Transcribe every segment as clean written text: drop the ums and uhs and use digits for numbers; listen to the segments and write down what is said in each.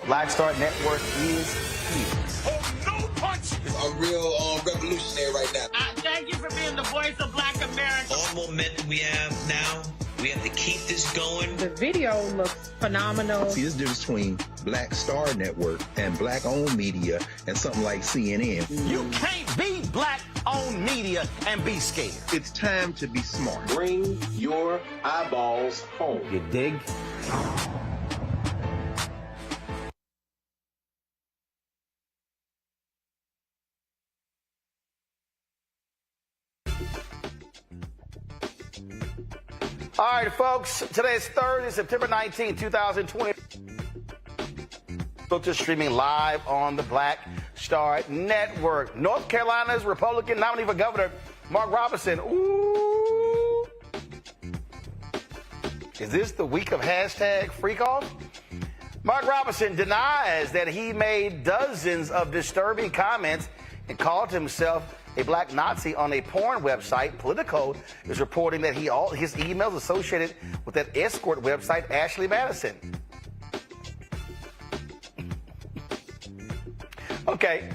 Black Star Network is here. Oh, no punch! A real revolutionary right now. Thank you for being the voice of Black America. All momentum we have now, we have to keep this going. The video looks phenomenal. See, there's a difference between Black Star Network and black-owned media and something like CNN. You can't be black-owned media and be scared. It's time to be smart. Bring your eyeballs home. You dig? All right, folks, today is Thursday, September 19, 2020. Just streaming live on the Black Star Network. North Carolina's Republican nominee for governor, Mark Robinson. Ooh. Is this the week of hashtag freak off? Mark Robinson denies that he made dozens of disturbing comments and called himself a black Nazi on a porn website. Politico is reporting that his emails associated with that escort website, Ashley Madison. Okay,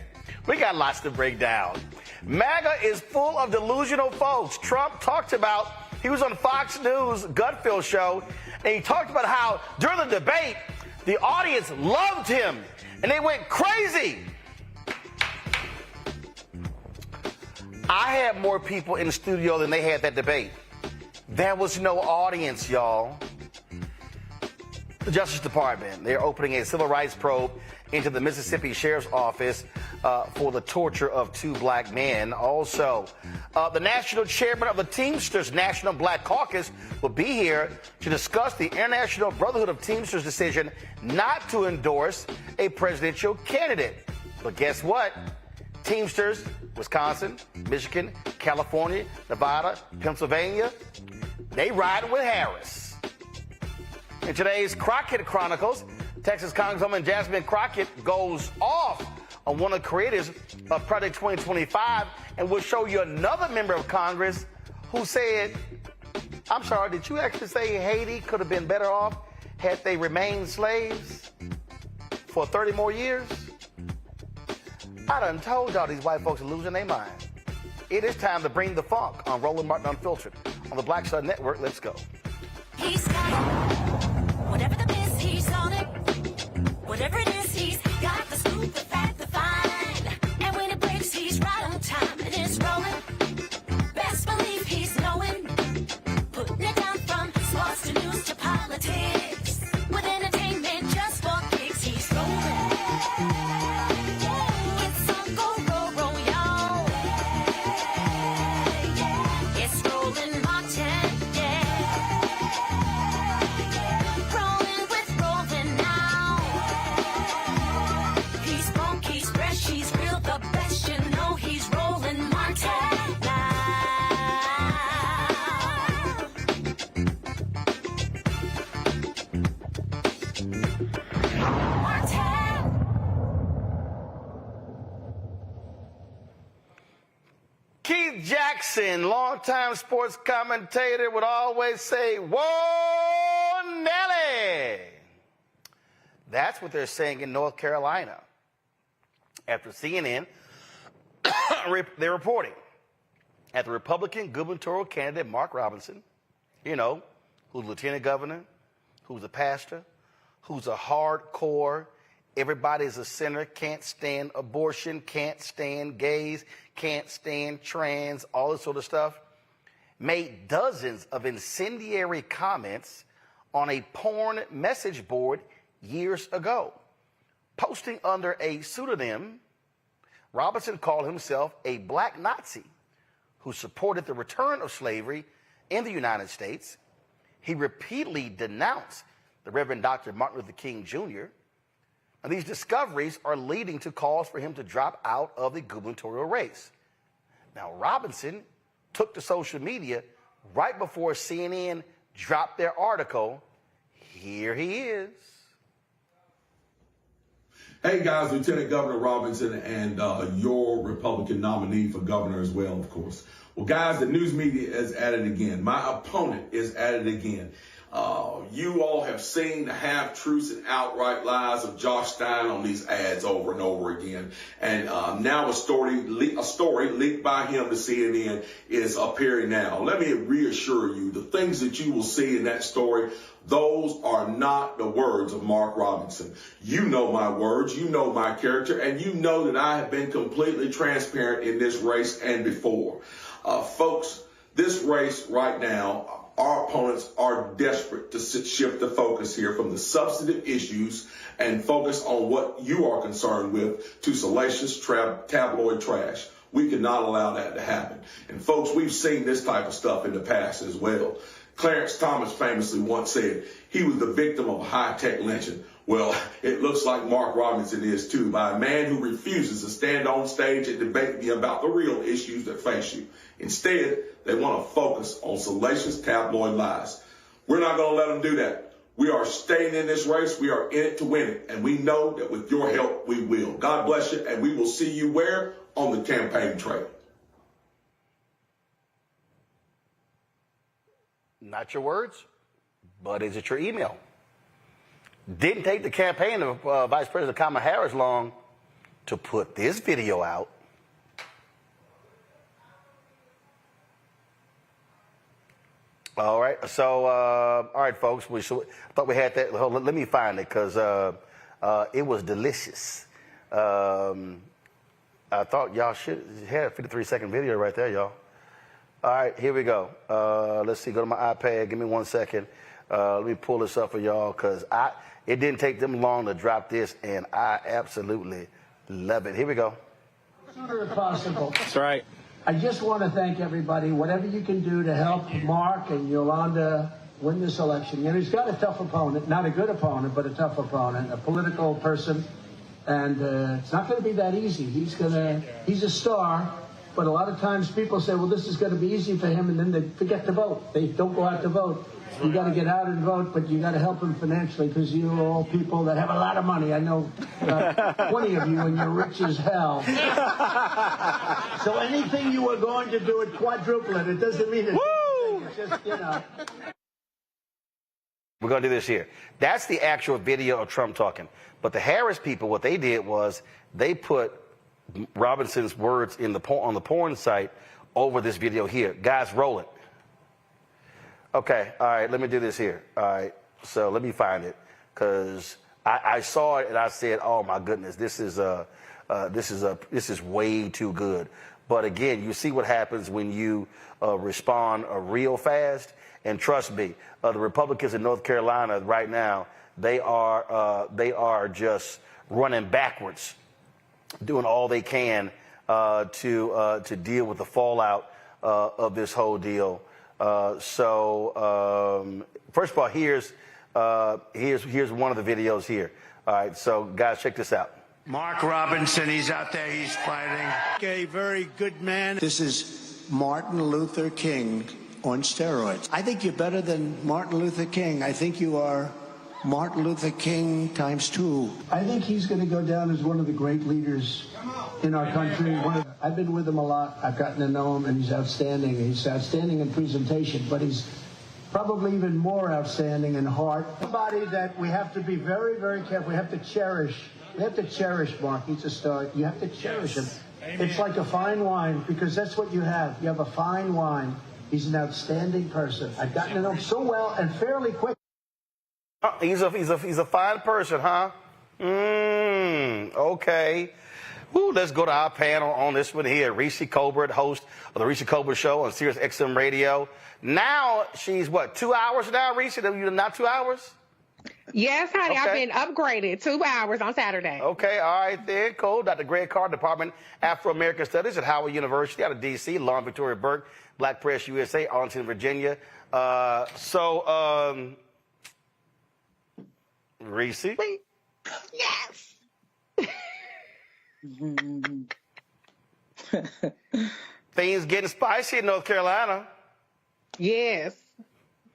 we got lots to break down. MAGA is full of delusional folks. Trump talked about, he was on Fox News Gutfeld show, and he talked about how during the debate, the audience loved him, and they went crazy. I had more people in the studio than they had that debate. There was no audience, y'all. The Justice Department, they're opening a civil rights probe into the Mississippi Sheriff's Office for the torture of two black men. Also, the national chairman of the Teamsters National Black Caucus will be here to discuss the International Brotherhood of Teamsters' decision not to endorse a presidential candidate. But guess what? Teamsters, Wisconsin, Michigan, California, Nevada, Pennsylvania, they riding with Harris. In today's Crockett Chronicles, Texas Congresswoman Jasmine Crockett goes off on one of the creators of Project 2025, and we'll show you another member of Congress who said, I'm sorry, did you actually say Haiti could have been better off had they remained slaves for 30 more years, I done told y'all these white folks are losing their mind. It is time to bring the funk on Roland Martin Unfiltered. On the Black Star Network, let's go. He's got it. Whatever the miss, he's on it. Whatever it is, he's got the scoop, the fact, the fine. And when it breaks, he's right on time and it's rolling. Best believe he's knowing. Putting it down from sports to news to politics. With entertainment just for kicks, he's rolling. It's on go, roll, roll, y'all. It's Roland Martin, yeah. Rolling with Roland now. He's funk, he's fresh, he's real, the best, you know he's Roland Martin now. Martin. Keith Jackson, longtime sports commentator, would always say, "Whoa, Nelly." That's what they're saying in North Carolina. After CNN, they're reporting that the Republican gubernatorial candidate, Mark Robinson, you know, who's lieutenant governor, who's a pastor, who's a hardcore, everybody's a sinner, can't stand abortion, can't stand gays, can't stand trans, all this sort of stuff, made dozens of incendiary comments on a porn message board years ago. Posting under a pseudonym, Robinson called himself a black Nazi who supported the return of slavery in the United States. He repeatedly denounced the Reverend Dr. Martin Luther King Jr. And these discoveries are leading to calls for him to drop out of the gubernatorial race. Now, Robinson took to social media right before CNN dropped their article. Here he is. Hey guys, Lieutenant Governor Robinson and your Republican nominee for governor as well, of course. Well, guys, the news media is at it again. My opponent is at it again. You all have seen the half-truths and outright lies of Josh Stein on these ads over and over again. And now a story leaked by him to CNN is appearing now. Let me reassure you, the things that you will see in that story, those are not the words of Mark Robinson. You know my words, you know my character, and you know that I have been completely transparent in this race and before. Folks, this race right now, our opponents are desperate to shift the focus here from the substantive issues and focus on what you are concerned with to salacious tabloid trash. We cannot allow that to happen. And folks, we've seen this type of stuff in the past as well. Clarence Thomas famously once said he was the victim of a high-tech lynching. Well, it looks like Mark Robinson is too, by a man who refuses to stand on stage and debate me about the real issues that face you. Instead, they want to focus on salacious tabloid lies. We're not going to let them do that. We are staying in this race. We are in it to win it. And we know that with your help, we will. God bless you. And we will see you where? On the campaign trail. Not your words, but is it your email? Didn't take the campaign of Vice President Kamala Harris long to put this video out. All right, so, all right, folks, I thought we had that. Hold on, let me find it, because it was delicious. I thought y'all should have a 53-second video right there, y'all. All right, here we go. Let's see, go to my iPad. Give me 1 second. Let me pull this up for y'all, because it didn't take them long to drop this, and I absolutely love it. Here we go. Sooner if possible. That's right. I just want to thank everybody, whatever you can do to help Mark and Yolanda win this election. You know, he's got a tough opponent, not a good opponent, but a tough opponent, a political person, and it's not going to be that easy. He's a star, but a lot of times people say, well, this is going to be easy for him, and then they forget to vote. They don't go out to vote. You got to get out and vote, but you got to help him financially, because you're all people that have a lot of money. I know 20 of you, and you're rich as hell. So anything you are going to do, it quadruple it. It doesn't mean it's just, you know. We're going to do this here. That's the actual video of Trump talking. But the Harris people, what they did was they put Robinson's words in on the porn site over this video here. Guys, roll it. Okay, all right, let me do this here. All right, so let me find it, because I saw it and I said, oh my goodness, this is way too good. But again, you see what happens when you respond real fast. And trust me, the Republicans in North Carolina right now, they are just running backwards, doing all they can to deal with the fallout of this whole deal. First of all, here's one of the videos here. All right, so guys, check this out. Mark Robinson, he's out there, he's fighting. A very good man. This is Martin Luther King on steroids. I think you're better than Martin Luther King. I think you are Martin Luther King ×2. I think he's going to go down as one of the great leaders in our country. I've been with him a lot. I've gotten to know him, and he's outstanding. He's outstanding in presentation, but he's probably even more outstanding in heart. Somebody that we have to be very, very careful. We have to cherish. We have to cherish Mark. He's a star. You have to cherish him. Amen. It's like a fine wine, because that's what you have. You have a fine wine. He's an outstanding person. I've gotten to know him so well and fairly quick. He's a fine person, huh? Okay. Woo, let's go to our panel on this one here. Reese Colbert, host of the Reese Colbert Show on Sirius XM Radio. Now she's what, 2 hours now, Reese? Not 2 hours? Yes, honey, Okay. I've been upgraded 2 hours on Saturday. Okay, all right then, cool. Dr. Greg Carr, Department Afro-American Studies at Howard University out of D.C., Lauren Victoria Burke, Black Press USA, Arlington, Virginia. Reese? Yes. Things getting spicy in North Carolina. Yes.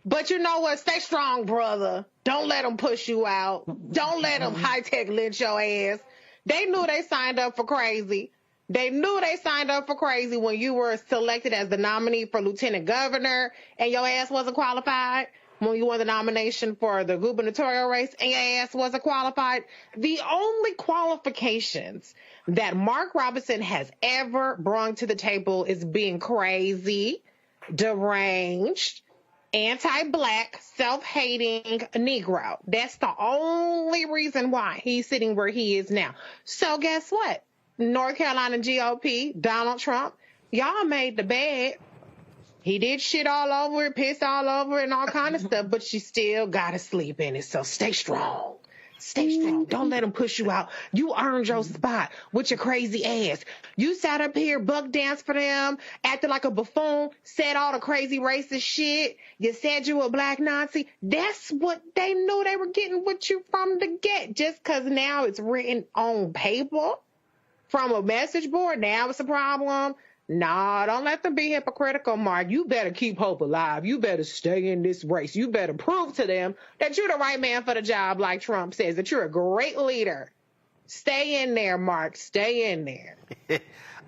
But you know what? Stay strong, brother. Don't let them push you out. Don't let them high-tech lynch your ass. They knew they signed up for crazy. They knew they signed up for crazy when you were selected as the nominee for lieutenant governor and your ass wasn't qualified. When you won the nomination for the gubernatorial race and your ass wasn't qualified. The only qualifications that Mark Robinson has ever brought to the table is being crazy, deranged, anti-black, self-hating Negro. That's the only reason why he's sitting where he is now. So guess what? North Carolina GOP, Donald Trump, y'all made the bed. He did shit all over it, pissed all over it, and all kind of stuff, but you still got to sleep in it. So stay strong. Stay strong. Don't let them push you out. You earned your spot with your crazy ass. You sat up here, buck danced for them, acted like a buffoon, said all the crazy racist shit. You said you were a black Nazi. That's what they knew they were getting with you from the get. Just because now it's written on paper from a message board, now it's a problem. Nah, don't let them be hypocritical, Mark. You better keep hope alive. You better stay in this race. You better prove to them that you're the right man for the job, like Trump says, that you're a great leader. Stay in there, Mark. Stay in there.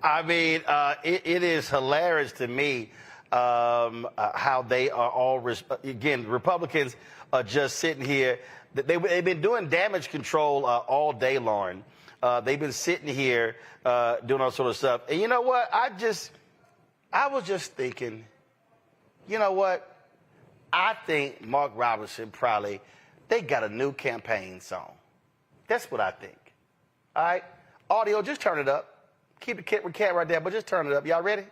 I mean, it is hilarious to me how they are all, again, Republicans are just sitting here. They've been doing damage control all day, Lauren. They've been sitting here doing all sort of stuff. And you know what? I was just thinking, you know what? I think Mark Robinson they got a new campaign song. That's what I think. All right? Audio, just turn it up. Keep the cat right there, but just turn it up. Y'all ready?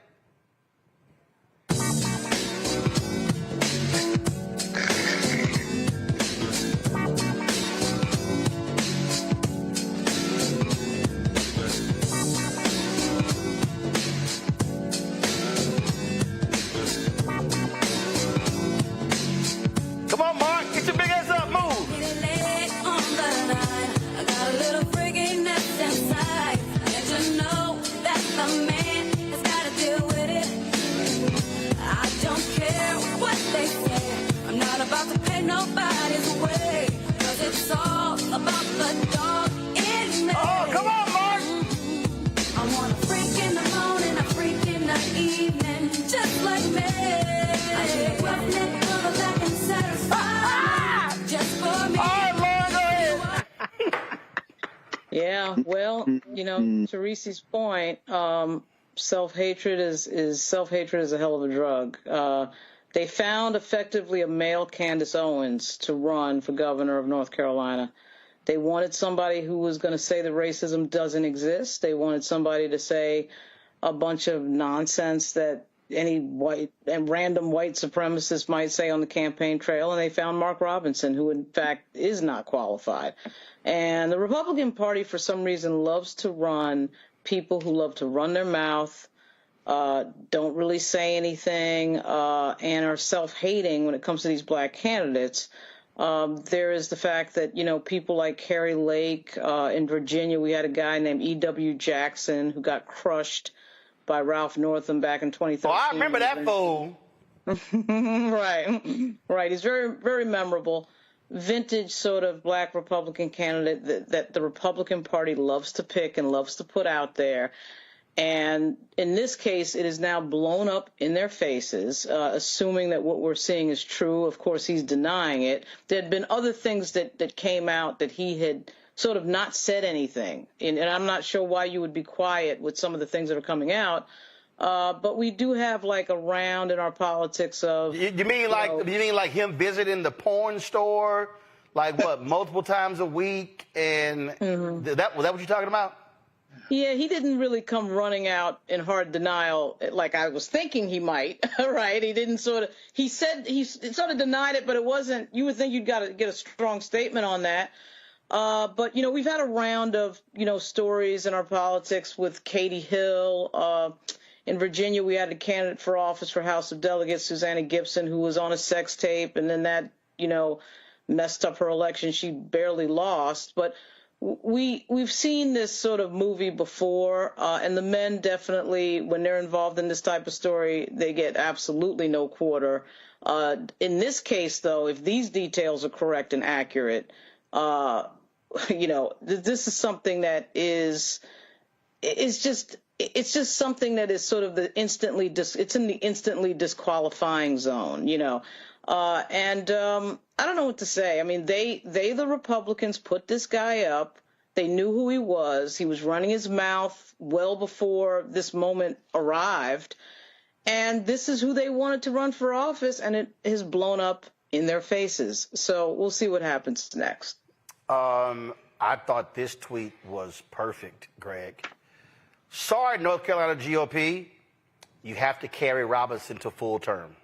Come on, Mark. Get your big ass up. Move. I got a little freakiness inside. Let you know that the man has got to deal Yeah, well, to Reese's point, self-hatred is a hell of a drug. They found effectively a male Candace Owens to run for governor of North Carolina. They wanted somebody who was going to say that racism doesn't exist. They wanted somebody to say a bunch of nonsense that any white and random white supremacist might say on the campaign trail, and they found Mark Robinson, who in fact is not qualified. And the Republican Party, for some reason, loves to run people who love to run their mouth, don't really say anything, and are self-hating when it comes to these black candidates. There is the fact that, people like Kari Lake, in Virginia, we had a guy named E.W. Jackson who got crushed by Ralph Northam back in 2013. Oh, I remember that fool. Right. He's very, very memorable. Vintage sort of black Republican candidate that the Republican Party loves to pick and loves to put out there. And in this case, it is now blown up in their faces, assuming that what we're seeing is true. Of course, he's denying it. There had been other things that came out that he had sort of not said anything. And I'm not sure why you would be quiet with some of the things that are coming out. But we do have like a round in our politics of. You mean like him visiting the porn store, like what, multiple times a week? And was that what you're talking about? Yeah, he didn't really come running out in hard denial like I was thinking he might, right? He didn't he said he sort of denied it, but it wasn't, you would think you'd got to get a strong statement on that. But, we've had a round of, stories in our politics with Katie Hill. In Virginia, we had a candidate for office for House of Delegates, Susanna Gibson, who was on a sex tape, and then that, messed up her election. She barely lost. But we've seen this sort of movie before, and the men definitely, when they're involved in this type of story, they get absolutely no quarter. In this case, though, if these details are correct and accurate, this is something that it's just something that is sort of it's in the instantly disqualifying zone, and I don't know what to say. I mean, the Republicans put this guy up. They knew who he was. He was running his mouth well before this moment arrived. And this is who they wanted to run for office, and it has blown up in their faces. So we'll see what happens next. I thought this tweet was perfect, Greg. Sorry, North Carolina GOP, you have to carry Robinson to full term.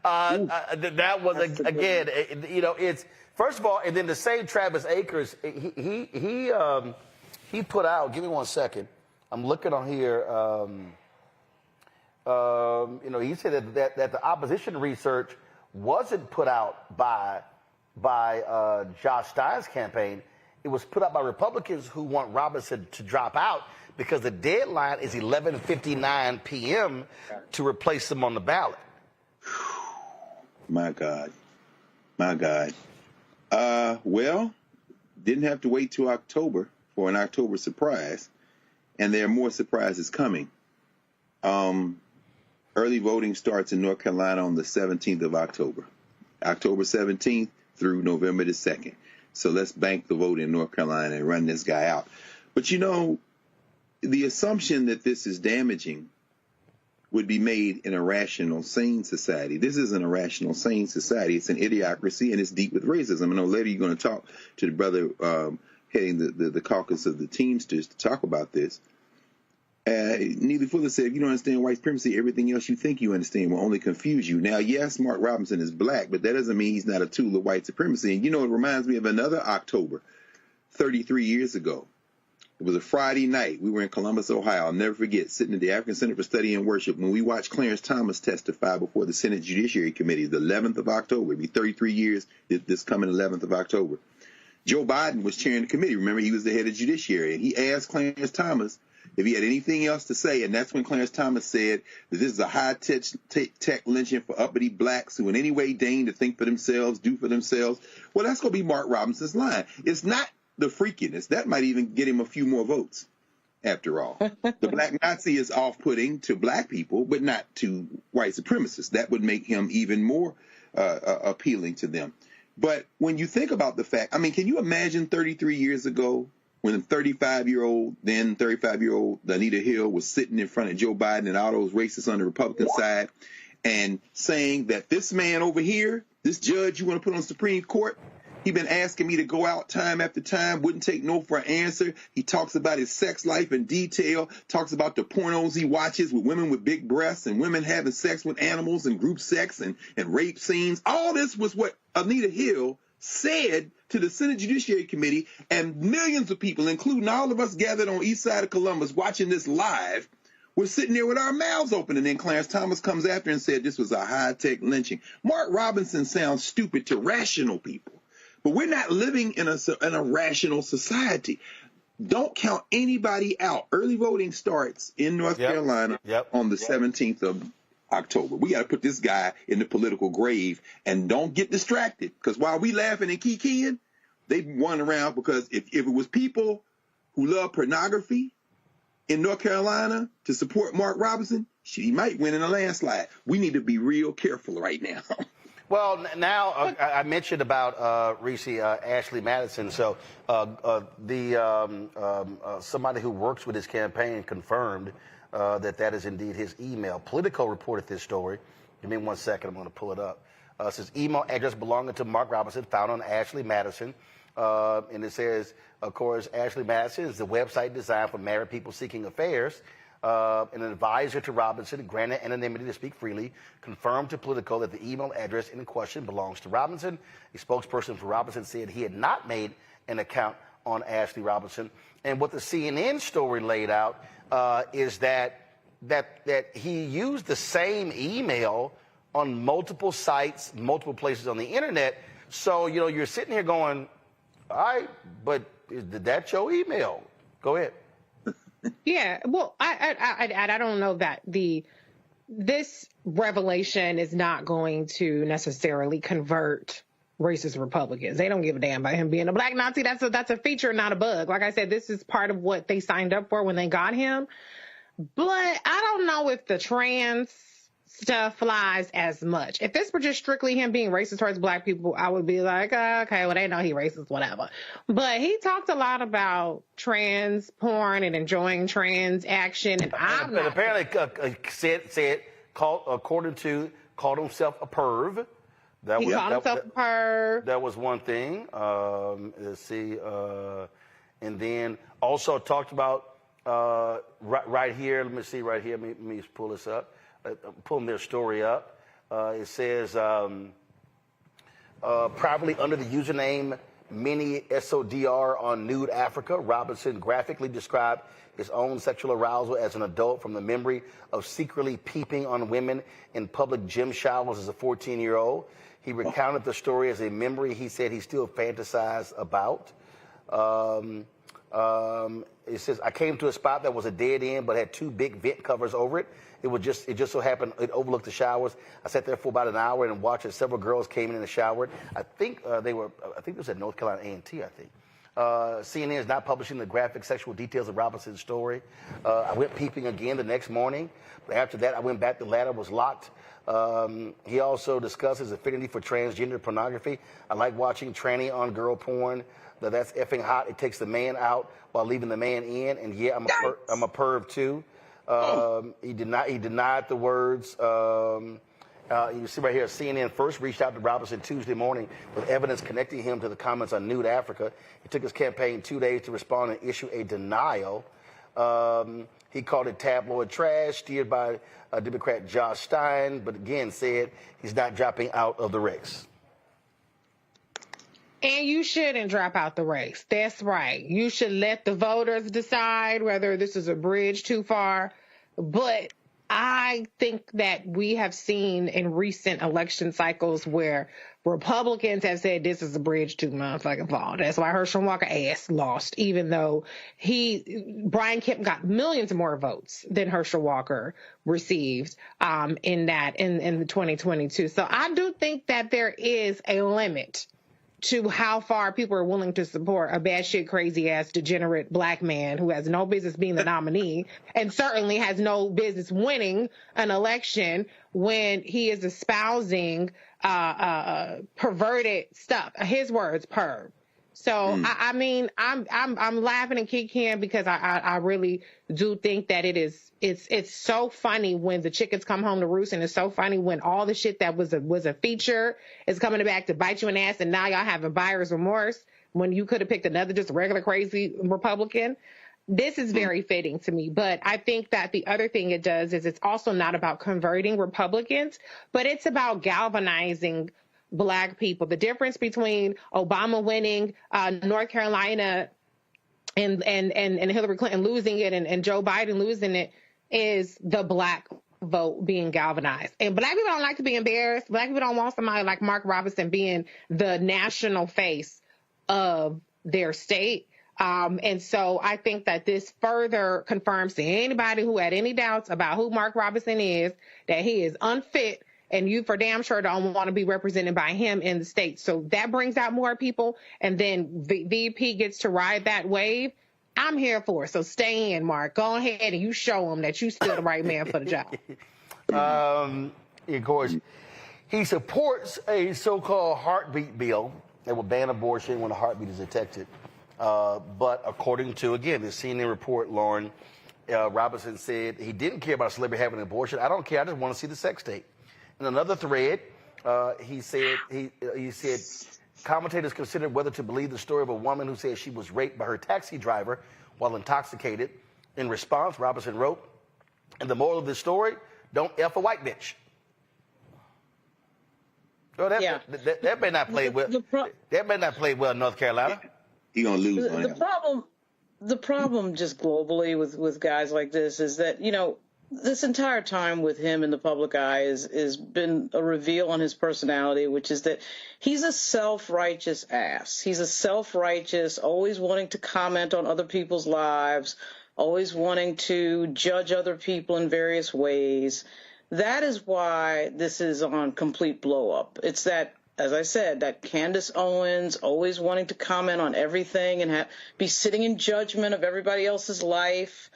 That was again, it's first of all, and then the same Travis Akers, he put out. Give me 1 second. I'm looking on here. He said that the opposition research wasn't put out by Josh Stein's campaign. It was put out by Republicans who want Robinson to drop out because the deadline is 11:59 p.m. to replace him on the ballot. My God. Well, didn't have to wait till October for an October surprise, and there are more surprises coming. Early voting starts in North Carolina on the 17th of October. October 17th through November the 2nd. So let's bank the vote in North Carolina and run this guy out. But, the assumption that this is damaging would be made in a rational, sane society. This isn't a rational, sane society. It's an idiocracy, and it's deep with racism. I know later you're going to talk to the brother heading the caucus of the Teamsters to talk about this. Neely Fuller said, if you don't understand white supremacy, everything else you think you understand will only confuse you. Now, yes, Mark Robinson is black, but that doesn't mean he's not a tool of white supremacy. And, it reminds me of another October, 33 years ago. It was a Friday night. We were in Columbus, Ohio. I'll never forget, sitting at the African Center for Study and Worship when we watched Clarence Thomas testify before the Senate Judiciary Committee, the 11th of October. It'll be 33 years this coming 11th of October. Joe Biden was chairing the committee. Remember, he was the head of Judiciary. And he asked Clarence Thomas if he had anything else to say, and that's when Clarence Thomas said that this is a high-tech lynching for uppity blacks who in any way deign to think for themselves, do for themselves. Well, that's going to be Mark Robinson's line. It's not the freakiness. That might even get him a few more votes, after all. The black Nazi is off-putting to black people, but not to white supremacists. That would make him even more appealing to them. But when you think about the fact, I mean, can you imagine 33 years ago when a 35-year-old Anita Hill was sitting in front of Joe Biden and all those racists on the Republican side and saying that this man over here, this judge you want to put on the Supreme Court, he been asking me to go out time after time, wouldn't take no for an answer. He talks about his sex life in detail, talks about the pornos he watches with women with big breasts and women having sex with animals and group sex and rape scenes. All this was what Anita Hill said to the Senate Judiciary Committee, and millions of people, including all of us gathered on east side of Columbus watching this live, we're sitting there with our mouths open, and then Clarence Thomas comes after and said this was a high-tech lynching. Mark Robinson sounds stupid to rational people. But we're not living in a rational society. Don't count anybody out. Early voting starts in North Carolina on the 17th of October. We got to put this guy in the political grave, and don't get distracted, because while we laughing and kikiing, they run around, because if it was people who love pornography in North Carolina to support Mark Robinson, he might win in a landslide. We need to be real careful right now. Well, now I mentioned about Reese Ashley Madison. So somebody who works with his campaign confirmed that is indeed his email. Politico reported this story. Give me 1 second. I'm going to pull it up. It says email address belonging to Mark Robinson found on Ashley Madison. And it says, of course, Ashley Madison is the website designed for married people seeking affairs. An advisor to Robinson, granted anonymity to speak freely, confirmed to Politico that the email address in question belongs to Robinson. A spokesperson for Robinson said he had not made an account on Ashley Robinson. And what the CNN story laid out is that he used the same email on multiple sites, multiple places on the internet. So, you're sitting here going, all right, but did that your email? Go ahead. Yeah, well, I don't know that this revelation is not going to necessarily convert racist Republicans. They don't give a damn about him being a black Nazi. That's a feature, not a bug. Like I said, this is part of what they signed up for when they got him. But I don't know if the trans stuff flies as much. If this were just strictly him being racist towards black people, I would be like, okay, well, they know he racist, whatever. But he talked a lot about trans porn and enjoying trans action, and apparently called himself a perv. He called himself a perv. That was one thing. Let's see, and then also talked about right here. Let me see right here. Let me pull this up. Pulling their story up. It says, privately under the username Mini SODR on Nude Africa, Robinson graphically described his own sexual arousal as an adult from the memory of secretly peeping on women in public gym showers as a 14-year-old. He recounted the story as a memory he said he still fantasized about. It says, I came to a spot that was a dead end but had two big vent covers over it. It just so happened it overlooked the showers. I sat there for about an hour and watched as several girls came in the shower. I think it was at North Carolina A&T, I think. CNN is not publishing the graphic sexual details of Robinson's story. I went peeping again the next morning. But after that, I went back. The ladder was locked. He also discussed his affinity for transgender pornography. I like watching tranny on girl porn. That's effing hot. It takes the man out while leaving the man in. And yeah, I'm a perv too. He denied the words. You see right here, CNN first reached out to Robinson Tuesday morning with evidence connecting him to the comments on Nude Africa. It took his campaign 2 days to respond and issue a denial. He called it tabloid trash, steered by Democrat Josh Stein, but again said he's not dropping out of the race. And you shouldn't drop out the race. That's right. You should let the voters decide whether this is a bridge too far. But I think that we have seen in recent election cycles where Republicans have said this is a bridge too motherfucking far. That's why Herschel Walker ass lost, even though Brian Kemp got millions more votes than Herschel Walker received in the 2022. So I do think that there is a limit to how far people are willing to support a batshit crazy ass degenerate black man who has no business being the nominee and certainly has no business winning an election when he is espousing perverted stuff. His words, perv. So I mean, I'm laughing and kicking because I really do think that it's so funny when the chickens come home to roost, and it's so funny when all the shit that was a feature is coming back to bite you in the ass, and now y'all having buyer's remorse when you could have picked another just regular crazy Republican. This is very fitting to me, but I think that the other thing it does is it's also not about converting Republicans, but it's about galvanizing Black people. The difference between Obama winning North Carolina and Hillary Clinton losing it and Joe Biden losing it is the Black vote being galvanized. And Black people don't like to be embarrassed. Black people don't want somebody like Mark Robinson being the national face of their state. And so I think that this further confirms to anybody who had any doubts about who Mark Robinson is, that he is unfit, and you for damn sure don't want to be represented by him in the state. So that brings out more people, and then VP gets to ride that wave. I'm here for it. So stay in, Mark. Go ahead and you show him that you still the right man for the job. Of course, he supports a so-called heartbeat bill that will ban abortion when a heartbeat is detected. But according to, again, the CNN report, Lauren, Robinson said he didn't care about a celebrity having an abortion. I don't care. I just want to see the sex tape. In another thread, he said commentators considered whether to believe the story of a woman who said she was raped by her taxi driver while intoxicated. In response, Robinson wrote, "And the moral of this story, don't F a white bitch." Oh, that may not play well. That may not play well in North Carolina. He gonna lose on him. The problem just globally with guys like this is that, you know, this entire time with him in the public eye is been a reveal on his personality, which is that he's a self-righteous ass. He's a self-righteous, always wanting to comment on other people's lives, always wanting to judge other people in various ways. That is why this is on complete blow-up. It's that, as I said, that Candace Owens always wanting to comment on everything and be sitting in judgment of everybody else's life.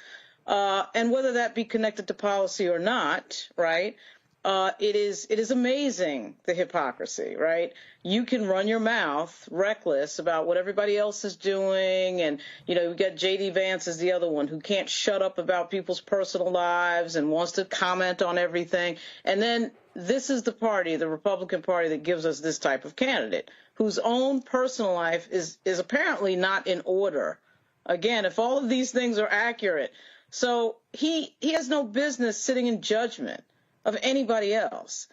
And whether that be connected to policy or not, right, it is amazing, the hypocrisy, right? You can run your mouth reckless about what everybody else is doing. And, you know, we got J.D. Vance is the other one who can't shut up about people's personal lives and wants to comment on everything. And then this is the party, the Republican Party, that gives us this type of candidate whose own personal life is apparently not in order. Again, if all of these things are accurate. So he has no business sitting in judgment of anybody else.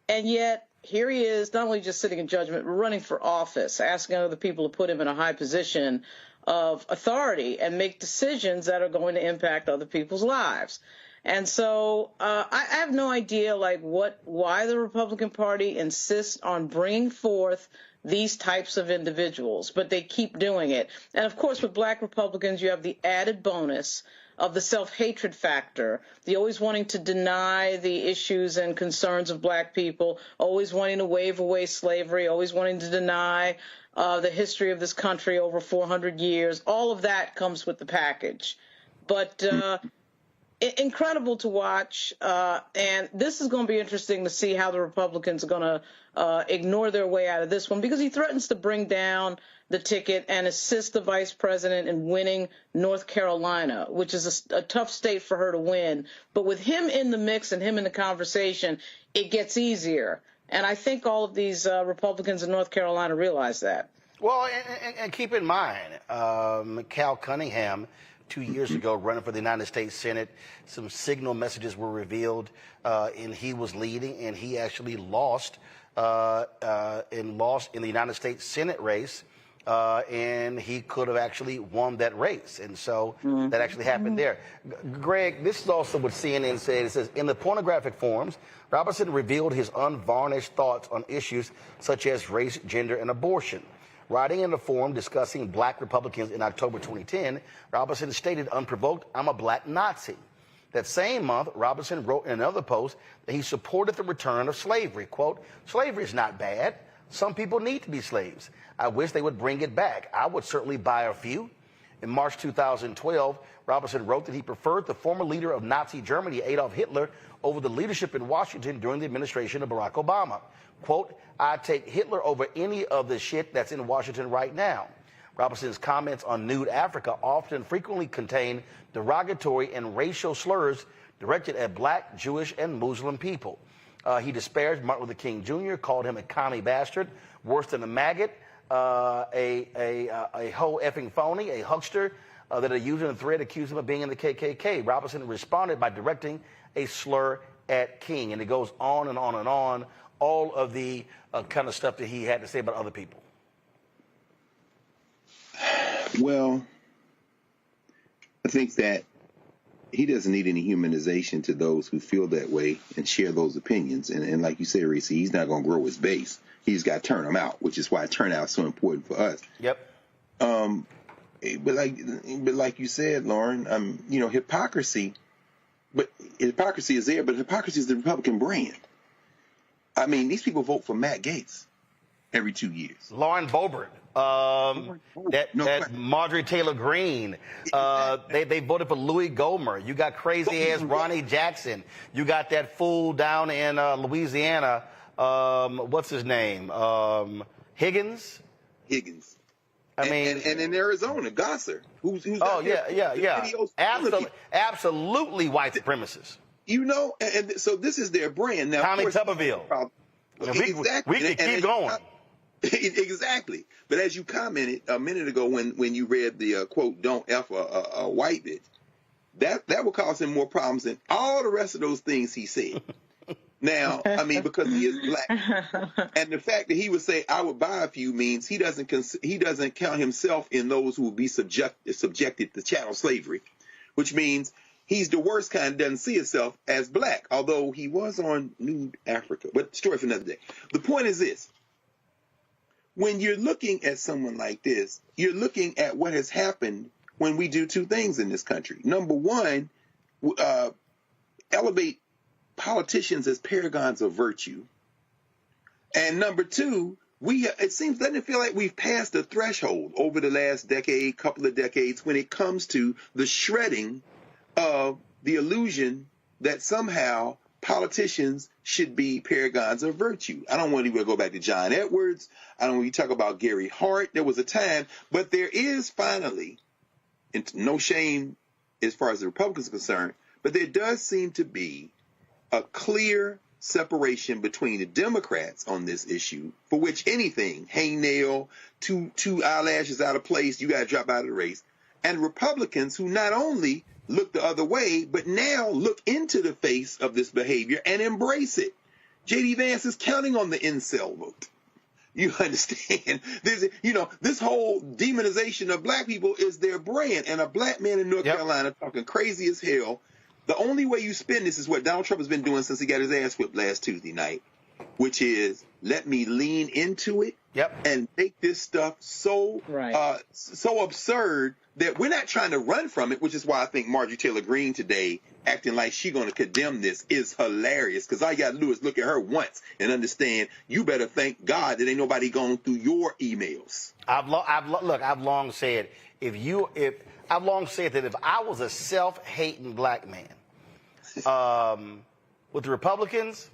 And yet here he is, not only just sitting in judgment, but running for office, asking other people to put him in a high position of authority and make decisions that are going to impact other people's lives. And so I have no idea, like, why the Republican Party insists on bringing forth these types of individuals, but they keep doing it. And, of course, with Black Republicans, you have the added bonus of the self-hatred factor, the always wanting to deny the issues and concerns of Black people, always wanting to wave away slavery, always wanting to deny the history of this country over 400 years. All of that comes with the package. But incredible to watch, and this is going to be interesting to see how the Republicans are going to ignore their way out of this one, because he threatens to bring down the ticket and assist the vice president in winning North Carolina, which is a tough state for her to win. But with him in the mix and him in the conversation, it gets easier. And I think all of these Republicans in North Carolina realize that. Well, and keep in mind, Cal Cunningham, 2 years ago, running for the United States Senate, some signal messages were revealed, and he was leading, and he actually lost in the United States Senate race, and he could have actually won that race. And so that actually happened there. Greg, this is also what CNN said. It says, in the pornographic forums, Robinson revealed his unvarnished thoughts on issues such as race, gender, and abortion. Writing in a forum discussing Black Republicans in October 2010, Robinson stated, unprovoked, "I'm a Black Nazi." That same month, Robinson wrote in another post that he supported the return of slavery. Quote, "Slavery is not bad. Some people need to be slaves. I wish they would bring it back. I would certainly buy a few. In March 2012, Robinson wrote that he preferred the former leader of Nazi Germany, Adolf Hitler, over the leadership in Washington during the administration of Barack Obama. Quote, "I'd take Hitler over any of the shit that's in Washington right now." Robinson's comments on Nude Africa often and frequently contain derogatory and racial slurs directed at black, Jewish, and Muslim people. He disparaged Martin Luther King Jr., called him a commie bastard, worse than a maggot, a whole effing phony, a huckster that a user in the thread accused him of being in the KKK. Robinson responded by directing a slur at King. And it goes on and on and on, all of the kind of stuff that he had to say about other people. Well, I think that he doesn't need any humanization to those who feel that way and share those opinions. And like you said, Reese, he's not going to grow his base. He's got to turn them out, which is why turnout is so important for us. Yep. But like you said, Lauren, you know, hypocrisy is there, but hypocrisy is the Republican brand. I mean, these people vote for Matt Gaetz every 2 years. Lauren Boebert. That Marjorie Taylor Greene. They voted for Louis Gohmert. You got crazy ass Ronnie Jackson. You got that fool down in Louisiana. What's his name? Higgins. I mean, and in Arizona, Gosser. Who's absolutely white supremacists. You know, and so this is their brand. Now, Tommy Tuberville. Exactly. We can keep going. Exactly. But as you commented a minute ago when you read the quote, "Don't F a white bitch," that will cause him more problems than all the rest of those things he said. Now, I mean, because he is black, and the fact that he would say, "I would buy a few," means he doesn't count himself in those who will be subjected to chattel slavery, which means he's the worst kind. Doesn't see himself as black, although he was on Nude Africa. But story for another day. The point is this. When you're looking at someone like this, you're looking at what has happened when we do two things in this country. Number one, elevate politicians as paragons of virtue. And number two, doesn't it feel like we've passed a threshold over the last couple of decades, when it comes to the shredding of the illusion that somehow politicians should be paragons of virtue. I don't want to even go back to John Edwards. I don't want to talk about Gary Hart. There was a time, but there is finally, and no shame as far as the Republicans are concerned, but there does seem to be a clear separation between the Democrats on this issue, for which anything, hangnail, two eyelashes out of place, you got to drop out of the race, and Republicans who not only look the other way, but now look into the face of this behavior and embrace it. J.D. Vance is counting on the incel vote. You understand? This whole demonization of black people is their brand. And a black man in North Carolina talking crazy as hell. The only way you spin this is what Donald Trump has been doing since he got his ass whipped last Tuesday night, which is let me lean into it and make this stuff so absurd that we're not trying to run from it, which is why I think Marjorie Taylor Greene today acting like she's going to condemn this is hilarious, because all you got to do is look at her once and understand you better thank God that ain't nobody going through your emails. I've long said that if I was a self-hating black man with the Republicans,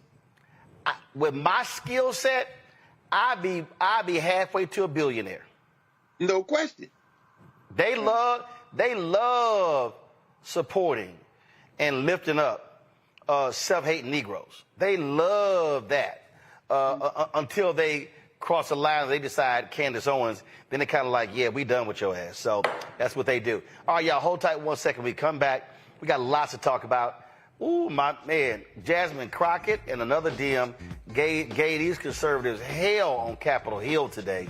with my skill set, I'd be halfway to a billionaire. No question. They love supporting and lifting up self-hating Negroes. They love that until they cross the line and they decide Candace Owens. Then they're kind of like, yeah, we done with your ass. So that's what they do. All right, y'all, hold tight 1 second. We come back. We got lots to talk about. Ooh, my man, Jasmine Crockett and another DM gave these conservatives hell on Capitol Hill today.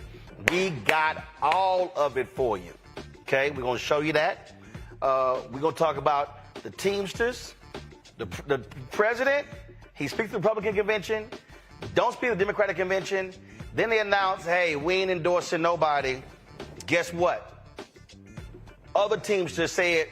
We got all of it for you. Okay, we're going to show you that. We're going to talk about the Teamsters, the president. He speaks to the Republican convention. Don't speak to the Democratic convention. Then they announce, hey, we ain't endorsing nobody. Guess what? Other Teamsters said,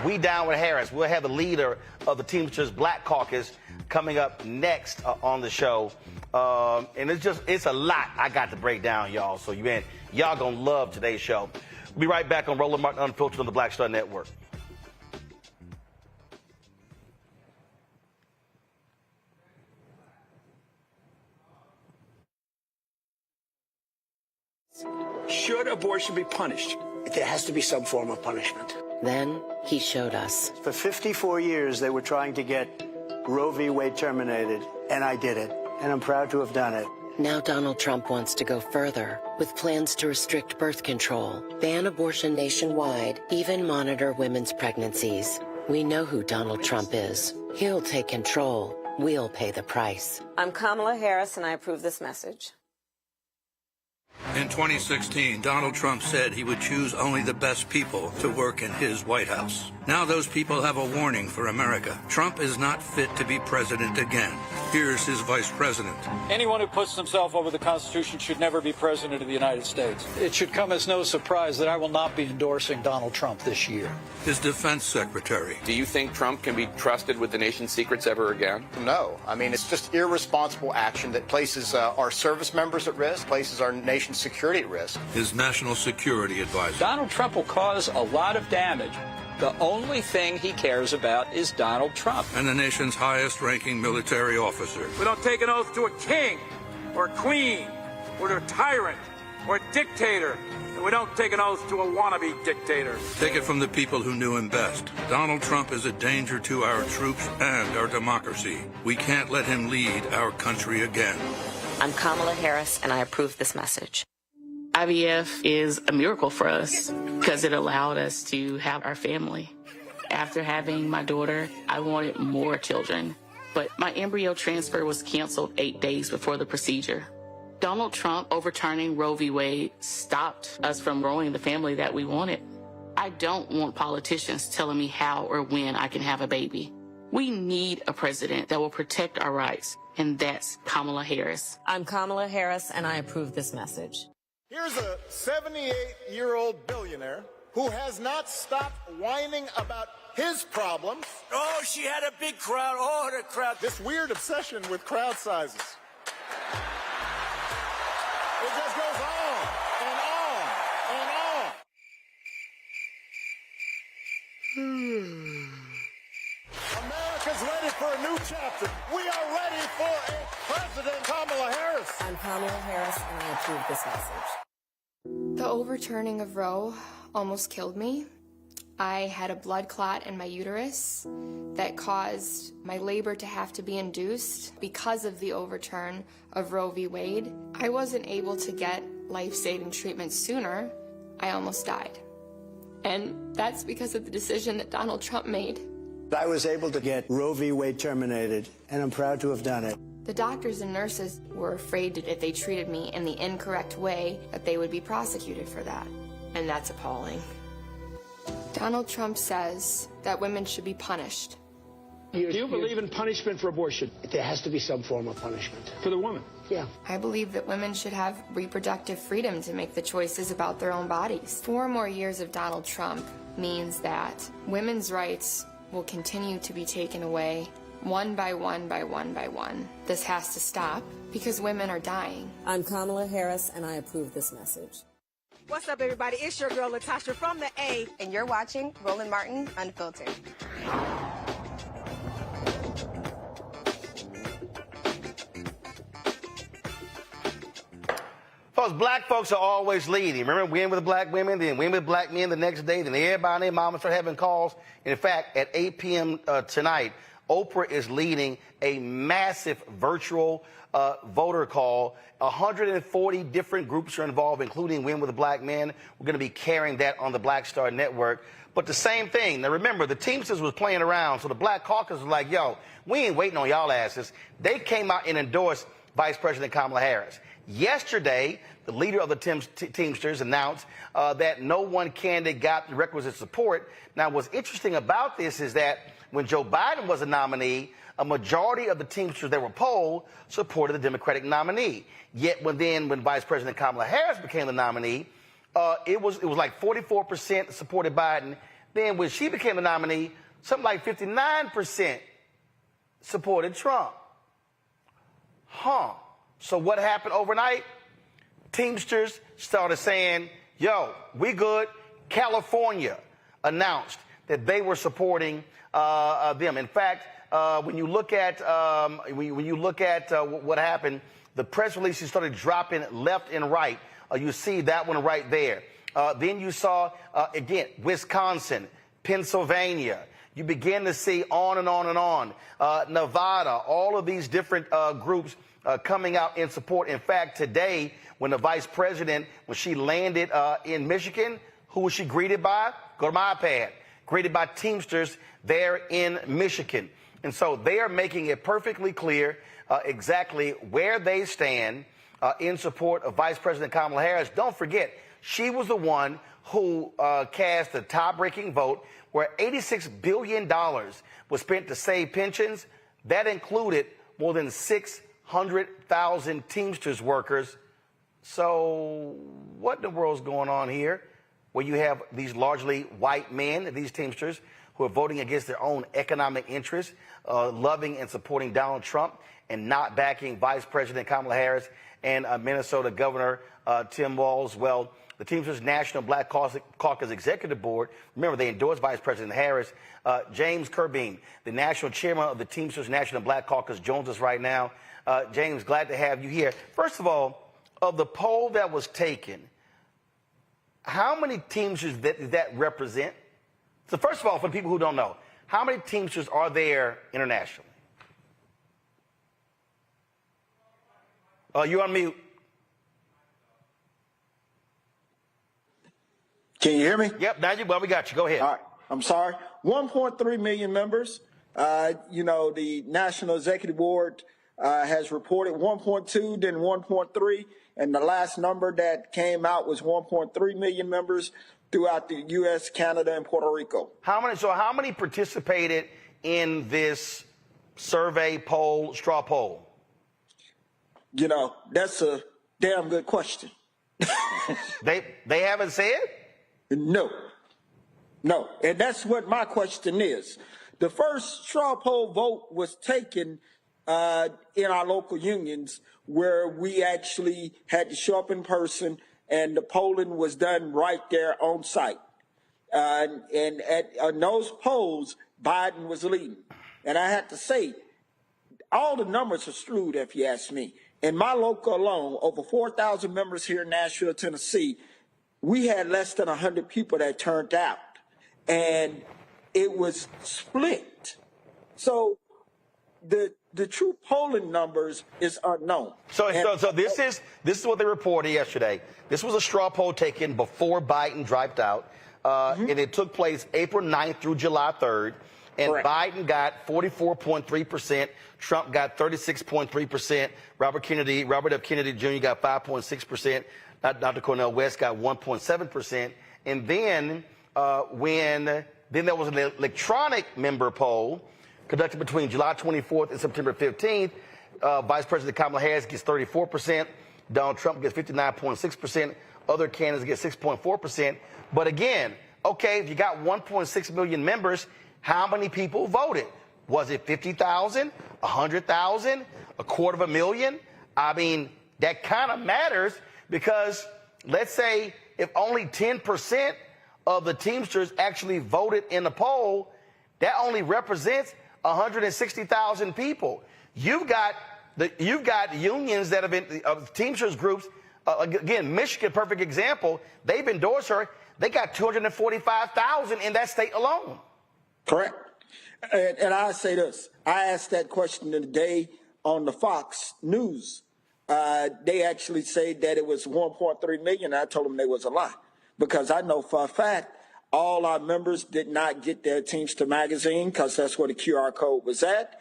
we down with Harris. We'll have the leader of the Teamsters Black Caucus coming up next on the show. And it's a lot I got to break down, y'all. So y'all gonna love today's show. We'll be right back on Roland Martin Unfiltered on the Black Star Network. Should abortion be punished? There has to be some form of punishment. Then he showed us. For 54 years, they were trying to get Roe v. Wade terminated, and I did it, and I'm proud to have done it. Now Donald Trump wants to go further with plans to restrict birth control, ban abortion nationwide, even monitor women's pregnancies. We know who Donald Trump is. He'll take control. We'll pay the price. I'm Kamala Harris, and I approve this message. In 2016, Donald Trump said he would choose only the best people to work in his White House. Now those people have a warning for America. Trump is not fit to be president again. Here's his vice president. Anyone who puts himself over the Constitution should never be president of the United States. It should come as no surprise that I will not be endorsing Donald Trump this year. His defense secretary. Do you think Trump can be trusted with the nation's secrets ever again? No. I mean, it's just irresponsible action that places our service members at risk, places our nation's security at risk. His national security advisor. Donald Trump will cause a lot of damage. The only thing he cares about is Donald Trump. And the nation's highest-ranking military officer. We don't take an oath to a king or a queen or to a tyrant or a dictator. And we don't take an oath to a wannabe dictator. Take it from the people who knew him best. Donald Trump is a danger to our troops and our democracy. We can't let him lead our country again. I'm Kamala Harris, and I approve this message. IVF is a miracle for us because it allowed us to have our family. After having my daughter, I wanted more children, but my embryo transfer was canceled 8 days before the procedure. Donald Trump overturning Roe v. Wade stopped us from growing the family that we wanted. I don't want politicians telling me how or when I can have a baby. We need a president that will protect our rights, and that's Kamala Harris. I'm Kamala Harris, and I approve this message. Here's a 78-year-old billionaire who has not stopped whining about his problems. Oh, she had a big crowd. Oh, the crowd. This weird obsession with crowd sizes. It just goes on and on and on. America's ready for a new chapter. We are ready for a President Kamala Harris. I'm Kamala Harris, and I approve this message. The overturning of Roe almost killed me. I had a blood clot in my uterus that caused my labor to have to be induced because of the overturn of Roe v. Wade. I wasn't able to get life-saving treatment sooner. I almost died. And that's because of the decision that Donald Trump made. I was able to get Roe v. Wade terminated, and I'm proud to have done it. The doctors and nurses were afraid that if they treated me in the incorrect way, that they would be prosecuted for that. And that's appalling. Donald Trump says that women should be punished. Do you believe in punishment for abortion? There has to be some form of punishment. For the woman? Yeah. I believe that women should have reproductive freedom to make the choices about their own bodies. 4 more years of Donald Trump means that women's rights will continue to be taken away one by one by one by one. This has to stop because women are dying. I'm Kamala Harris, and I approve this message. What's up, everybody? It's your girl, Latasha from the A. And you're watching Roland Martin Unfiltered. Folks, black folks are always leading. Remember, win with black women, then win with black men the next day, then everybody and their mama start having calls. In fact, at 8 p.m. Tonight, Oprah is leading a massive virtual voter call. 140 different groups are involved, including Win with Black Men. We're going to be carrying that on the Black Star Network. But the same thing. Now, remember, the Teamsters was playing around, so the Black Caucus was like, yo, we ain't waiting on y'all asses. They came out and endorsed Vice President Kamala Harris. Yesterday, the leader of the Teamsters announced that no one candidate got the requisite support. Now, what's interesting about this is that when Joe Biden was a nominee, a majority of the Teamsters that were polled supported the Democratic nominee. Yet when Vice President Kamala Harris became the nominee, it was like 44% supported Biden. Then when she became the nominee, something like 59% supported Trump. So what happened overnight? Teamsters started saying, yo, we good. California announced that they were supporting them. In fact, when you look at what happened, the press releases started dropping left and right. You see that one right there. Then you saw, again, Wisconsin, Pennsylvania. You begin to see on and on and on. Nevada, all of these different groups coming out in support. In fact, today, when the vice president, when she landed in Michigan, who was she greeted by? Go to my iPad. Greeted by Teamsters there in Michigan. And so they are making it perfectly clear exactly where they stand in support of Vice President Kamala Harris. Don't forget, she was the one who cast the top-breaking vote where $86 billion was spent to save pensions. That included more than 600,000 Teamsters workers. So what in the world's going on here where you have these largely white men, these Teamsters, who are voting against their own economic interests, loving and supporting Donald Trump and not backing Vice President Kamala Harris and Minnesota Governor Tim Walz? Well, the Teamsters National Black Caucus Executive Board, remember, they endorsed Vice President Harris. James Kerbeam, the national chairman of the Teamsters National Black Caucus, joins us right now. James, glad to have you here. First of all, of the poll that was taken, how many Teamsters does that represent? So first of all, for people who don't know, how many Teamsters are there internationally? You're on mute. Can you hear me? Yep, well, we got you. Go ahead. All right. I'm sorry. 1.3 million members. The National Executive Board has reported 1.2, then 1.3, and the last number that came out was 1.3 million members throughout the U.S., Canada, and Puerto Rico. How many participated in this survey, poll, straw poll? That's a damn good question. They haven't said? No. And that's what my question is. The first straw poll vote was taken in our local unions where we actually had to show up in person, and the polling was done right there on site. And on those polls, Biden was leading. And I have to say, all the numbers are skewed, if you ask me. In my local alone, over 4,000 members here in Nashville, Tennessee, we had less than 100 people that turned out. And it was split. So the true polling numbers is unknown. So this is what they reported yesterday. This was a straw poll taken before Biden dropped out, and it took place April 9th through July 3rd. And correct. Biden got 44.3%. Trump got 36.3%. Robert F. Kennedy Jr. got 5.6%. Dr. Cornel West got 1.7%. And then then there was an electronic member poll conducted between July 24th and September 15th. Vice President Kamala Harris gets 34%. Donald Trump gets 59.6%. Other candidates get 6.4%. But again, okay, if you got 1.6 million members, how many people voted? Was it 50,000, 100,000, 250,000? I mean, that kind of matters because let's say if only 10% of the Teamsters actually voted in the poll, that only represents 160,000 people. You've got unions that have been Teamsters groups. Again, Michigan, perfect example. They've endorsed her. They got 245,000 in that state alone. Correct. And I say this. I asked that question today on the Fox News. They actually said that it was 1.3 million. I told them they was a lie because I know for a fact all our members did not get their Teamster magazine because that's where the QR code was at.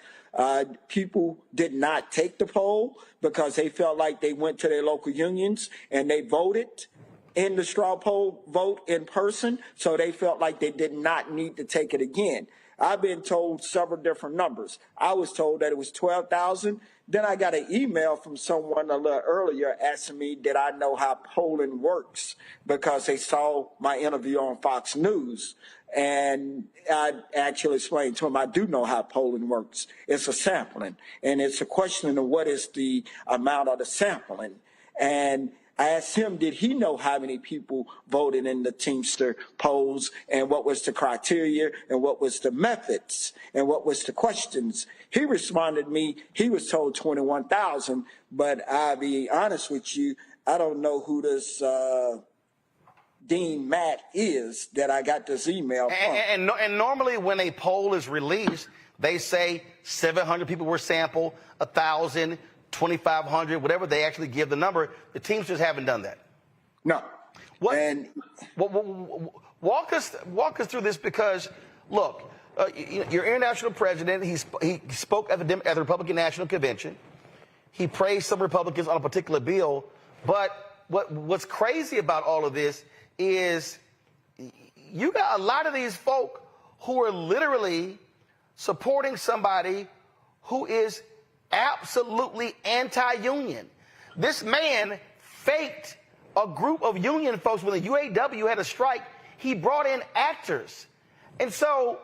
People did not take the poll because they felt like they went to their local unions and they voted in the straw poll vote in person, so they felt like they did not need to take it again. I've been told several different numbers. I was told that it was 12,000. Then I got an email from someone a little earlier asking me, did I know how polling works? Because they saw my interview on Fox News. And I actually explained to him, I do know how polling works. It's a sampling. And it's a question of what is the amount of the sampling. And I asked him, did he know how many people voted in the Teamster polls and what was the criteria and what was the methods and what was the questions? He responded to me, he was told 21,000, but I'll be honest with you, I don't know who this Dean Matt is that I got this email from. And normally when a poll is released, they say 700 people were sampled, 1,000, 2,500, whatever they actually give the number. The Teamsters haven't done that. No. Walk us through this because, look, your international president, he spoke at the Republican National Convention. He praised some Republicans on a particular bill. But what's crazy about all of this is you got a lot of these folk who are literally supporting somebody who is absolutely anti-union. This man faked a group of union folks when the UAW had a strike. He brought in actors. And so,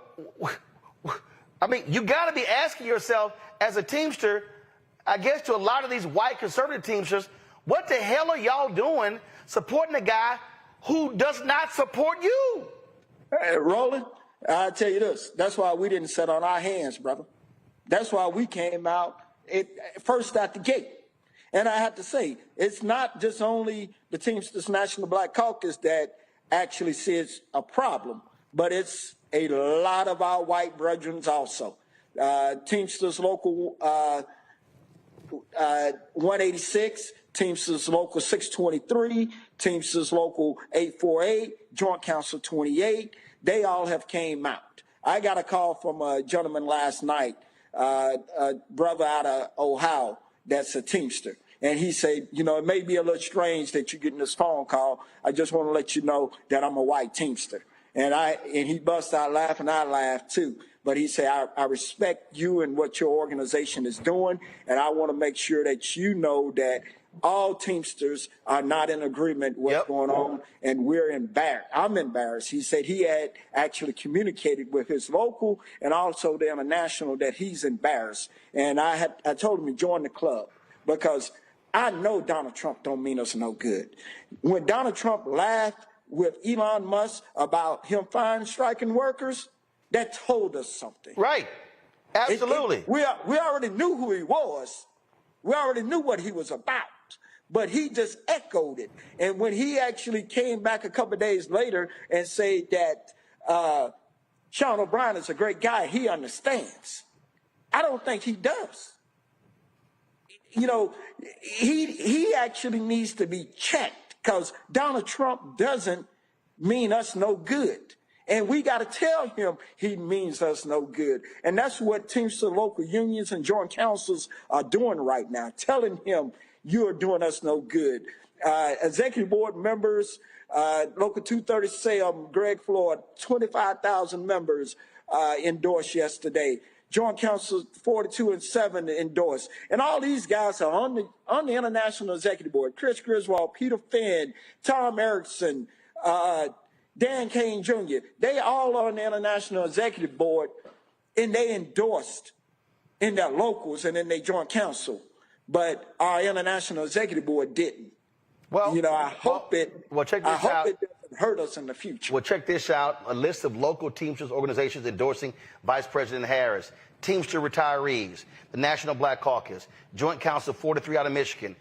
I mean, you got to be asking yourself as a Teamster, I guess to a lot of these white conservative Teamsters, what the hell are y'all doing supporting a guy who does not support you? Hey, Roland, I'll tell you this. That's why we didn't sit on our hands, brother. That's why we came out first out the gate. And I have to say, it's not just only the Teamsters National Black Caucus that actually sees a problem, but it's a lot of our white brethren also. Teamsters Local 186, Teamsters Local 623, Teamsters Local 848, Joint Council 28, they all have came out. I got a call from a gentleman last night, a brother out of Ohio that's a Teamster. And he said, you know, it may be a little strange that you're getting this phone call. I just want to let you know that I'm a white Teamster. And he bust out laughing. I laughed too. But he said, I respect you and what your organization is doing. And I want to make sure that you know that all Teamsters are not in agreement with what's going on, and we're embarrassed. I'm embarrassed. He said he had actually communicated with his local and also the international that he's embarrassed. And I told him to join the club because I know Donald Trump don't mean us no good. When Donald Trump laughed with Elon Musk about him firing striking workers, that told us something. Right. Absolutely. We already knew who he was. We already knew what he was about. But he just echoed it. And when he actually came back a couple of days later and said that Sean O'Brien is a great guy, he understands. I don't think he does. You know, he actually needs to be checked because Donald Trump doesn't mean us no good. And we got to tell him he means us no good. And that's what Teamster local unions and joint councils are doing right now, telling him you're doing us no good. Executive board members, Local 230 Greg Floyd, 25,000 members endorsed yesterday. Joint Council 42 and 7 endorsed. And all these guys are on the International Executive Board. Chris Griswold, Peter Finn, Tom Erickson, Dan Kane Jr., they all are on the International Executive Board, and they endorsed in their locals and in their joint council. But our International Executive Board didn't. Well, you know, I hope it doesn't hurt us in the future. Well, check this out. A list of local Teamsters organizations endorsing Vice President Harris. Teamster retirees, the National Black Caucus, Joint Council 43 out of Michigan,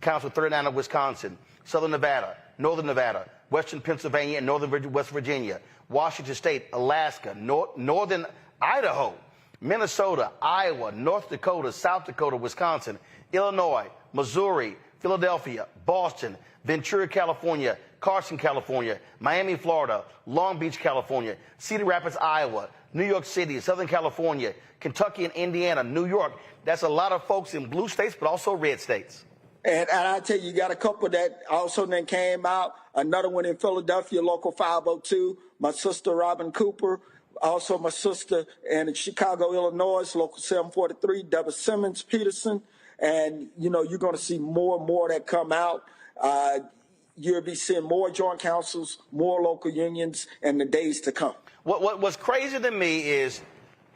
Council 39 of Wisconsin, Southern Nevada, Northern Nevada, Western Pennsylvania, and Northern West Virginia, Washington State, Alaska, Northern Idaho, Minnesota, Iowa, North Dakota, South Dakota, Wisconsin, Illinois, Missouri, Philadelphia, Boston, Ventura, California, Carson, California, Miami, Florida, Long Beach, California, Cedar Rapids, Iowa, New York City, Southern California, Kentucky and Indiana, New York. That's a lot of folks in blue states, but also red states. And I tell you, you got a couple that also then came out. Another one in Philadelphia, Local 502, my sister Robin Cooper. Also my sister in Chicago, Illinois, Local 743, Deborah Simmons Peterson. And, you know, you're going to see more and more that come out. You'll be seeing more joint councils, more local unions in the days to come. What's crazy to me is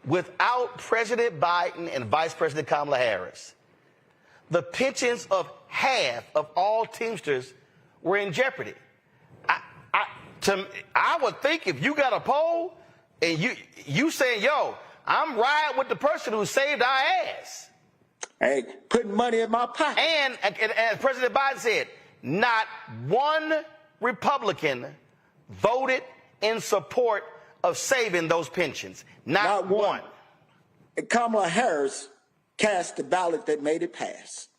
without President Biden and Vice President Kamala Harris, the pensions of half of all Teamsters were in jeopardy. I would think if you got a poll and you saying, yo, I'm riding with the person who saved our ass. Hey, putting money in my pocket. And as President Biden said, not one Republican voted in support of saving those pensions. Not one. And Kamala Harris cast the ballot that made it pass.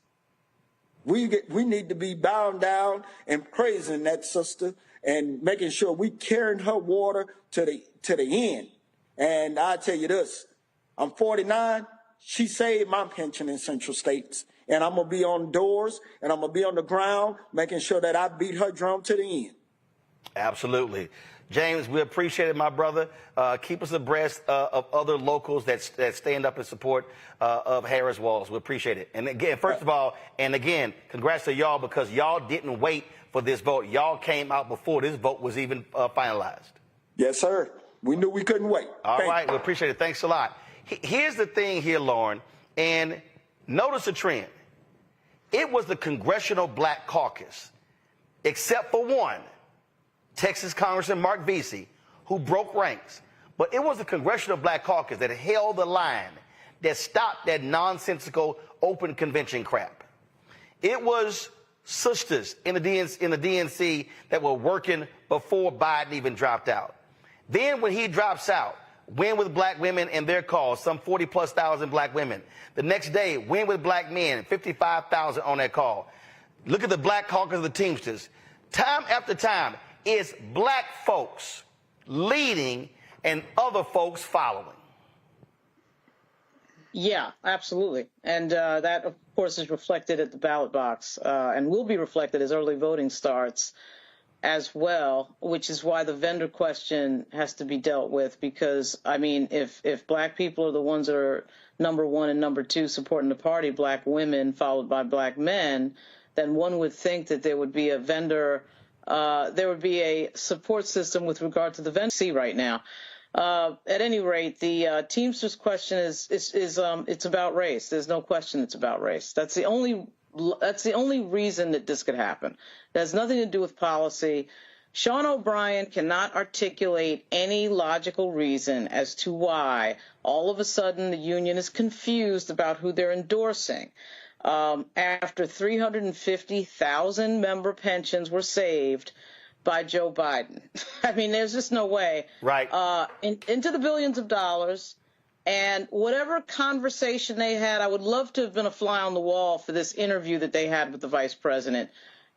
We need to be bowing down and praising that sister and making sure we carrying her water to the end. And I tell you this, I'm 49. She saved my pension in Central States. And I'm going to be on doors and I'm going to be on the ground making sure that I beat her drum to the end. Absolutely. James, we appreciate it, my brother. Keep us abreast of other locals that stand up in support of Harris Walls. We appreciate it. And again, first of all, and again, congrats to y'all because y'all didn't wait for this vote. Y'all came out before this vote was even finalized. Yes, sir. We knew we couldn't wait. All right. We appreciate it. Thanks a lot. Here's the thing here, Lauren, and notice the trend. It was the Congressional Black Caucus, except for one, Texas Congressman Mark Vesey, who broke ranks. But it was the Congressional Black Caucus that held the line, that stopped that nonsensical open convention crap. It was sisters in the DNC that were working before Biden even dropped out. Then when he drops out, Win with Black Women and their cause, some 40+ thousand black women. The next day, Win with Black Men, 55,000 on that call. Look at the Black Caucus of the Teamsters. Time after time, it's black folks leading and other folks following. Yeah, absolutely. And that, of course, is reflected at the ballot box and will be reflected as early voting starts as well, which is why the vendor question has to be dealt with, because, I mean, if black people are the ones that are number one and number two supporting the party, black women followed by black men, then one would think that there would be a vendor, there would be a support system with regard to the vendor right now. At any rate, the Teamsters question is it's about race. There's no question it's about race. That's the only reason that this could happen. It has nothing to do with policy. Sean O'Brien cannot articulate any logical reason as to why all of a sudden the union is confused about who they're endorsing. After 350,000 member pensions were saved by Joe Biden. I mean, there's just no way. Right. Into the billions of dollars. And whatever conversation they had, I would love to have been a fly on the wall for this interview that they had with the vice president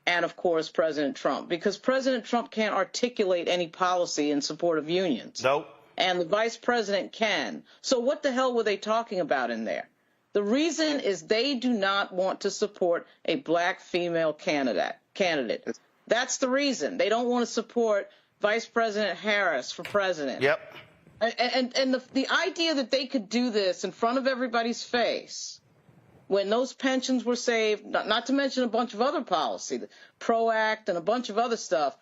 and, of course, President Trump, because President Trump can't articulate any policy in support of unions. Nope. And the vice president can. So what the hell were they talking about in there? The reason is they do not want to support a black female candidate. That's the reason. They don't want to support Vice President Harris for president. Yep. And the idea that they could do this in front of everybody's face when those pensions were saved, not to mention a bunch of other policy, the PRO Act and a bunch of other stuff,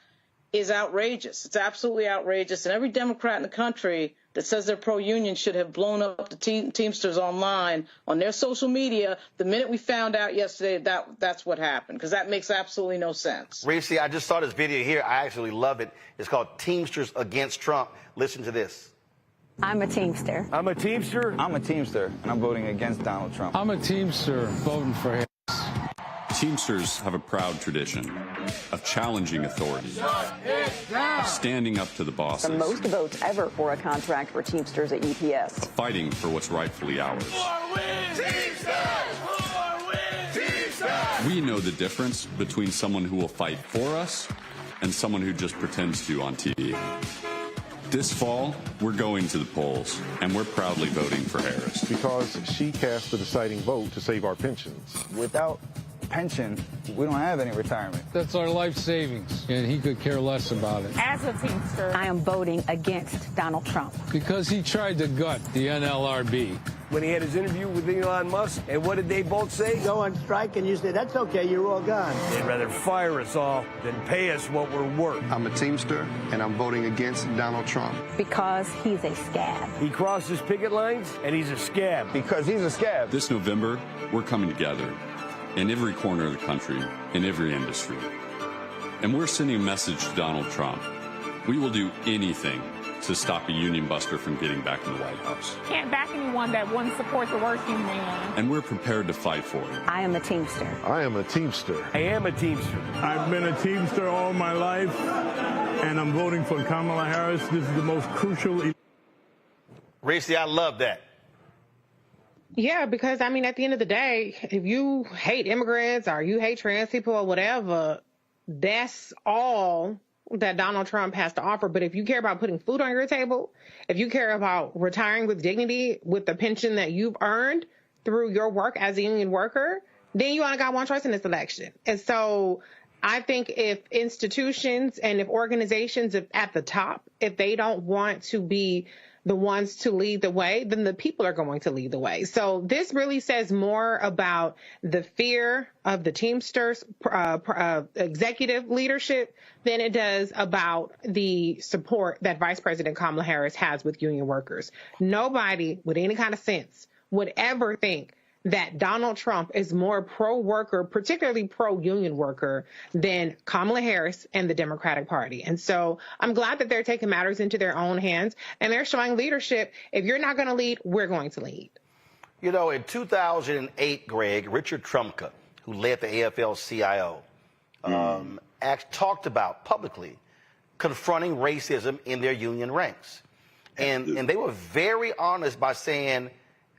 is outrageous. It's absolutely outrageous. And every Democrat in the country that says they're pro-union should have blown up the Teamsters online on their social media the minute we found out yesterday that's what happened, because that makes absolutely no sense. Reese, I just saw this video here. I actually love it. It's called Teamsters Against Trump. Listen to this. I'm a Teamster. I'm a Teamster. I'm a Teamster, and I'm voting against Donald Trump. I'm a Teamster, voting for him. Teamsters have a proud tradition of challenging authority, of standing up to the bosses. The most votes ever for a contract for Teamsters at UPS. Fighting for what's rightfully ours. We know the difference between someone who will fight for us and someone who just pretends to on TV. This fall, we're going to the polls, and we're proudly voting for Harris. Because she cast the deciding vote to save our pensions. Without pension, we don't have any retirement. That's our life savings, and he could care less about it. As a Teamster, I am voting against Donald Trump. Because he tried to gut the NLRB. when he had his interview with Elon Musk. And what did they both say? Go on strike and you say, that's okay, you're all gone. They'd rather fire us all than pay us what we're worth. I'm a Teamster, and I'm voting against Donald Trump. Because he's a scab. He crosses picket lines, and he's a scab. Because he's a scab. This November, we're coming together in every corner of the country, in every industry. And we're sending a message to Donald Trump. We will do anything to stop a union buster from getting back in the White House. Can't back anyone that wouldn't support the working man. And we're prepared to fight for it. I am a Teamster. I am a Teamster. I am a Teamster. I've been a Teamster all my life, and I'm voting for Kamala Harris. This is the most crucial. Racy, I love that. Yeah, because, I mean, at the end of the day, if you hate immigrants or you hate trans people or whatever, that's all that Donald Trump has to offer. But if you care about putting food on your table, if you care about retiring with dignity with the pension that you've earned through your work as a union worker, then you only got one choice in this election. And so I think if institutions and if organizations at the top, if they don't want to be the ones to lead the way, then the people are going to lead the way. So this really says more about the fear of the Teamsters executive leadership than it does about the support that Vice President Kamala Harris has with union workers. Nobody with any kind of sense would ever think that Donald Trump is more pro-worker, particularly pro-union worker, than Kamala Harris and the Democratic Party. And so I'm glad that they're taking matters into their own hands and they're showing leadership. If you're not going to lead, we're going to lead. You know, in 2008, Greg, Richard Trumka, who led the AFL-CIO, talked about publicly confronting racism in their union ranks. And they were very honest by saying,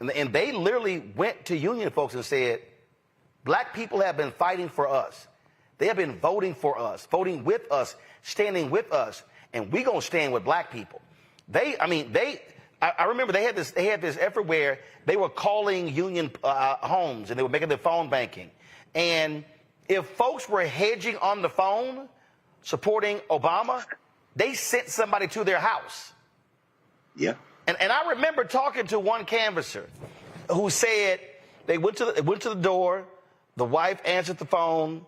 and they literally went to union folks and said, black people have been fighting for us. They have been voting for us, voting with us, standing with us, and we gonna stand with black people. I remember they had this effort where they were calling union homes and they were making their phone banking. And if folks were hedging on the phone, supporting Obama, they sent somebody to their house. Yeah. And I remember talking to one canvasser who said they went to the door, the wife answered the phone,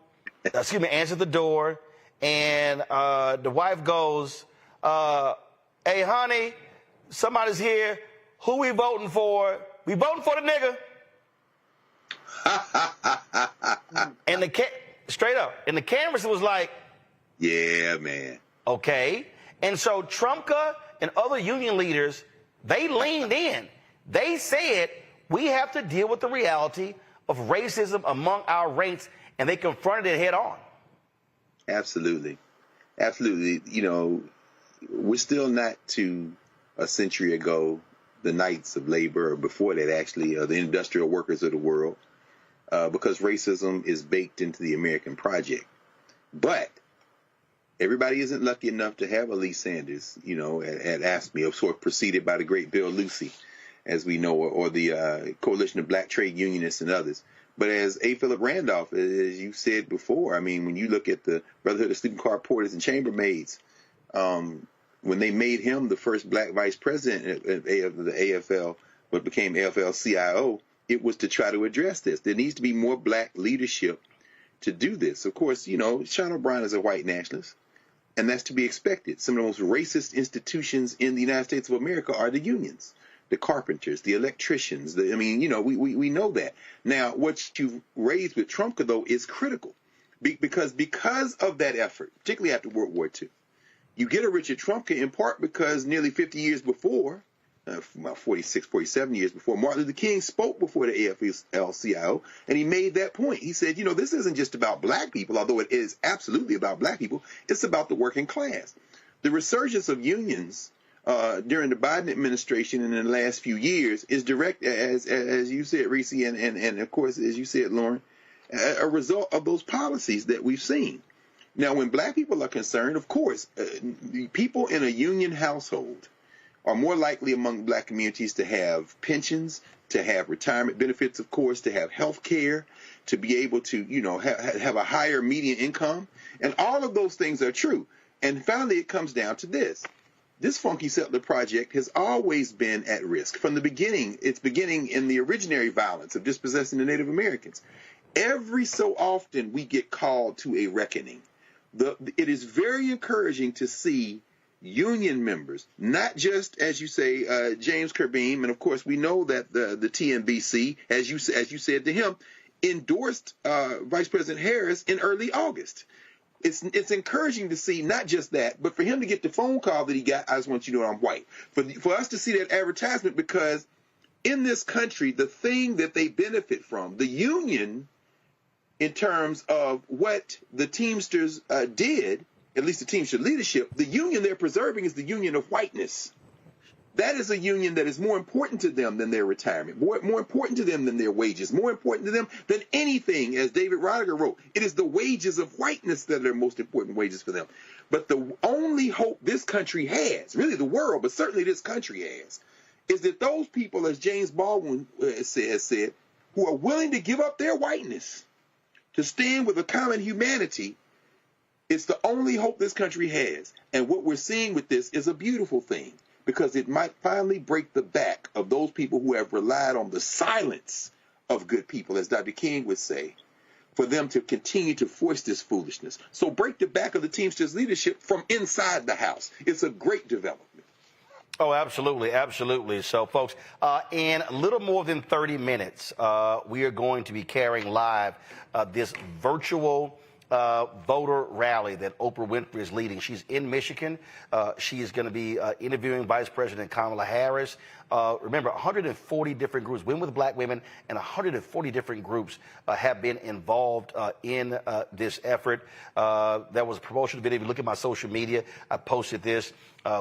answered the door, and the wife goes, hey, honey, somebody's here. Who we voting for? We voting for the nigga. And straight up. And the canvasser was like, yeah, man. Okay. And so Trumka and other union leaders, they leaned in. They said, we have to deal with the reality of racism among our ranks, and they confronted it head on. Absolutely. Absolutely. You know, we're still not to a century ago, the Knights of Labor, or before that, actually, the industrial workers of the world, because racism is baked into the American project. But everybody isn't lucky enough to have a Lee Sanders, you know, at AFSCME, of sort of preceded by the great Bill Lucy, as we know, or the Coalition of Black Trade Unionists and others. But as A. Philip Randolph, as you said before, I mean, when you look at the Brotherhood of Student Car Porters and Chambermaids, when they made him the first black vice president of the AFL, what became AFL-CIO, it was to try to address this. There needs to be more black leadership to do this. Of course, you know, Sean O'Brien is a white nationalist, and that's to be expected. Some of the most racist institutions in the United States of America are the unions, the carpenters, the electricians. I mean, you know, we know that. Now, what you raised with Trumka, though, is critical because of that effort, particularly after World War II. You get a Richard Trumka in part because nearly 50 years before, about 46, 47 years before, Martin Luther King spoke before the AFL-CIO, and he made that point. He said, you know, this isn't just about black people, although it is absolutely about black people. It's about the working class. The resurgence of unions during the Biden administration and in the last few years is direct, as you said, Reese, and of course, as you said, Lauren, a result of those policies that we've seen. Now, when black people are concerned, of course, people in a union household are more likely among black communities to have pensions, to have retirement benefits, of course, to have health care, to be able to, you know, have a higher median income. And all of those things are true. And finally, it comes down to this. this funky settler project has always been at risk. From the beginning, it's beginning in the originary violence of dispossessing the Native Americans. Every so often, we get called to a reckoning. It is very encouraging to see union members, not just, as you say, James Kirbeam, and of course we know that the TNBC, as you said to him, endorsed Vice President Harris in early August. It's encouraging to see not just that, but for him to get the phone call that he got, I just want you to know I'm white. For us to see that advertisement, because in this country, the thing that they benefit from, the union, in terms of what the Teamsters did, at least the Teamster leadership, the union they're preserving is the union of whiteness. That is a union that is more important to them than their retirement, more important to them than their wages, more important to them than anything, as David Roddiger wrote. It is the wages of whiteness that are most important wages for them. But the only hope this country has, really the world, but certainly this country has, is that those people, as James Baldwin has said, who are willing to give up their whiteness to stand with a common humanity, it's the only hope this country has. And what we're seeing with this is a beautiful thing, because it might finally break the back of those people who have relied on the silence of good people, as Dr. King would say, for them to continue to force this foolishness. So break the back of the Teamsters leadership from inside the house. It's a great development. Oh, absolutely, absolutely. So, folks, in a little more than 30 minutes, we are going to be carrying live this virtual voter rally that Oprah Winfrey is leading. She's in Michigan. She is going to be interviewing Vice President Kamala Harris. Remember, 140 different groups, Women with Black Women, and 140 different groups have been involved in this effort. That was a promotional video. If you look at my social media, I posted this.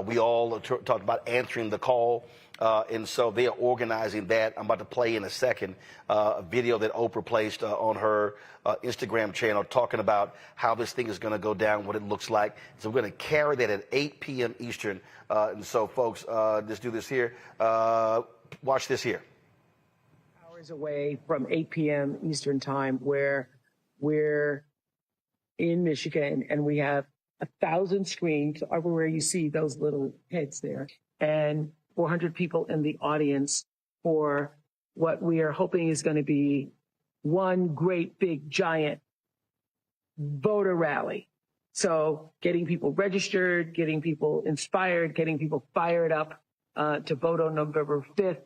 We all talked about answering the call. And so they are organizing that. I'm about to play in a second a video that Oprah placed on her Instagram channel talking about how this thing is going to go down, what it looks like. So we're going to carry that at 8 p.m. Eastern. And so, folks, let's do this here. Watch this here. Hours away from 8 p.m. Eastern time, where we're in Michigan and we have 1,000 screens everywhere you see those little heads there, and 400 people in the audience for what we are hoping is going to be one great big giant voter rally. So getting people registered, getting people inspired, getting people fired up to vote on November 5th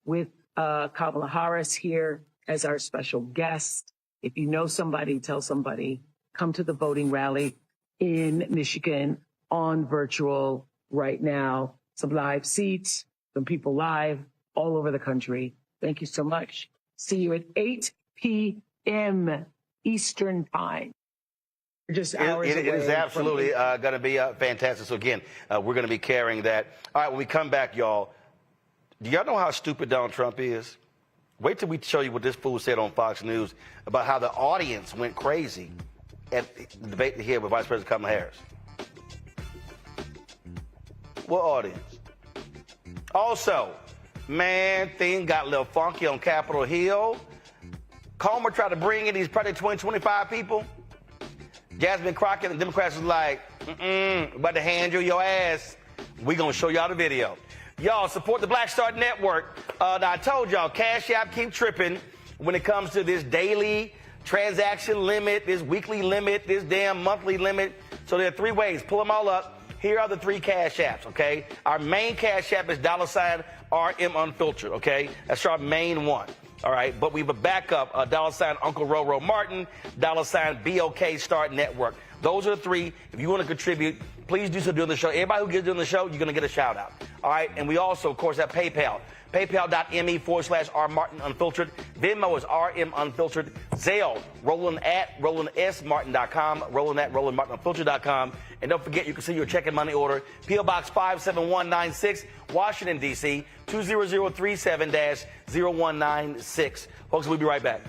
with Kamala Harris here as our special guest. If you know somebody, tell somebody, come to the voting rally in Michigan on virtual right now. Some live seats, some people live all over the country. Thank you so much. See you at 8 p.m. Eastern time. Just hours it away is absolutely from going to be fantastic. So again, we're going to be carrying that. All right, when we come back, y'all, do y'all know how stupid Donald Trump is? Wait till we show you what this fool said on Fox News about how the audience went crazy at the debate here with Vice President Kamala Harris. What audience? Also, man, thing got a little funky on Capitol Hill. Comer tried to bring in these probably 20, 25 people. Jasmine Crockett and the Democrats was like, about to hand you your ass. We gonna show y'all the video. Y'all support the Black Star Network. Now I told y'all, Cash App keep tripping when it comes to this daily transaction limit, this weekly limit, this damn monthly limit. So there are three ways. Pull them all up. Here are the three Cash Apps, okay? Our main Cash App is $RM Unfiltered, okay? That's our main one, all right? But we have a backup, Uncle Roro Martin, BOK Start Network. Those are the three. If you want to contribute, please do so during the show. Everybody who gets during the show, you're going to get a shout out, all right? And we also, of course, have PayPal. PayPal.me/RMartinUnfiltered. Venmo is RM Unfiltered. Zelle, Roland@RolandSMartin.com. Roland@RolandMartinUnfiltered.com. And don't forget, you can send your check and money order. P.O. Box 57196, Washington, D.C., 20037-0196. Folks, we'll be right back.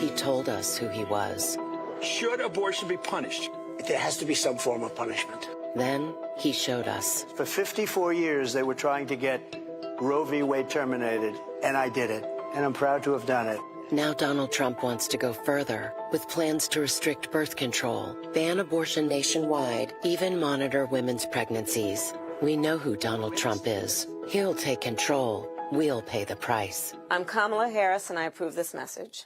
He told us who he was. Should abortion be punished? There has to be some form of punishment. Then he showed us. For 54 years, they were trying to get Roe v. Wade terminated, and I did it. And I'm proud to have done it. Now Donald Trump wants to go further with plans to restrict birth control, ban abortion nationwide, even monitor women's pregnancies. We know who Donald Trump is. He'll take control. We'll pay the price. I'm Kamala Harris, and I approve this message.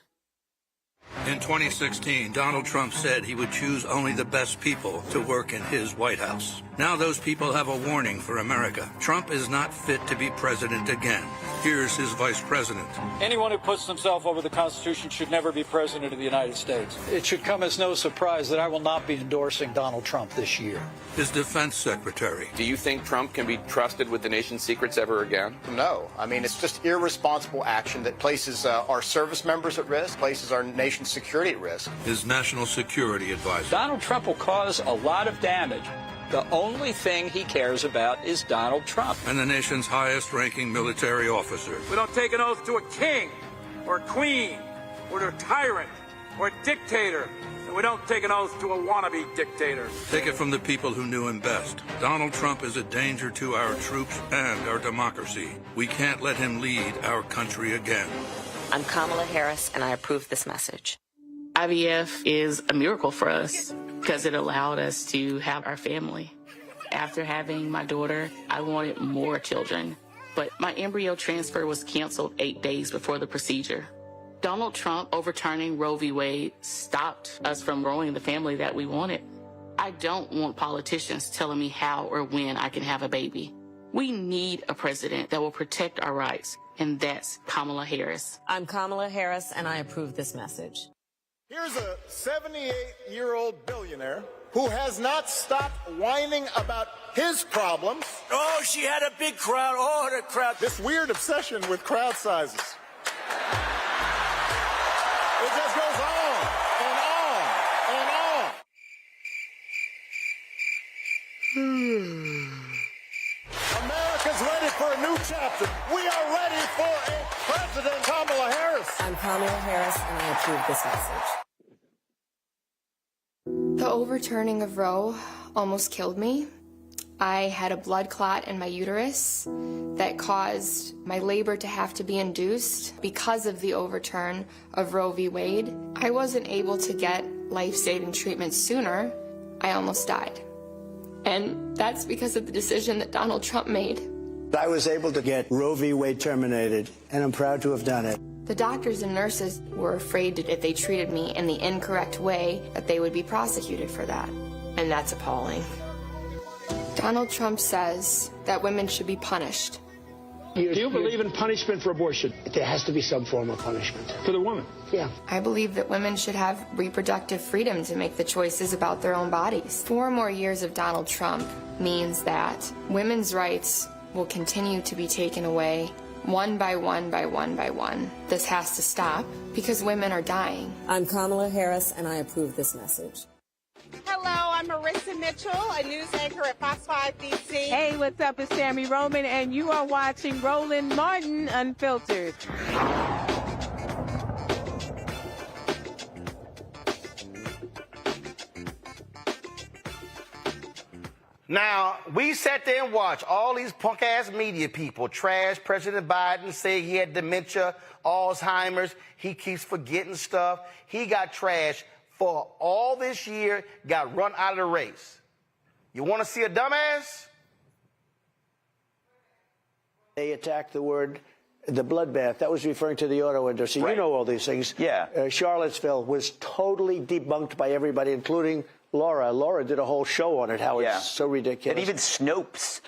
In 2016, Donald Trump said he would choose only the best people to work in his White House. Now those people have a warning for America. Trump is not fit to be president again. Here's his vice president. Anyone who puts himself over the Constitution should never be president of the United States. It should come as no surprise that I will not be endorsing Donald Trump this year. His defense secretary. Do you think Trump can be trusted with the nation's secrets ever again? No. I mean, it's just irresponsible action that places our service members at risk, places our nation's security at risk. His national security advisor. Donald Trump will cause a lot of damage. The only thing he cares about is Donald Trump. And the nation's highest-ranking military officer. We don't take an oath to a king or a queen or to a tyrant or a dictator. And we don't take an oath to a wannabe dictator. Take it from the people who knew him best. Donald Trump is a danger to our troops and our democracy. We can't let him lead our country again. I'm Kamala Harris, and I approve this message. IVF is a miracle for us because it allowed us to have our family. After having my daughter, I wanted more children, but my embryo transfer was canceled 8 days before the procedure. Donald Trump overturning Roe v. Wade stopped us from growing the family that we wanted. I don't want politicians telling me how or when I can have a baby. We need a president that will protect our rights, and that's Kamala Harris. I'm Kamala Harris, and I approve this message. Here's a 78-year-old billionaire who has not stopped whining about his problems. Oh, she had a big crowd. Oh, the crowd. This weird obsession with crowd sizes. It just goes on and on and on. America's ready for a new chapter. We are ready for a President Kamala Harris. I'm Kamala Harris, and I approve this message. The overturning of Roe almost killed me. I had a blood clot in my uterus that caused my labor to have to be induced because of the overturn of Roe v. Wade. I wasn't able to get life-saving treatment sooner. I almost died. And that's because of the decision that Donald Trump made. I was able to get Roe v. Wade terminated, and I'm proud to have done it. The doctors and nurses were afraid that if they treated me in the incorrect way, that they would be prosecuted for that. And that's appalling. Donald Trump says that women should be punished. Do you believe in punishment for abortion? There has to be some form of punishment. For the woman? Yeah. I believe that women should have reproductive freedom to make the choices about their own bodies. 4 more years of Donald Trump means that women's rights will continue to be taken away one by one by one by one. This has to stop because women are dying. I'm Kamala Harris, and I approve this message. Hello, I'm Marissa Mitchell, a news anchor at Fox 5 DC. Hey, what's up? It's Tammy Roman, and you are watching Roland Martin Unfiltered. Now, we sat there and watched all these punk-ass media people trash President Biden, say he had dementia, Alzheimer's, he keeps forgetting stuff. He got trashed for all this year, got run out of the race. You want to see a dumbass? They attacked the bloodbath. That was referring to the auto industry. Right. You know all these things. Yeah. Charlottesville was totally debunked by everybody, including Laura. Laura did a whole show on it, how it's so ridiculous. And even Snopes,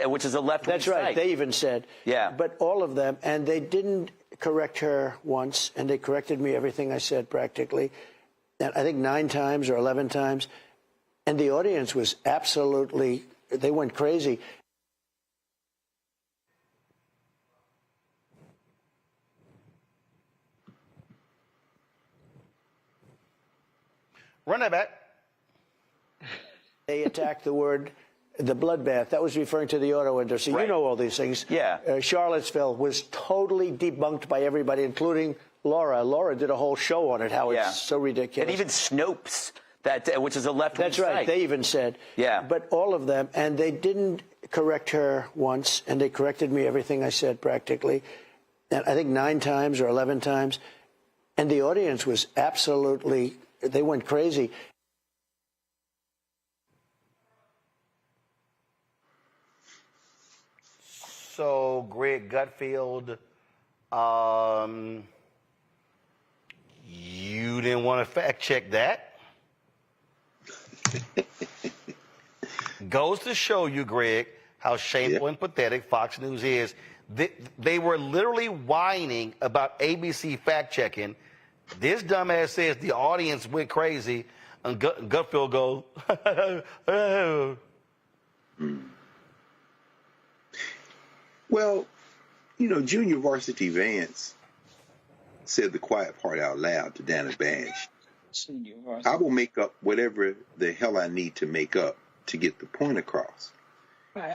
which is a left-wing That's right. site. They even said. Yeah. But all of them, and they didn't correct her once, and they corrected me everything I said practically. And I think 9 times or 11 times. And the audience was absolutely, they went crazy. Run that back. They attacked the bloodbath. That was referring to the auto industry. Right. You know all these things. Yeah. Charlottesville was totally debunked by everybody, including Laura. Laura did a whole show on it, how it's so ridiculous. And even Snopes, which is a left-wing That's right. site. They even said. Yeah. But all of them, and they didn't correct her once, and they corrected me everything I said practically. And I think 9 times or 11 times. And the audience was absolutely, they went crazy. So, Greg Gutfeld, you didn't want to fact check that? Goes to show you, Greg, how shameful and pathetic Fox News is. They were literally whining about ABC fact checking. This dumbass says the audience went crazy, and Gutfeld goes, oh. Well, you know, Junior Varsity Vance said the quiet part out loud to Dana Bash. I will make up whatever the hell I need to make up to get the point across. Right.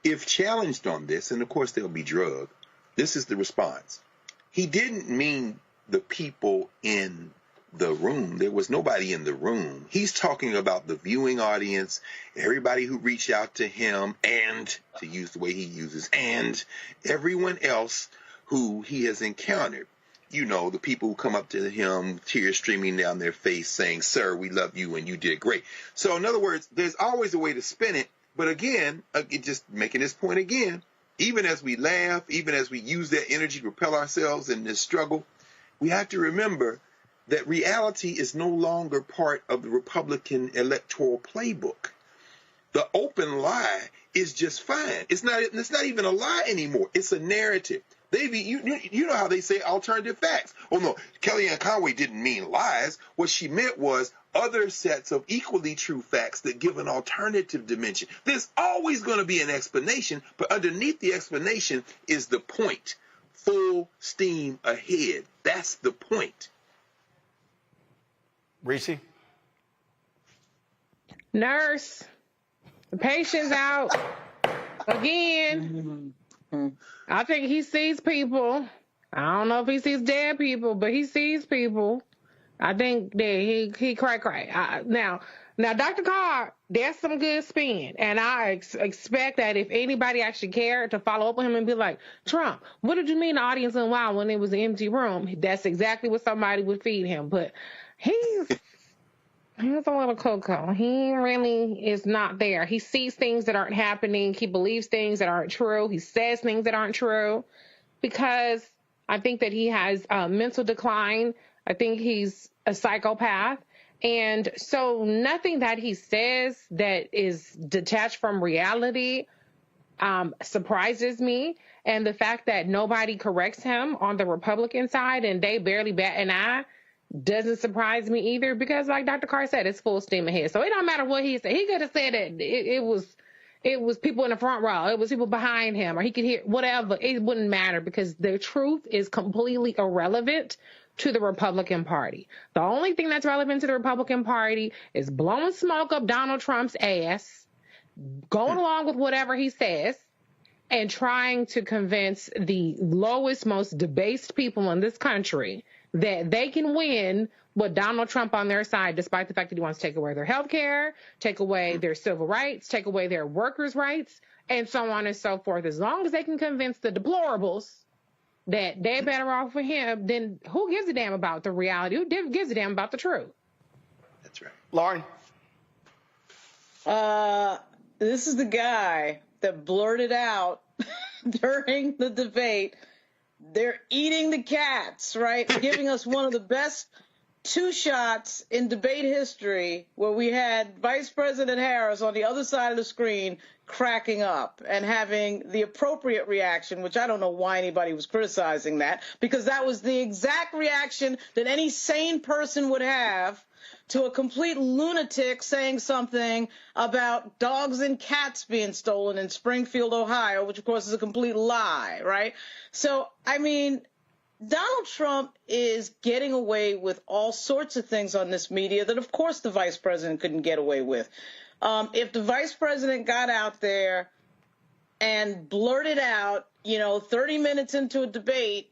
If challenged on this, and of course they'll be drugged, this is the response. He didn't mean the people in the room. There was nobody in the room. He's talking about the viewing audience, everybody who reached out to him, and, to use the way he uses, and everyone else who he has encountered. You know, the people who come up to him, tears streaming down their face, saying, sir, we love you and you did great. So in other words, there's always a way to spin it. But again, just making this point again, even as we laugh, even as we use that energy to propel ourselves in this struggle, we have to remember that reality is no longer part of the Republican electoral playbook. The open lie is just fine. It's not even a lie anymore. It's a narrative. You know how they say alternative facts. Oh, no, Kellyanne Conway didn't mean lies. What she meant was other sets of equally true facts that give an alternative dimension. There's always going to be an explanation, but underneath the explanation is the point. Full steam ahead. That's the point. Reese? Nurse, the patient's out again. I think he sees people. I don't know if he sees dead people, but he sees people. I think that he cray. Now, Dr. Carr, there's some good spin, and I expect that if anybody actually cared to follow up with him and be like, Trump, what did you mean the audience went wild when it was an empty room? That's exactly what somebody would feed him. But he's a little cocoa. He really is not there. He sees things that aren't happening. He believes things that aren't true. He says things that aren't true because I think that he has mental decline. I think he's a psychopath. And so nothing that he says that is detached from reality surprises me. And the fact that nobody corrects him on the Republican side and they barely bat an eye doesn't surprise me either, because like Dr. Carr said, it's full steam ahead. So it don't matter what he said. He could have said that it was people in the front row. It was people behind him, or he could hear whatever. It wouldn't matter because the truth is completely irrelevant to the Republican Party. The only thing that's relevant to the Republican Party is blowing smoke up Donald Trump's ass, going along with whatever he says, and trying to convince the lowest, most debased people in this country that they can win with Donald Trump on their side, despite the fact that he wants to take away their health care, take away their civil rights, take away their workers' rights, and so on and so forth. As long as they can convince the deplorables that they're better off with him, then who gives a damn about the reality? Who gives a damn about the truth? That's right. Lauren? This is the guy that blurted out during the debate, they're eating the cats, right? Giving us one of the best two shots in debate history where we had Vice President Harris on the other side of the screen cracking up and having the appropriate reaction, which I don't know why anybody was criticizing that, because that was the exact reaction that any sane person would have to a complete lunatic saying something about dogs and cats being stolen in Springfield, Ohio, which of course is a complete lie, right? So, I mean, Donald Trump is getting away with all sorts of things on this media that, of course, the vice president couldn't get away with. If the vice president got out there and blurted out, 30 minutes into a debate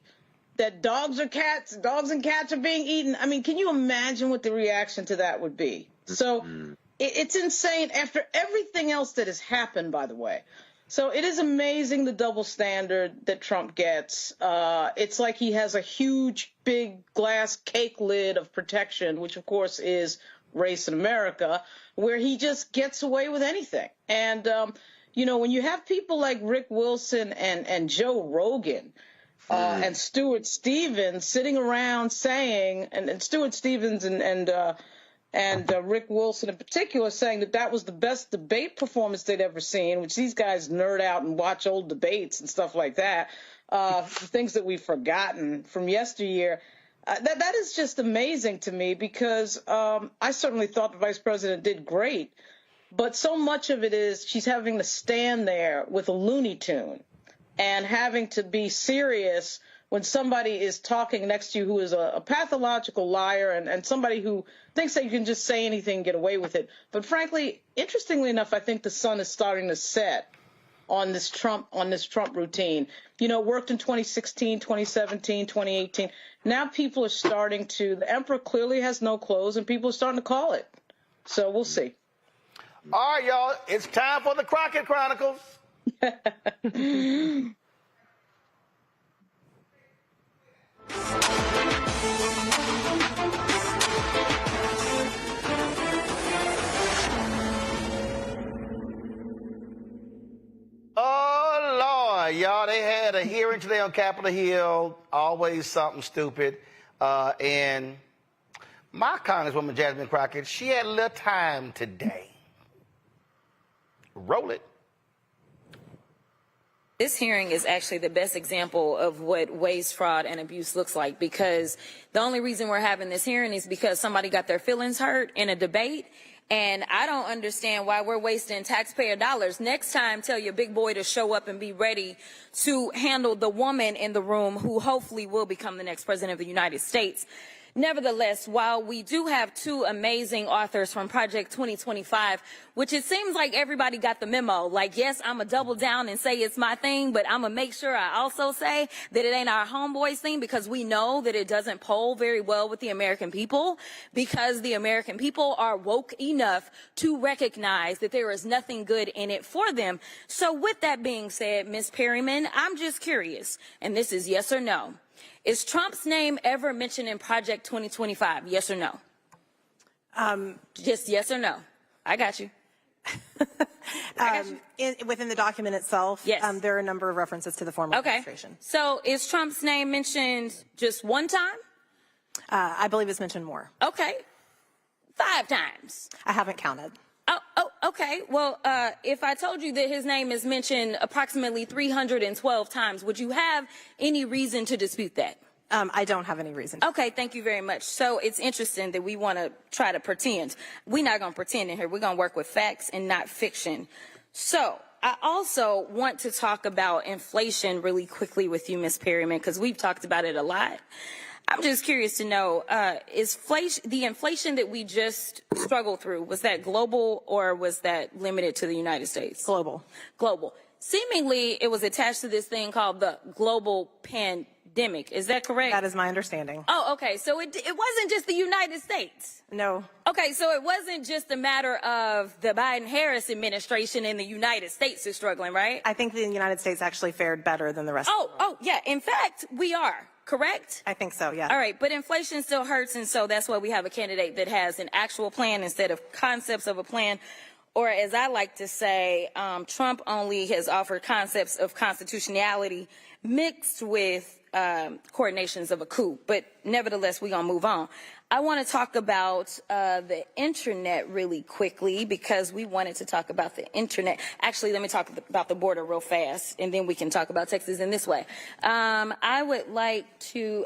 that dogs and cats are being eaten, I mean, can you imagine what the reaction to that would be? So it's insane after everything else that has happened, by the way. So it is amazing the double standard that Trump gets. It's like he has a huge, big glass cake lid of protection, which of course is race in America, where he just gets away with anything. And, you know, when you have people like Rick Wilson and Joe Rogan and Stuart Stevens sitting around saying, and Stuart Stevens and Rick Wilson in particular saying that that was the best debate performance they'd ever seen, which these guys nerd out and watch old debates and stuff like that, things that we've forgotten from yesteryear. That is just amazing to me because I certainly thought the vice president did great, but so much of it is she's having to stand there with a Looney Tune and having to be serious when somebody is talking next to you who is a pathological liar and somebody who thinks that you can just say anything and get away with it. But frankly, interestingly enough, I think the sun is starting to set on this Trump routine. You know, worked in 2016, 2017, 2018. Now people are starting to, the emperor clearly has no clothes and people are starting to call it. So we'll see. All right, y'all, it's time for the Crockett Chronicles. Oh, Lord, y'all, they had a hearing today on Capitol Hill, always something stupid. And my Congresswoman Jasmine Crockett, she had a little time today. Roll it. This hearing is actually the best example of what waste, fraud, and abuse looks like, because the only reason we're having this hearing is because somebody got their feelings hurt in a debate. And I don't understand why we're wasting taxpayer dollars. Next time, tell your big boy to show up and be ready to handle the woman in the room who hopefully will become the next president of the United States. Nevertheless, while we do have two amazing authors from Project 2025, which it seems like everybody got the memo, like, yes, I'm going to double down and say it's my thing, but I'm going to make sure I also say that it ain't our homeboys thing, because we know that it doesn't poll very well with the American people, because the American people are woke enough to recognize that there is nothing good in it for them. So with that being said, Ms. Perryman, I'm just curious, and this is yes or no. Is Trump's name ever mentioned in Project 2025? Yes or no? Just yes or no. I got you. Within the document itself, yes. There are a number of references to the former administration. So is Trump's name mentioned just one time? I believe it's mentioned more. Okay. 5 times. I haven't counted. Oh, okay. Well, if I told you that his name is mentioned approximately 312 times, would you have any reason to dispute that? I don't have any reason. Okay, thank you very much. So it's interesting that we want to try to pretend. We're not going to pretend in here. We're going to work with facts and not fiction. So I also want to talk about inflation really quickly with you, Ms. Perryman, because we've talked about it a lot. I'm just curious to know, is the inflation that we just struggled through, was that global or was that limited to the United States? Global. Global. Seemingly, it was attached to this thing called the global pandemic. Is that correct? That is my understanding. Oh, okay. So it wasn't just the United States. No. Okay, so it wasn't just a matter of the Biden-Harris administration and the United States is struggling, right? I think the United States actually fared better than the rest of the world. Oh, yeah. In fact, we are. Correct? I think so, yeah. All right, but inflation still hurts, and so that's why we have a candidate that has an actual plan instead of concepts of a plan. Or as I like to say, Trump only has offered concepts of constitutionality mixed with coordinations of a coup. But nevertheless, we're going to move on. I want to talk about the internet really quickly because we wanted to talk about the internet. Actually, let me talk about the border real fast, and then we can talk about Texas in this way. I'd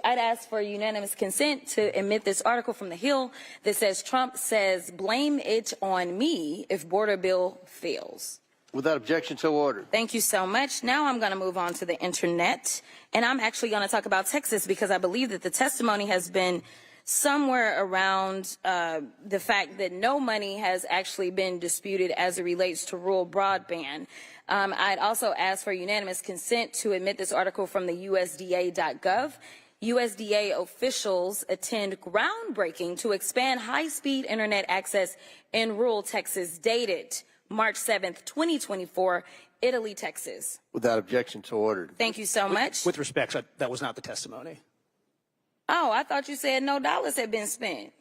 ask for unanimous consent to admit this article from The Hill that says Trump says, blame it on me if border bill fails. Without objection, so ordered. Thank you so much. Now I'm going to move on to the internet, and I'm actually going to talk about Texas because I believe that the testimony has been somewhere around the fact that no money has actually been disputed as it relates to rural broadband. I'd also ask for unanimous consent to admit this article from the USDA.gov. USDA officials attend groundbreaking to expand high-speed internet access in rural Texas, dated March 7th, 2024, Italy, Texas. Without objection, so ordered. Thank you so much. With respect, that was not the testimony. Oh, I thought you said no dollars had been spent.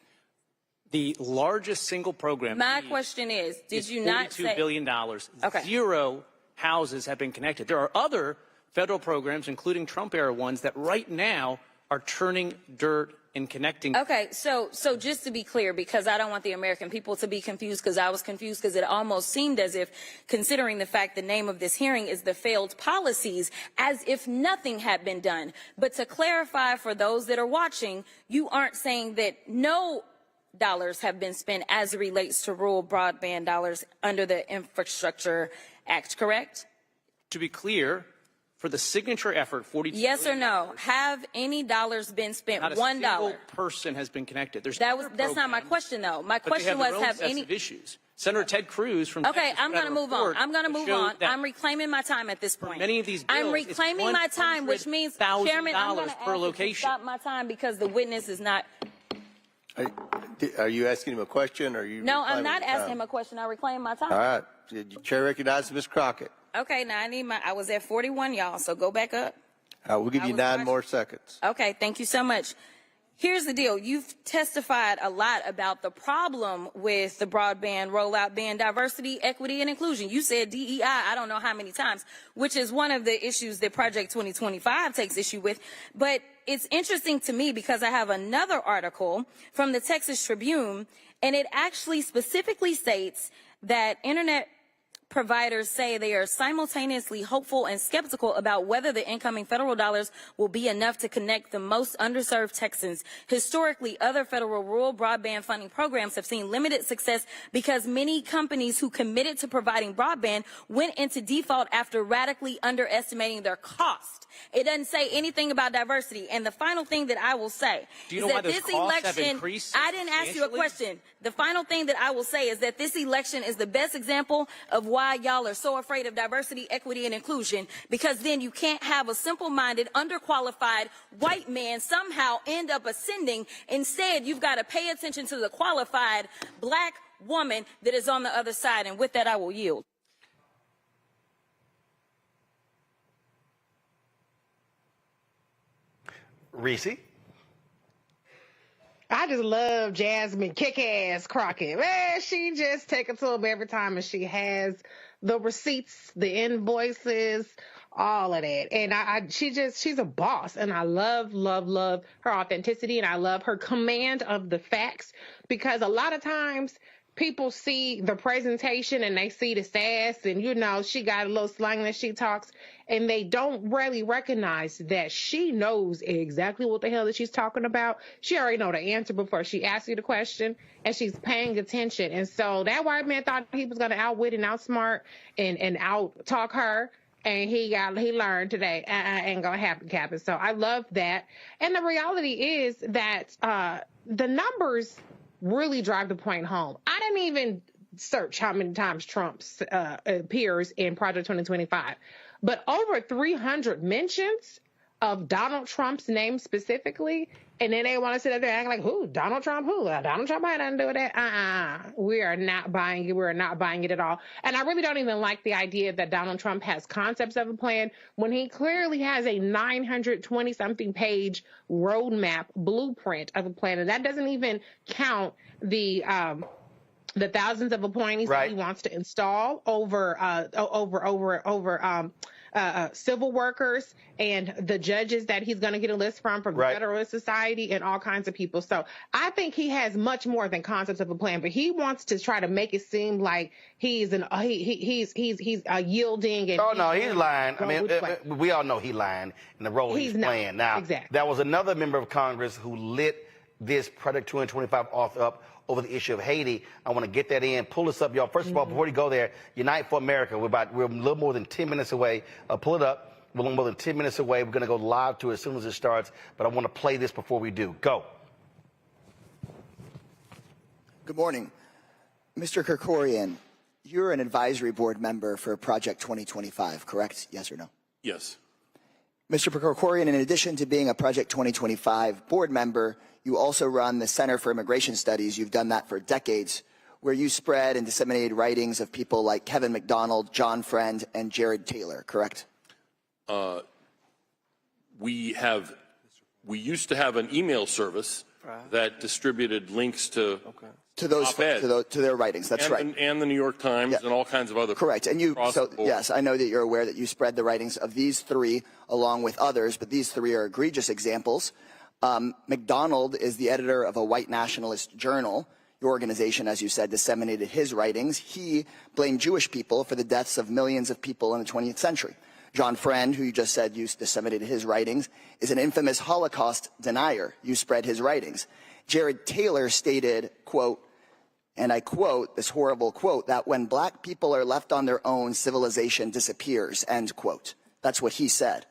The largest single program. My question is, did you not say $42 billion. Okay. 0 houses have been connected. There are other federal programs, including Trump-era ones, that right now are turning dirt and connecting. Okay, so just to be clear, because I don't want the American people to be confused, because I was confused, because it almost seemed as if, considering the fact the name of this hearing is the failed policies, as if nothing had been done. But to clarify for those that are watching, you aren't saying that no dollars have been spent as it relates to rural broadband dollars under the Infrastructure Act, correct? To be clear, for the signature effort, $42 Yes billion, or no? Have any dollars been spent? not a $1. single person has been connected. There's That's not my question, though. My question was, have any issues. Senator Ted Cruz from Okay, Texas I'm going to move on. I'm going to move on. that I'm reclaiming my time at this point. many of these bills, I'm reclaiming my time, which means, Chairman, I'm going to per ask you to location. stop my time because the witness is not. Are you asking him a question? Or are you? No, I'm reclaiming not your asking time? him a question. I reclaim my time. All right. The chair recognizes Ms. Crockett. Okay, now I was at 41, y'all, so go back up. We'll give you 9 more seconds. Okay, thank you so much. Here's the deal. You've testified a lot about the problem with the broadband rollout being diversity, equity, and inclusion. You said DEI, I don't know how many times, which is one of the issues that Project 2025 takes issue with. But it's interesting to me because I have another article from the Texas Tribune, and it actually specifically states that internet providers say they are simultaneously hopeful and skeptical about whether the incoming federal dollars will be enough to connect the most underserved Texans. Historically, other federal rural broadband funding programs have seen limited success because many companies who committed to providing broadband went into default after radically underestimating their cost. It doesn't say anything about diversity. And the final thing that I will say Do you is know why that those this costs have election, increased I didn't ask you a question. The final thing that I will say is that this election is the best example of why y'all are so afraid of diversity, equity, and inclusion, because then you can't have a simple-minded, underqualified white man somehow end up ascending. Instead, you've got to pay attention to the qualified black woman that is on the other side. And with that, I will yield. Reese? I just love Jasmine Kick-Ass Crockett. Man, she just take it to him every time, and she has the receipts, the invoices, all of that. And she's a boss, and I love her authenticity, and I love her command of the facts, because a lot of times people see the presentation and they see the sass, and she got a little slang that she talks, and they don't really recognize that she knows exactly what the hell that she's talking about. She already know the answer before she asks you the question, and she's paying attention. And so that white man thought he was going to outwit and outsmart and out talk her, and he learned today ain't gonna happen, Captain. So I love that. And the reality is that the numbers really drive the point home. I didn't even search how many times Trump appears in Project 2025, but over 300 mentions of Donald Trump's name specifically, and then they want to sit up there and act like, who? Donald Trump? Who? Donald Trump had nothing to do with that? We are not buying it. We're not buying it at all. And I really don't even like the idea that Donald Trump has concepts of a plan when he clearly has a 920-something page roadmap blueprint of a plan. And that doesn't even count the thousands of appointees that he wants to install over civil workers and the judges that he's going to get a list from the Federalist Society and all kinds of people. So I think he has much more than concepts of a plan, but he wants to try to make it seem like he's yielding. And he's lying. I mean, we all know he's lying in the role he's playing. Now, there was another member of Congress who lit this Project 2025 author up over the issue of Haiti. I want to get that in. Pull this up, y'all. First of all, before you go there, Unite for America. We're a little more than 10 minutes away. Pull it up. We're a little more than 10 minutes away. We're going to go live to it as soon as it starts. But I want to play this before we do. Go. Good morning. Mr. Kerkorian, you're an advisory board member for Project 2025, correct? Yes or no? Yes. Mr. Kerkorian, in addition to being a Project 2025 board member, you also run the Center for Immigration Studies. You've done that for decades, where you spread and disseminated writings of people like Kevin McDonald, John Friend, and Jared Taylor, correct? We used to have an email service that distributed links to those to their writings. That's right. And the New York Times and all kinds of other. Correct. And you, so yes, I know that you're aware that you spread the writings of these three along with others, but these three are egregious examples. McDonald is the editor of a white nationalist journal. Your organization, as you said, disseminated his writings. He blamed Jewish people for the deaths of millions of people in the 20th century. John Friend, who you just said you disseminated his writings, is an infamous Holocaust denier. You spread his writings. Jared Taylor stated, quote, and I quote, this horrible quote, that when black people are left on their own, civilization disappears, end quote. That's what he said.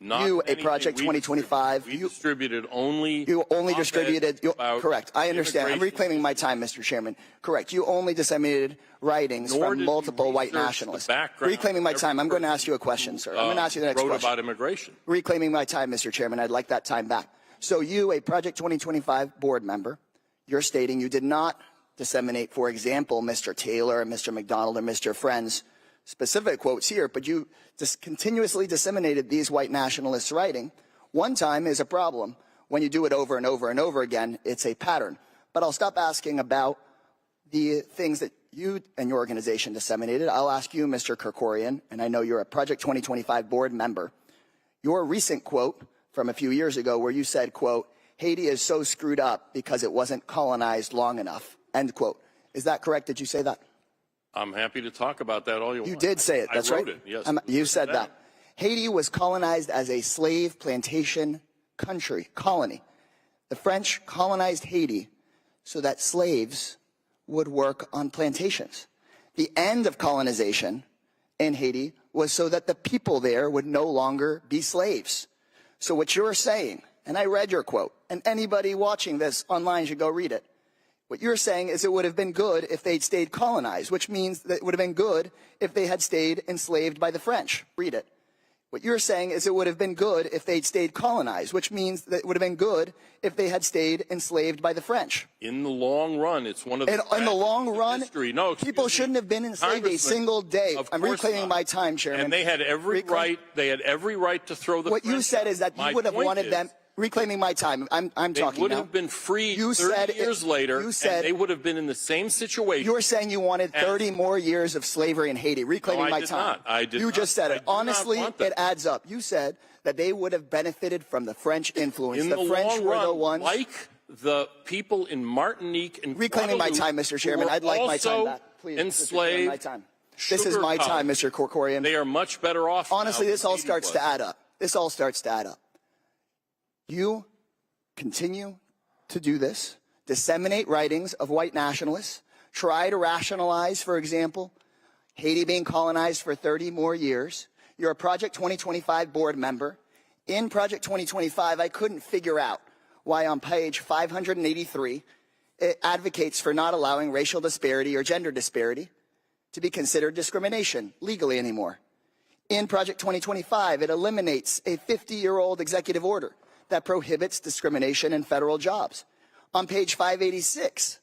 You, a Project 2025, we distributed only. You only distributed. Correct. I understand. I'm reclaiming my time, Mr. Chairman. Correct. You only disseminated writings from multiple white nationalists. Reclaiming my time. I'm going to ask you a question, sir. I'm going to ask you the next question. About immigration. Reclaiming my time, Mr. Chairman. I'd like that time back. So you, a Project 2025 board member, you're stating you did not disseminate, for example, Mr. Taylor, Mr. McDonald, or Mr. Friend's specific quotes here, but you just continuously disseminated these white nationalists' writing. One time is a problem. When you do it over and over and over again, it's a pattern. But I'll stop asking about the things that you and your organization disseminated. I'll ask you, Mr. Krikorian, and I know you're a Project 2025 board member, your recent quote from a few years ago where you said, quote, Haiti is so screwed up because it wasn't colonized long enough, end quote. Is that correct? Did you say that? I'm happy to talk about that all you want. You did say it. That's right. I wrote it, yes. You said that. Haiti was colonized as a slave plantation colony. The French colonized Haiti so that slaves would work on plantations. The end of colonization in Haiti was so that the people there would no longer be slaves. So what you're saying, and I read your quote, and anybody watching this online should go read it. What you're saying is it would have been good if they'd stayed colonized, which means that it would have been good if they had stayed enslaved by the French. Read it. What you're saying is it would have been good if they'd stayed colonized, which means that it would have been good if they had stayed enslaved by the French. In the long run, it's one of the in the long run, no, people shouldn't have been enslaved a single day. I'm reclaiming my time, Chairman. And they had every right. They had every right to throw the. What French you said is that you would have wanted them. Reclaiming my time. I'm talking now. They would have been freed 30 years later, and they would have been in the same situation. You're saying you wanted 30 more years of slavery in Haiti. Reclaiming my time. I did you not. just said it. Honestly, it adds up. You said that they would have benefited from the French influence. In the French long were run, the ones. like the people in Martinique and reclaiming my time, Mr. Chairman. I'd like my time back. Please. Enslaved. My time. This is my time, Mr. Krikorian. They are much better off. Honestly, now this all starts to add up. This all starts to add up. You continue to do this, disseminate writings of white nationalists, try to rationalize, for example, Haiti being colonized for 30 more years. You're a Project 2025 board member. In Project 2025, I couldn't figure out why on page 583 it advocates for not allowing racial disparity or gender disparity to be considered discrimination legally anymore. In Project 2025, it eliminates a 50-year-old executive order that prohibits discrimination in federal jobs. On page 586,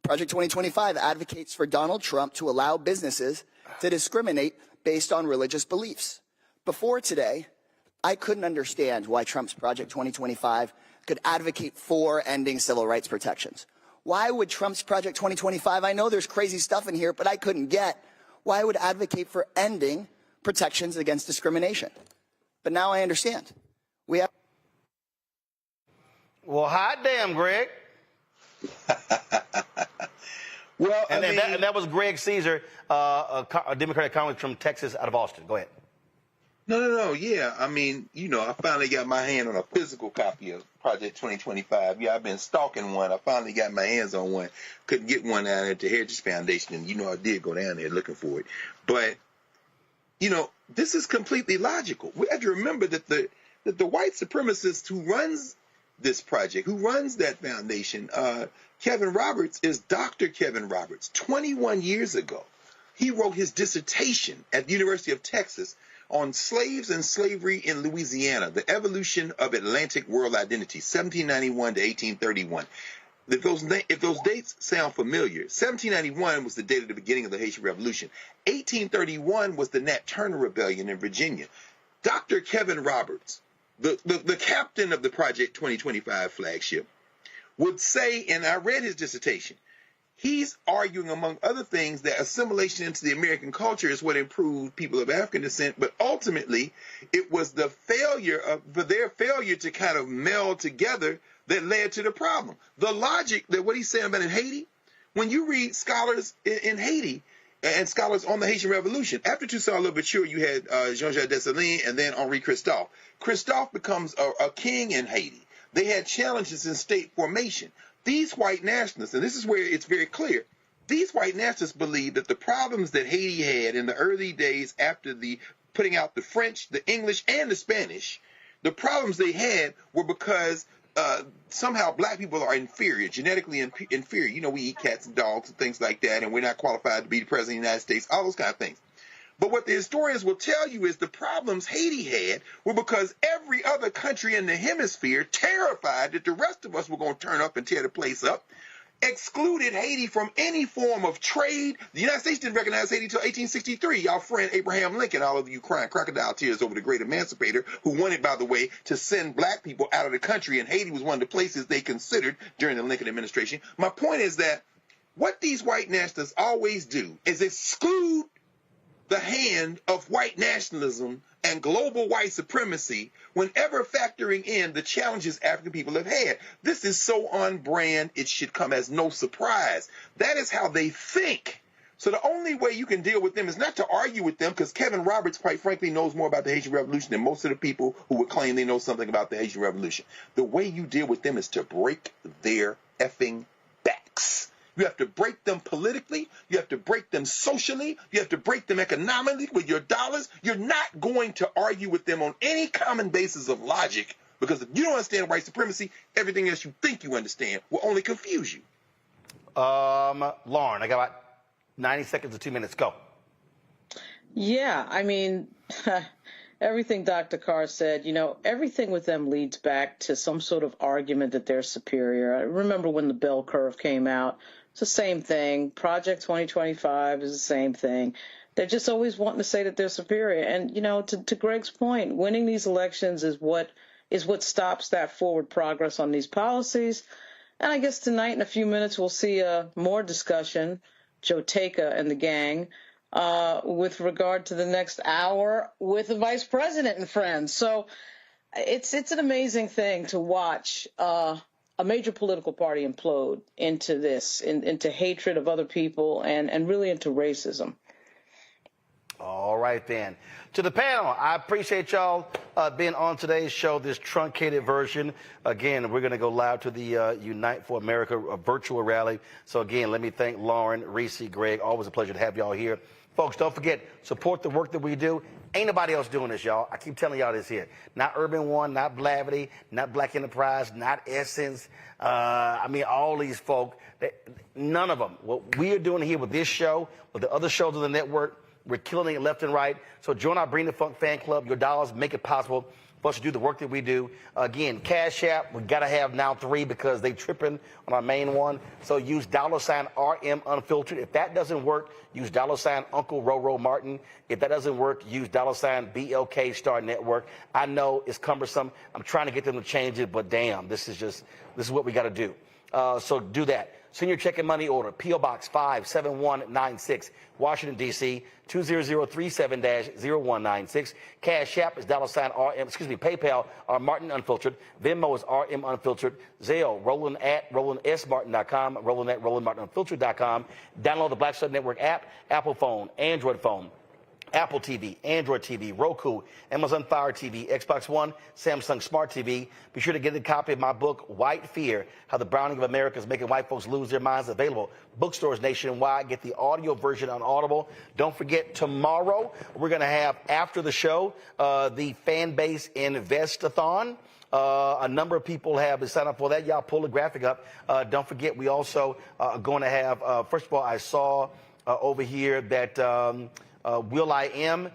Project 2025 advocates for Donald Trump to allow businesses to discriminate based on religious beliefs. Before today, I couldn't understand why Trump's Project 2025 could advocate for ending civil rights protections. Why would Trump's Project 2025, I know there's crazy stuff in here, but I couldn't get why it would advocate for ending protections against discrimination. But now I understand. We have. Well, hot damn, Greg. Well, and that was Greg Caesar, a Democratic congressman from Texas out of Austin. Go ahead. No. Yeah. I mean, I finally got my hand on a physical copy of Project 2025. Yeah, I've been stalking one. I finally got my hands on one. Couldn't get one down at the Heritage Foundation. And, I did go down there looking for it. But, this is completely logical. We have to remember that the white supremacist who runs this project, who runs that foundation, Kevin Roberts, is Dr. Kevin Roberts. 21 years ago, he wrote his dissertation at the University of Texas on slaves and slavery in Louisiana, the evolution of Atlantic world identity, 1791 to 1831. if those dates sound familiar, 1791 was the date of the beginning of the Haitian Revolution. 1831 was the Nat Turner Rebellion in Virginia. Dr. Kevin Roberts, the captain of the Project 2025 flagship, would say, and I read his dissertation, he's arguing, among other things, that assimilation into the American culture is what improved people of African descent, but ultimately it was the their failure to kind of meld together that led to the problem. The logic that what he's saying about in Haiti, when you read scholars in Haiti and scholars on the Haitian Revolution, after Toussaint Louverture, you had Jean-Jacques Dessalines and then Henri Christophe. Christophe becomes a king in Haiti. They had challenges in state formation. These white nationalists, and this is where it's very clear, these white nationalists believe that the problems that Haiti had in the early days after the putting out the French, the English, and the Spanish, the problems they had were because somehow black people are inferior, genetically inferior. You know, we eat cats and dogs and things like that, and we're not qualified to be the president of the United States, all those kind of things. But what the historians will tell you is the problems Haiti had were because every other country in the hemisphere, terrified that the rest of us were going to turn up and tear the place up, excluded Haiti from any form of trade. The United States didn't recognize Haiti until 1863. Y'all friend Abraham Lincoln, all of you crying crocodile tears over the great emancipator, who wanted, by the way, to send black people out of the country, and Haiti was one of the places they considered during the Lincoln administration. My point is that what these white nationalists always do is exclude the hand of white nationalism and global white supremacy whenever factoring in the challenges African people have had. This is so on brand, it should come as no surprise. That is how they think. So the only way you can deal with them is not to argue with them, because Kevin Roberts, quite frankly, knows more about the Haitian Revolution than most of the people who would claim they know something about the Haitian Revolution. The way you deal with them is to break their effing backs. You have to break them politically. You have to break them socially. You have to break them economically with your dollars. You're not going to argue with them on any common basis of logic, because if you don't understand white supremacy, everything else you think you understand will only confuse you. Lauren, I got about 90 seconds or 2 minutes. Go. Yeah, I mean, everything Dr. Carr said, you know, everything with them leads back to some sort of argument that they're superior. I remember when the bell curve came out. It's the same thing. Project 2025 is the same thing. They're just always wanting to say that they're superior. And, you know, to Greg's point, winning these elections is what stops that forward progress on these policies. And I guess tonight in a few minutes we'll see more discussion, Joe Taka and the gang, with regard to the next hour with the vice president and friends. So it's an amazing thing to watch a major political party implode into this, into hatred of other people and really into racism. All right, then. To the panel, I appreciate y'all being on today's show, this truncated version. Again, we're going to go live to the Unite for America virtual rally. So, again, let me thank Lauren, Reese, Greg. Always a pleasure to have y'all here. Folks, don't forget, support the work that we do. Ain't nobody else doing this, y'all. I keep telling y'all this here. Not Urban One, not Blavity, not Black Enterprise, not Essence. I mean, all these folk, none of them. What we are doing here with this show, with the other shows on the network, we're killing it left and right. So join our Bring the Funk fan club. Your dollars make it possible for us to do the work that we do. Again, Cash App, we got to have now 3 because they tripping on our main one. So use $RM Unfiltered. If that doesn't work, use $, Uncle Roro Martin. If that doesn't work, use $, BLK Star Network. I know it's cumbersome. I'm trying to get them to change it, but damn, this is what we got to do. So do that. Send your check and money order, P.O. Box 57196, Washington, D.C., 20037-0196. Cash App is PayPal, Martin Unfiltered. Venmo is RM Unfiltered. Zelle, Roland@RolandSMartin.com, Roland@RolandMartinUnfiltered.com. Download the Black Star Network app, Apple phone, Android phone, Apple TV, Android TV, Roku, Amazon Fire TV, Xbox One, Samsung Smart TV. Be sure to get a copy of my book, White Fear, How the Browning of America is Making White Folks Lose Their Minds, available bookstores nationwide. Get the audio version on Audible. Don't forget, tomorrow we're going to have, after the show, the Fan Base Invest-a-thon. A number of people have signed up for that. Y'all pull the graphic up. Don't forget, we also are going to have, first of all, I saw over here that Will I Am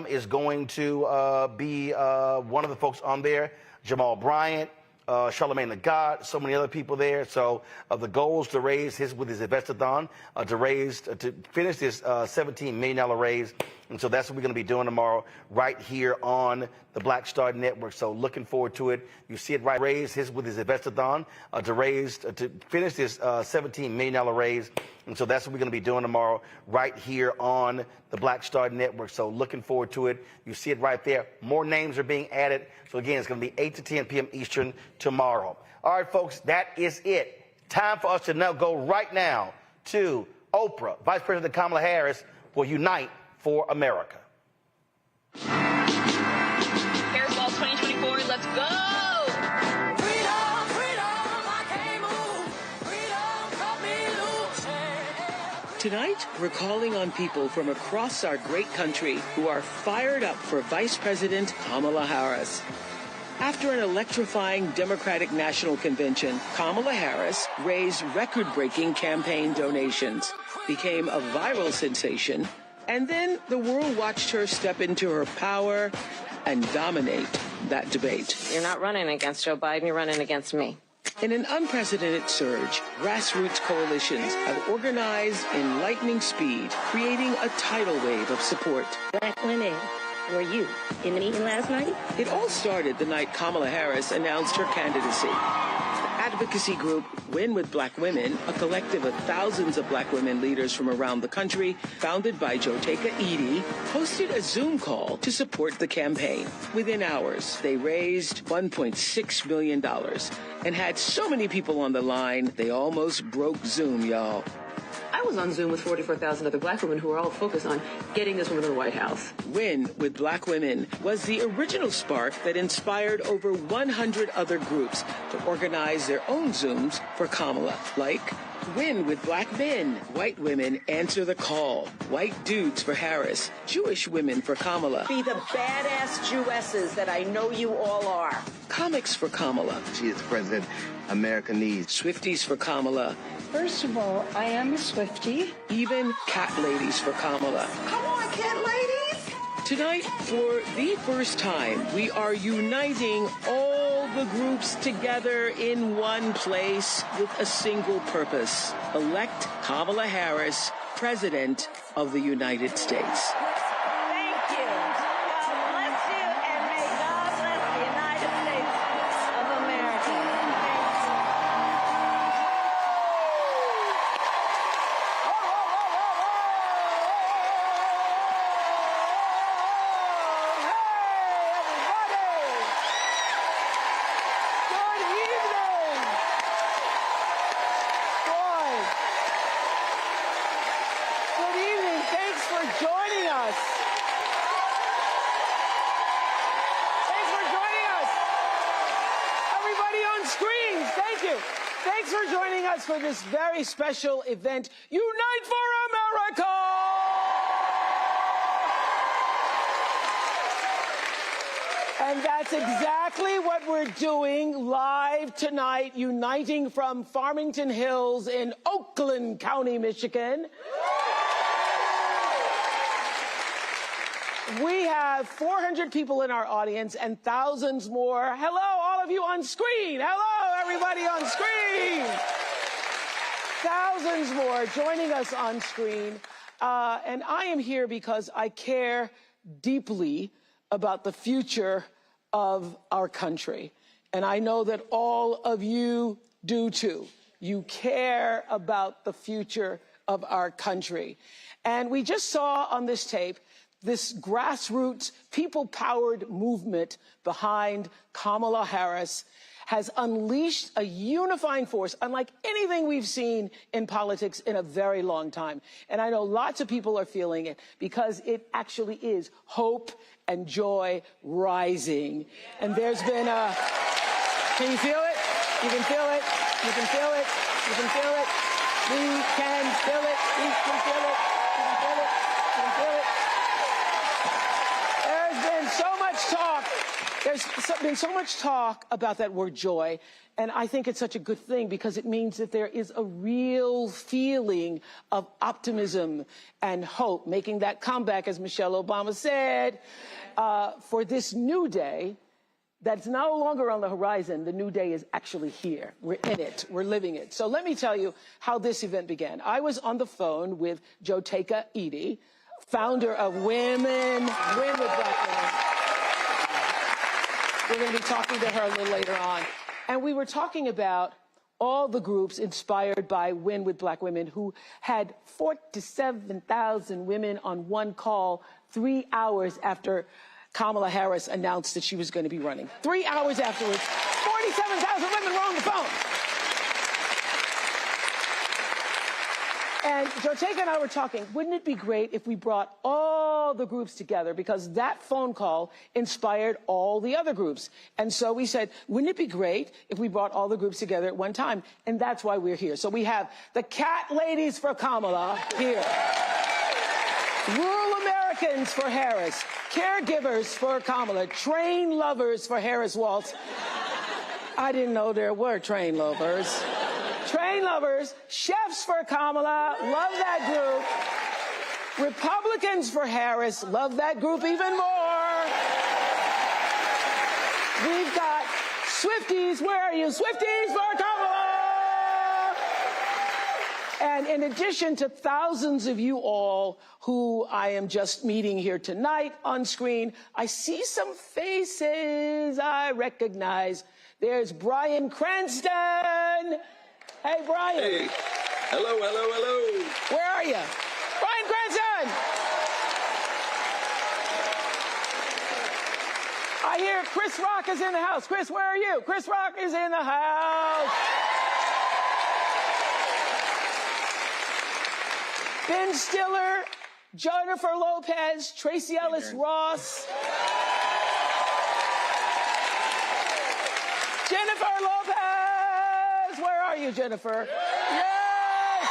is going to be one of the folks on there. Jamal Bryant, Charlemagne the God, so many other people there. So the goals to raise with his Investathon, to finish this $17 million raise. And so that's what we're going to be doing tomorrow right here on the Black Star Network. So looking forward to it. You see it right, with his Investathon, to finish this $17 million raise. And so that's what we're going to be doing tomorrow right here on the Black Star Network. So looking forward to it. You see it right there. More names are being added. So again, it's going to be 8 to 10 p.m. Eastern tomorrow. All right, folks, that is it. Time for us to now go right now to Oprah. Vice President Kamala Harris will unite for America. Harris Balls 2024, let's go! Tonight, we're calling on people from across our great country who are fired up for Vice President Kamala Harris. After an electrifying Democratic National Convention, Kamala Harris raised record-breaking campaign donations, became a viral sensation, and then the world watched her step into her power and dominate that debate. You're not running against Joe Biden, you're running against me. In an unprecedented surge, grassroots coalitions have organized in lightning speed, creating a tidal wave of support. Black women, were you in the meeting last night? It all started the night Kamala Harris announced her candidacy. Advocacy group Win with Black Women, a collective of thousands of black women leaders from around the country, founded by Joteka Edie, hosted a Zoom call to support the campaign. Within hours, they raised $1.6 million and had so many people on the line, they almost broke Zoom, y'all. I was on Zoom with 44,000 other black women who were all focused on getting this woman to the White House. Win with Black Women was the original spark that inspired over 100 other groups to organize their own Zooms for Kamala, like Win with Black Men, White Women Answer the Call, White Dudes for Harris, Jewish Women for Kamala. Be the badass Jewesses that I know you all are. Comics for Kamala. She is the president America needs. Swifties for Kamala. First of all, I am a Swiftie. Even cat ladies for Kamala. Come on, cat ladies! Tonight, for the first time, we are uniting all the groups together in one place with a single purpose. Elect Kamala Harris, President of the United States. For this very special event, Unite for America! And that's exactly what we're doing live tonight, uniting from Farmington Hills in Oakland County, Michigan. We have 400 people in our audience and thousands more. Hello, all of you on screen. Hello, everybody on screen. Thousands more joining us on screen. And I am here because I care deeply about the future of our country. And I know that all of you do too. You care about the future of our country. And we just saw on this tape this grassroots, people-powered movement behind Kamala Harris has unleashed a unifying force unlike anything we've seen in politics in a very long time. And I know lots of people are feeling it because it actually is hope and joy rising. And there's been a... Can you feel it? You can feel it. You can feel it. You can feel it. We can feel it. We can feel it. You can feel it. You can feel it. There's been so much talk. There's been so much talk about that word joy, and I think it's such a good thing because it means that there is a real feeling of optimism and hope, making that comeback, as Michelle Obama said, for this new day that's no longer on the horizon. The new day is actually here. We're in it. We're living it. So let me tell you how this event began. I was on the phone with Joteka Edie, founder of Win with Black Women. We're going to be talking to her a little later on. And we were talking about all the groups inspired by Win with Black Women, who had 47,000 women on one call 3 hours after Kamala Harris announced that she was going to be running. 3 hours afterwards, 47,000 women were on the phone. And Joteka and I were talking, wouldn't it be great if we brought all the groups together? Because that phone call inspired all the other groups. And so we said, wouldn't it be great if we brought all the groups together at one time? And that's why we're here. So we have the Cat Ladies for Kamala here. Rural Americans for Harris. Caregivers for Kamala. Train lovers for Harris Waltz. I didn't know there were train lovers. Train lovers, chefs for Kamala, love that group. Republicans for Harris, love that group even more. We've got Swifties, where are you? Swifties for Kamala! And in addition to thousands of you all who I am just meeting here tonight on screen, I see some faces I recognize. There's Brian Cranston. Hey, Brian. Hey. Hello, hello, hello. Where are you? Brian Cranston! I hear Chris Rock is in the house. Chris, where are you? Chris Rock is in the house. Ben Stiller, Jennifer Lopez, Tracy Ellis Ross. Jennifer Lopez! Where are you, Jennifer? Yes!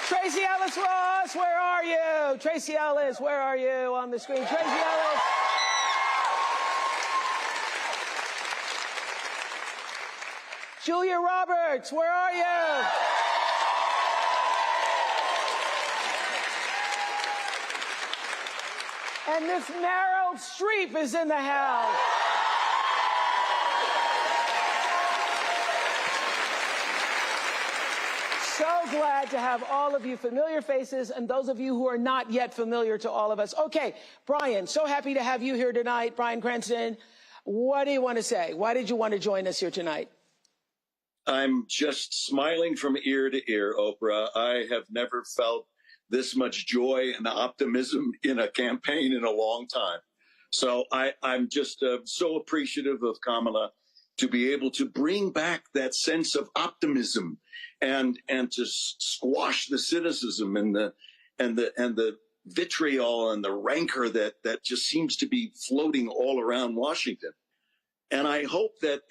Tracy Ellis Ross, where are you? Tracy Ellis, where are you on the screen? Tracy Ellis. Julia Roberts, where are you? And Miss Meryl Streep is in the house. So glad to have all of you familiar faces and those of you who are not yet familiar to all of us. Okay, Brian, so happy to have you here tonight. Brian Cranston, what do you want to say? Why did you want to join us here tonight? I'm just smiling from ear to ear, Oprah. I have never felt this much joy and optimism in a campaign in a long time. So I'm just so appreciative of Kamala to be able to bring back that sense of optimism and to squash the cynicism and the vitriol and the rancor that just seems to be floating all around Washington. And I hope that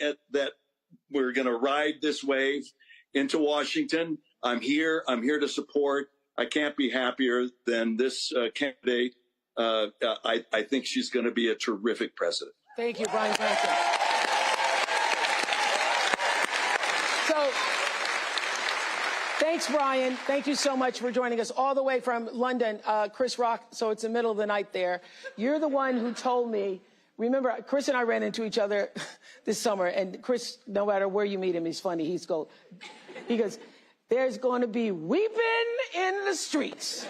we're going to ride this wave into Washington. I'm here to support. I can't be happier than this candidate. I think she's going to be a terrific president. Thank you, Brian Cranston. So, thanks, Brian. Thank you so much for joining us all the way from London. Chris Rock, so it's the middle of the night there. You're the one who told me, remember, Chris and I ran into each other this summer, and Chris, no matter where you meet him, he's funny. He goes, there's going to be weeping in the streets.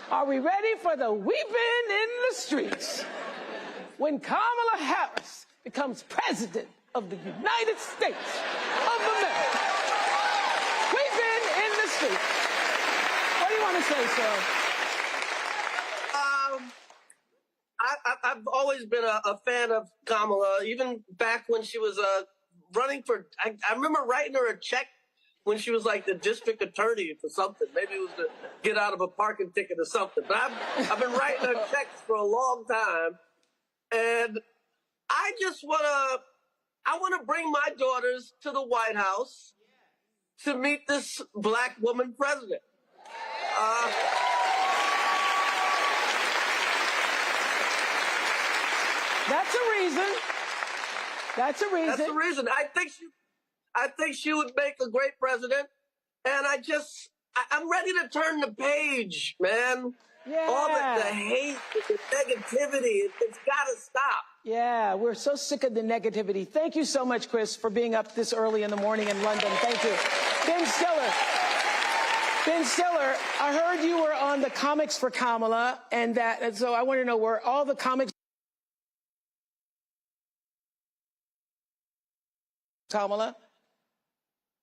Are we ready for the weeping in the streets? When Kamala Harris becomes president of the United States of America. Weeping in the streets. What do you want to say, sir? I've always been a fan of Kamala, even back when she was running for, I remember writing her a check when she was like the district attorney for something. Maybe it was to get out of a parking ticket or something. But I've been writing her checks for a long time. And I just want to bring my daughters to the White House to meet this black woman president. That's a reason. That's a reason. That's a reason. I think she would make a great president. And I I'm ready to turn the page, man. Yeah. All the hate, the negativity, it's got to stop. Yeah, we're so sick of the negativity. Thank you so much, Chris, for being up this early in the morning in London. Thank you. Ben Stiller. Ben Stiller, I heard you were on the Comics for Kamala, and so I want to know where all the comics Kamala?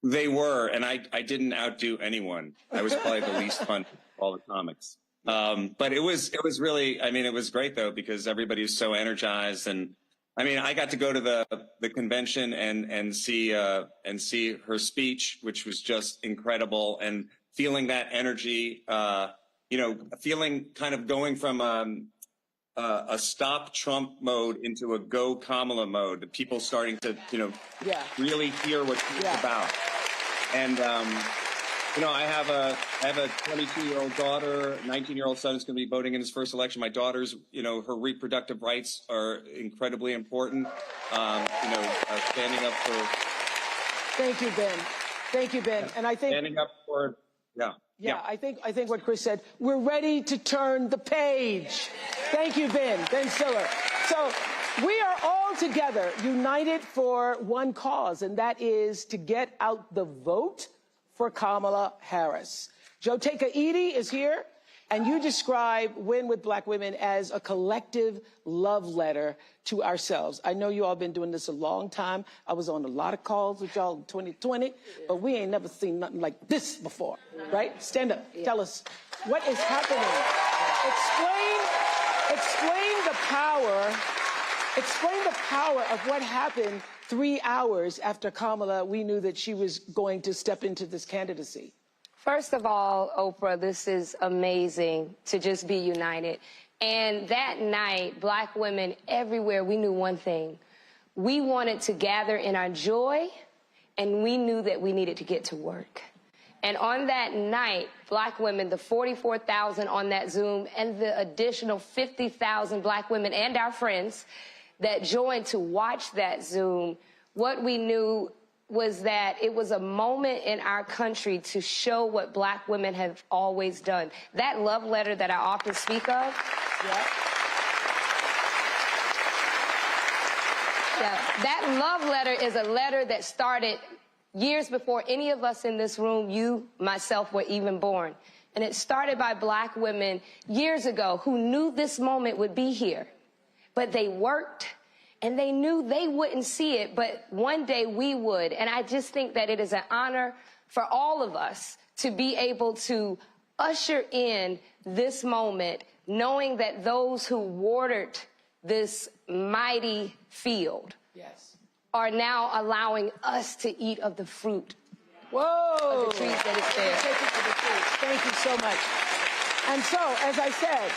They were, and I didn't outdo anyone. I was probably the least fun of all the comics. But it was really, I mean, it was great though, because everybody was so energized. And I mean, I got to go to the convention and see her speech, which was just incredible, and feeling that energy, feeling kind of going from a stop Trump mode into a go Kamala mode, the people starting to, really hear what she's about. And, I have a 22-year-old daughter, 19-year-old son who's going to be voting in his first election. My daughter's, her reproductive rights are incredibly important. Standing up for. Thank you, Ben. Thank you, Ben. And I think standing up for, Yeah, I think what Chris said, we're ready to turn the page. Thank you, Ben Stiller. So we are all together, united for one cause, and that is to get out the vote for Kamala Harris. Joteka Edie is here, and you describe Win with Black Women as a collective love letter to ourselves. I know you all been doing this a long time. I was on a lot of calls with y'all in 2020, but we ain't never seen nothing like this before, right? Stand up. Tell us what is happening. Explain the power of what happened 3 hours after Kamala, we knew that she was going to step into this candidacy. First of all, Oprah, this is amazing to just be united. And that night, Black women everywhere, we knew one thing. We wanted to gather in our joy, and we knew that we needed to get to work. And on that night, Black women, the 44,000 on that Zoom, and the additional 50,000 Black women and our friends that joined to watch that Zoom, what we knew was that it was a moment in our country to show what Black women have always done. That love letter that I often speak of, that love letter is a letter that started years before any of us in this room, you, myself, were even born. And it started by Black women years ago who knew this moment would be here. But they worked, and they knew they wouldn't see it, but one day we would. And I just think that it is an honor for all of us to be able to usher in this moment, knowing that those who watered this mighty field are now allowing us to eat of the fruit. Whoa! Of the trees that is there. Thank you so much. And so, as I said,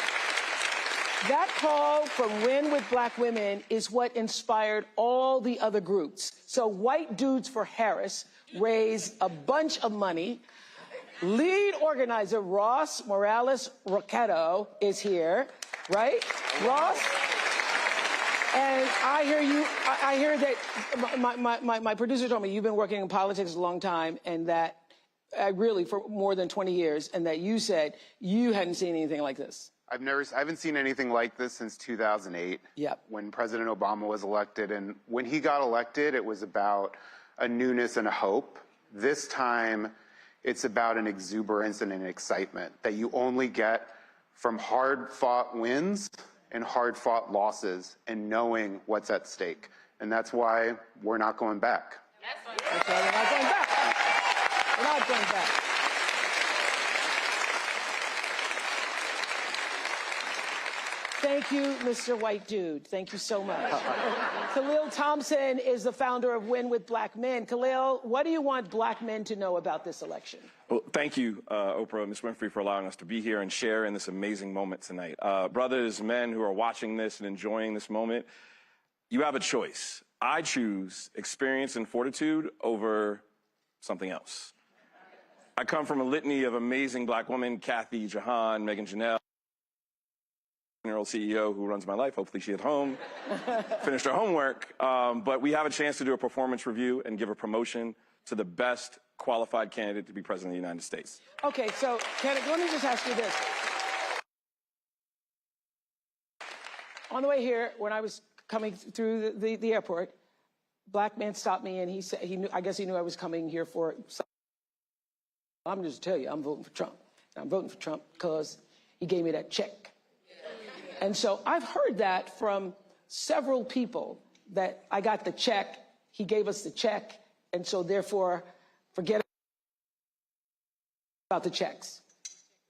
that call from Win with Black Women is what inspired all the other groups. So White Dudes for Harris raised a bunch of money. Lead organizer Ross Morales Roquetto is here, right? Ross? And I hear that my producer told me you've been working in politics a long time, and that really for more than 20 years, and that you said you hadn't seen anything like this. I haven't seen anything like this since 2008, when President Obama was elected. And when he got elected, it was about a newness and a hope. This time, it's about an exuberance and an excitement that you only get from hard-fought wins and hard-fought losses and knowing what's at stake. And that's why we're not going back. That's why we're not going back. We're not going back. Thank you, Mr. White Dude. Thank you so much. Khalil Thompson is the founder of Win with Black Men. Khalil, what do you want Black men to know about this election? Well, thank you, Oprah and Ms. Winfrey, for allowing us to be here and share in this amazing moment tonight. Brothers, men who are watching this and enjoying this moment, you have a choice. I choose experience and fortitude over something else. I come from a litany of amazing Black women, Kathy, Jahan, Megan Janelle, year-old CEO who runs my life. Hopefully she's at home, finished her homework. But we have a chance to do a performance review and give a promotion to the best qualified candidate to be president of the United States. Okay, so let me just ask you this. On the way here, when I was coming through the airport, black man stopped me and he said I guess he knew I was coming here for something. I'm just tell you, I'm voting for Trump. I'm voting for Trump because he gave me that check. And so I've heard that from several people, that I got the check, he gave us the check, and so therefore forget about the checks.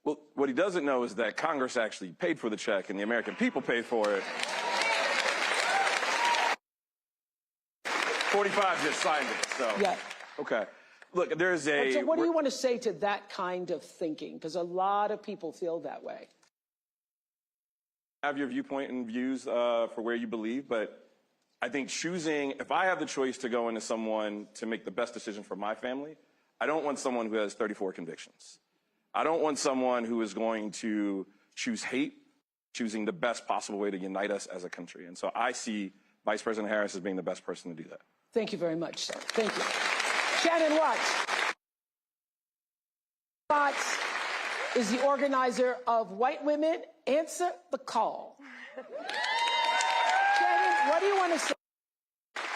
Well, what he doesn't know is that Congress actually paid for the check and the American people paid for it. 45 just signed it, so. Yeah. Okay. Look, there's a... So what do you want to say to that kind of thinking? Because a lot of people feel that way. Have your viewpoint and views for where you believe, but I think choosing, if I have the choice to go into someone to make the best decision for my family, I don't want someone who has 34 convictions. I don't want someone who is going to choose hate, choosing the best possible way to unite us as a country. And so I see Vice President Harris as being the best person to do that. Thank you very much, sir. Thank you. Shannon Watts. Watts is the organizer of White Women Answer the Call. Shannon, what do you want to say?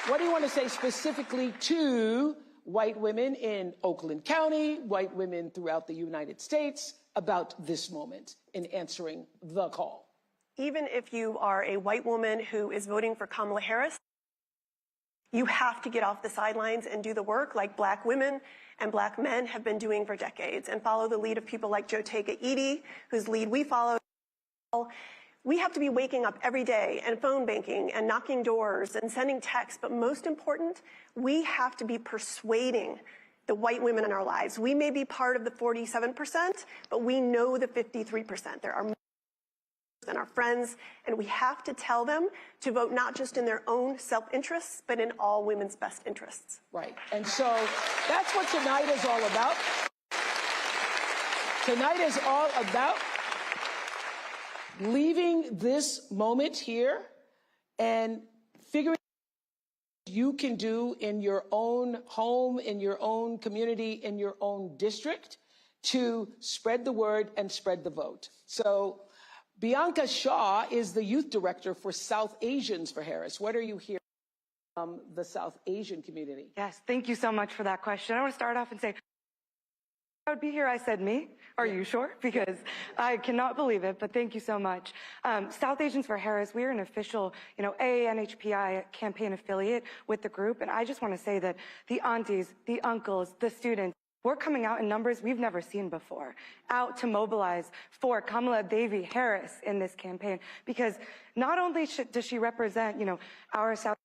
What do you want to say specifically to white women in Oakland County, white women throughout the United States about this moment in answering the call? Even if you are a white woman who is voting for Kamala Harris, you have to get off the sidelines and do the work like black women and black men have been doing for decades and follow the lead of people like Jotega Edie, whose lead we follow. We have to be waking up every day and phone banking and knocking doors and sending texts. But most important, we have to be persuading the white women in our lives. We may be part of the 47%, but we know the 53%. There are and our friends, and we have to tell them to vote not just in their own self-interests, but in all women's best interests. Right. And so that's what tonight is all about. Tonight is all about leaving this moment here and figuring out what you can do in your own home, in your own community, in your own district to spread the word and spread the vote. So Bianca Shaw is the youth director for South Asians for Harris. What are you hearing from the South Asian community? Yes, thank you so much for that question. I want to start off and say, I would be here, I said me. Are you sure? Because I cannot believe it, but thank you so much. South Asians for Harris, we are an official, AANHPI campaign affiliate with the group, and I just want to say that the aunties, the uncles, the students, we're coming out in numbers we've never seen before, out to mobilize for Kamala Devi Harris in this campaign, because not only does she represent, our South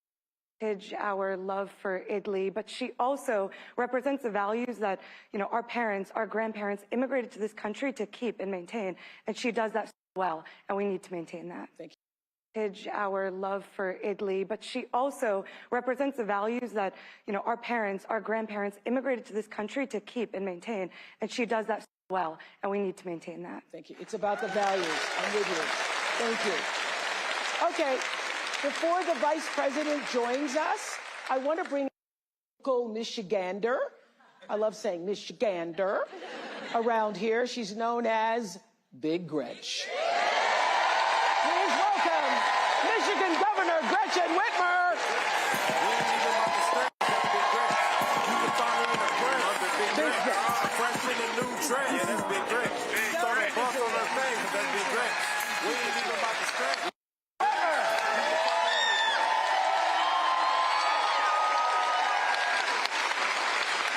heritage, our love for Italy, but she also represents the values that, our parents, our grandparents immigrated to this country to keep and maintain, and she does that well, and we need to maintain that. Thank you. Our love for Italy, but she also represents the values that, our parents, our grandparents immigrated to this country to keep and maintain, and she does that well, and we need to maintain that. Thank you. It's about the values. I'm with you. Thank you. Okay, before the Vice President joins us, I want to bring a local Michigander. I love saying Michigander around here. She's known as Big Gretch. Please welcome Michigan Governor Gretchen Whitmer. Big Gretch. Freshman and new trend. Yeah, that's Big Gretch. Throw that buff on her face, but that's Big Gretch. We ain't even about to stretch.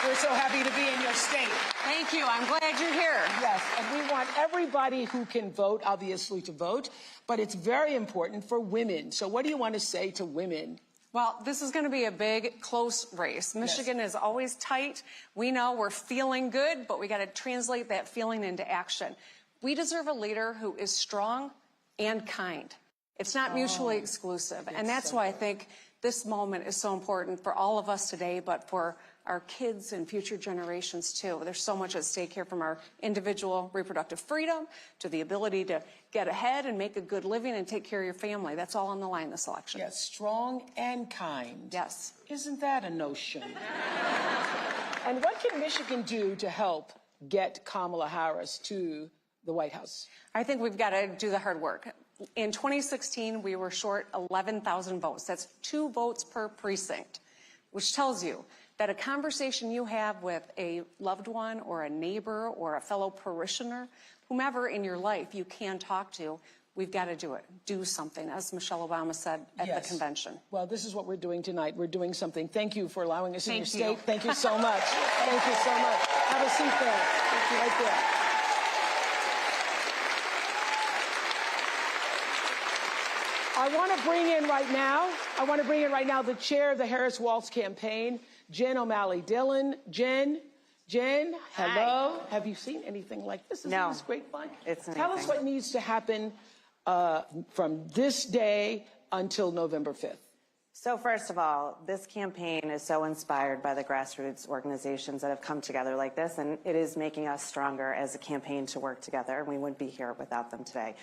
We're so happy to be in your state. Thank you. I'm glad you're here. Yes, and we want everybody who can vote, obviously, to vote, but it's very important for women. So what do you want to say to women? Well, this is going to be a big, close race. Michigan is always tight. We know we're feeling good, but we got to translate that feeling into action. We deserve a leader who is strong and kind. It's not mutually exclusive. And that's why I think this moment is so important for all of us today, but for our kids and future generations too. There's so much at stake here, from our individual reproductive freedom to the ability to get ahead and make a good living and take care of your family. That's all on the line this election. Yes, strong and kind. Yes. Isn't that a notion? And what can Michigan do to help get Kamala Harris to the White House? I think we've got to do the hard work. In 2016, we were short 11,000 votes. That's 2 votes per precinct, which tells you that a conversation you have with a loved one or a neighbor or a fellow parishioner, whomever in your life you can talk to, we've got to do it. Do something, as Michelle Obama said at the convention. Well, this is what we're doing tonight. We're doing something. Thank you for allowing us in your state. Thank you so much. Thank you so much. Have a seat there. Thank you right there. I want to bring in right now the chair of the Harris-Walz campaign, Jen O'Malley Dillon. Jen, hello. Hi. Have you seen anything like this? Isn't this great fun? Tell us what needs to happen from this day until November 5th. So first of all, this campaign is so inspired by the grassroots organizations that have come together like this, and it is making us stronger as a campaign to work together. We wouldn't be here without them today.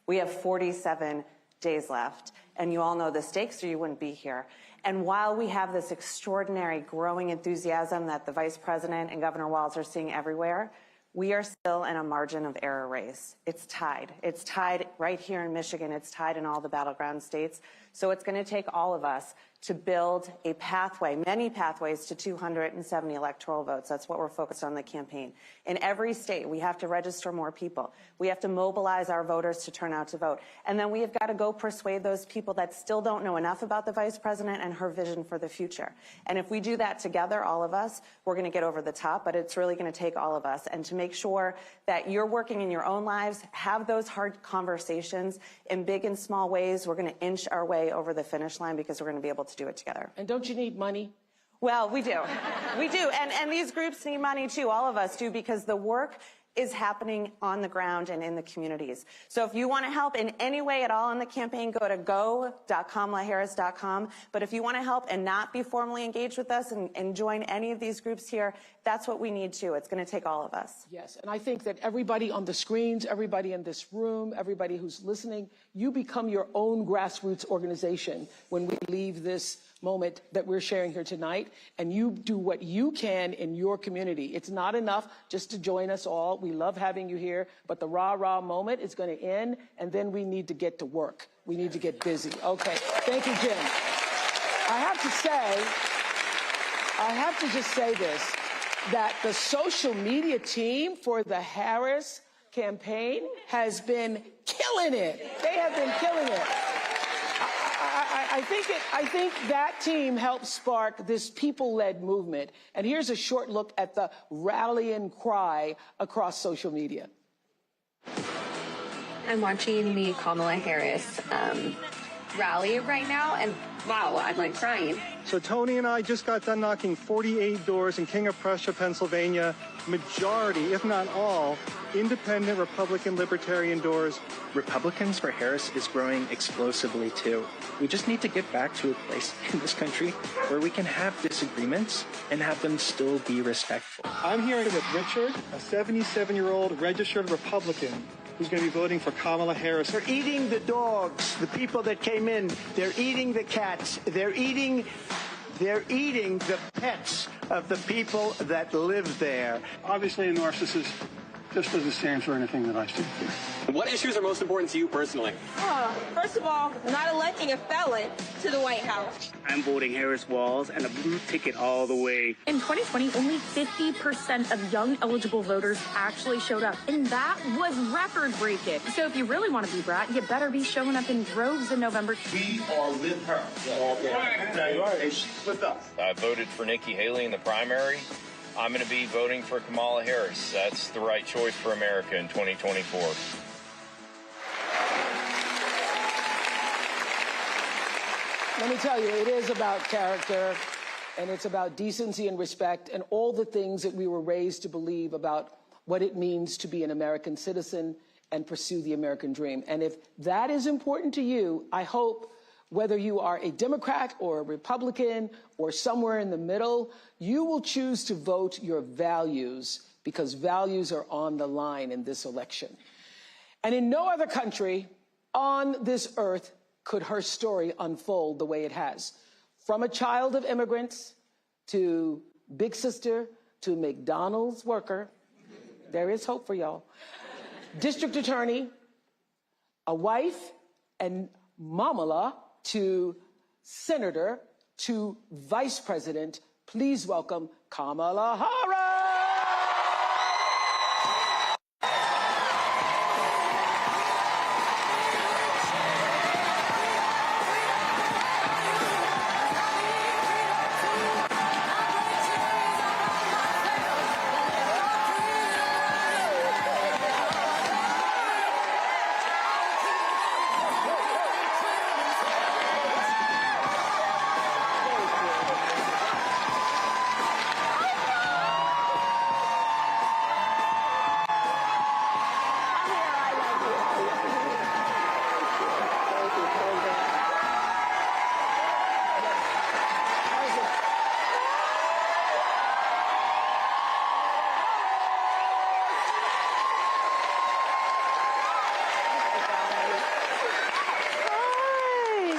We have 47 days left, and you all know the stakes or you wouldn't be here. And while we have this extraordinary growing enthusiasm that the Vice President and Governor Walz are seeing everywhere, we are still in a margin of error race. It's tied. It's tied right here in Michigan. It's tied in all the battleground states. So it's going to take all of us to build a pathway, many pathways to 270 electoral votes. That's what we're focused on in the campaign. In every state, we have to register more people. We have to mobilize our voters to turn out to vote. And then we have got to go persuade those people that still don't know enough about the Vice President and her vision for the future. And if we do that together, all of us, we're going to get over the top, but it's really going to take all of us. And to make sure that you're working in your own lives, have those hard conversations in big and small ways. We're going to inch our way over the finish line because we're going to be able to do it together. And don't you need money? Well, we do. We do. And these groups need money too. All of us do, because the work is happening on the ground and in the communities. So if you want to help in any way at all in the campaign, go to go.kamalaharris.com. But if you want to help and not be formally engaged with us and join any of these groups here, that's what we need too. It's going to take all of us. Yes, and I think that everybody on the screens, everybody in this room, everybody who's listening, you become your own grassroots organization when we leave this moment that we're sharing here tonight, and you do what you can in your community. It's not enough just to join us all. We love having you here, but the rah-rah moment is going to end, and then we need to get to work. We need to get busy. Okay, thank you, Jim. I have to just say this, that the social media team for the Harris campaign has been killing it. They have been killing it. I think that team helped spark this people-led movement. And here's a short look at the rallying cry across social media. I'm watching the Kamala Harris rally right now, and wow, I'm like crying. So Tony and I just got done knocking 48 doors in King of Prussia, Pennsylvania. Majority, if not all, independent Republican libertarian doors. Republicans for Harris is growing explosively too. We just need to get back to a place in this country where we can have disagreements and have them still be respectful. I'm here with Richard, a 77-year-old registered Republican who's going to be voting for Kamala Harris. They're eating the dogs, the people that came in. They're eating the cats. They're eating the pets of the people that live there. Obviously, endorse this just doesn't stand for anything that I stand for. What issues are most important to you personally? First of all, not electing a felon to the White House. I'm voting Harris-Walz and a blue ticket all the way. In 2020, only 50% of young eligible voters actually showed up, and that was record-breaking. So if you really want to be brat, you better be showing up in droves in November. We are with her. With us. I voted for Nikki Haley in the primary. I'm going to be voting for Kamala Harris. That's the right choice for America in 2024. Let me tell you, it is about character, and it's about decency and respect, and all the things that we were raised to believe about what it means to be an American citizen and pursue the American dream. And if that is important to you, I hope, whether you are a Democrat or a Republican or somewhere in the middle, you will choose to vote your values, because values are on the line in this election. And in no other country on this earth could her story unfold the way it has. From a child of immigrants to big sister, to McDonald's worker. There is hope for y'all. District attorney, a wife, and mamala to senator to vice president. Please welcome Kamala Harris.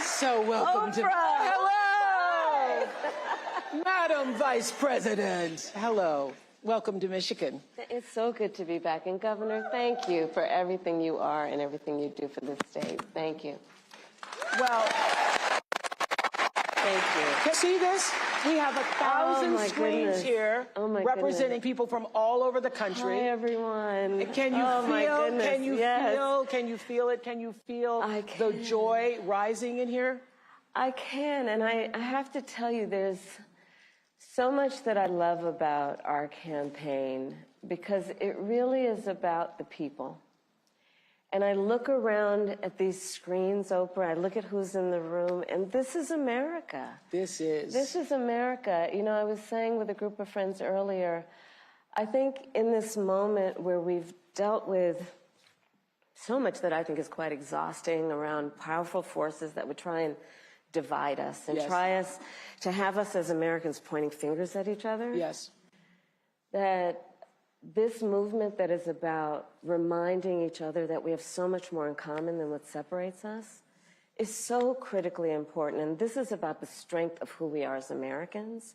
So welcome to hello, Madam Vice President. Hello, welcome to Michigan. It's so good to be back, and Governor, thank you for everything you are and everything you do for this state. Thank you. Well, thank you. Can you see this? We have 1,000 screens here representing people from all over the country. Hi, everyone. Can you feel? Can you feel? Can you feel it? Can you feel the joy rising in here? I can, and I have to tell you, there's so much that I love about our campaign because it really is about the people. And I look around at these screens, Oprah, I look at who's in the room, and this is America. This is America. You know, I was saying with a group of friends earlier, I think in this moment where we've dealt with so much that I think is quite exhausting around powerful forces that would try and divide us and try us to have us as Americans pointing fingers at each other. Yes. That this movement that is about reminding each other that we have so much more in common than what separates us is so critically important. And this is about the strength of who we are as Americans.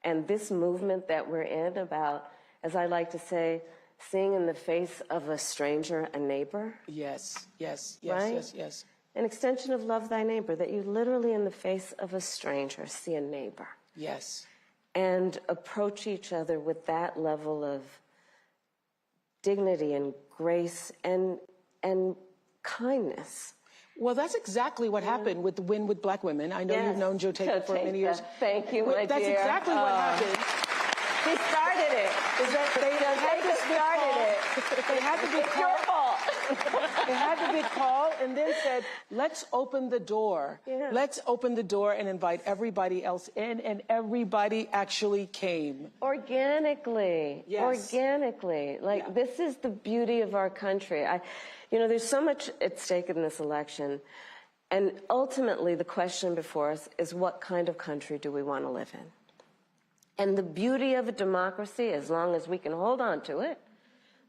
And this movement that we're in about, as I like to say, seeing in the face of a stranger a neighbor. Yes, yes, yes, right? yes, yes. An extension of love thy neighbor, that you literally in the face of a stranger see a neighbor. Yes. And approach each other with that level of dignity and grace and kindness. Well, that's exactly what happened with the Win with Black Women. I know you've known Joe Taker for many years. Thank you, my That's dear. exactly what happened. He started it. Is that they had to be called. They had to be called and then said, let's open the door. Yeah. Let's open the door and invite everybody else in, and everybody actually came. Organically. Yes. Organically. Like, this is the beauty of our country. You know, there's so much at stake in this election. And ultimately, the question before us is, what kind of country do we want to live in? And the beauty of a democracy, as long as we can hold on to it,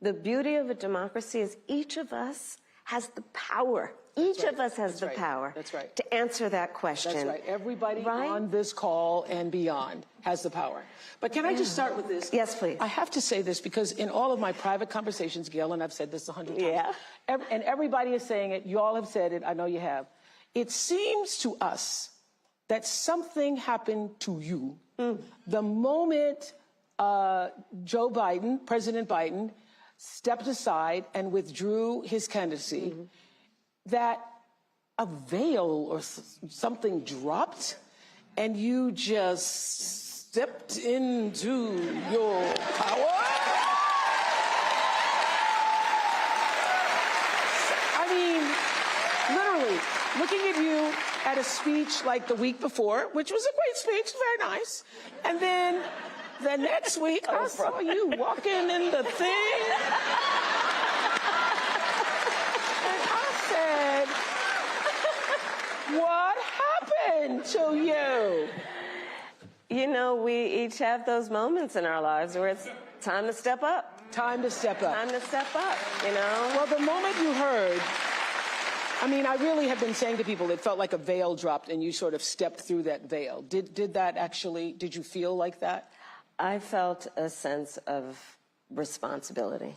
the beauty of a democracy is each of us has the power. Each of us has the power to answer that question. That's right. Everybody on this call and beyond has the power. But can I just start with this? Yes, please. I have to say this because in all of my private conversations, Gail, and I've said this 100 times, and everybody is saying it, you all have said it, I know you have. It seems to us that something happened to you the moment Joe Biden, President Biden, stepped aside and withdrew his candidacy, that a veil or something dropped and you just stepped into your power? I mean, literally, looking at you at a speech like the week before, which was a great speech, very nice, and then the next week, I saw you walking in the thing. And I said, what happened to you? You know, we each have those moments in our lives where it's time to step up. Time to step up. Time to step up, you know? Well, the moment you heard, I mean, I really have been saying to people, it felt like a veil dropped and you sort of stepped through that veil. Did that actually, did you feel like that? I felt a sense of responsibility,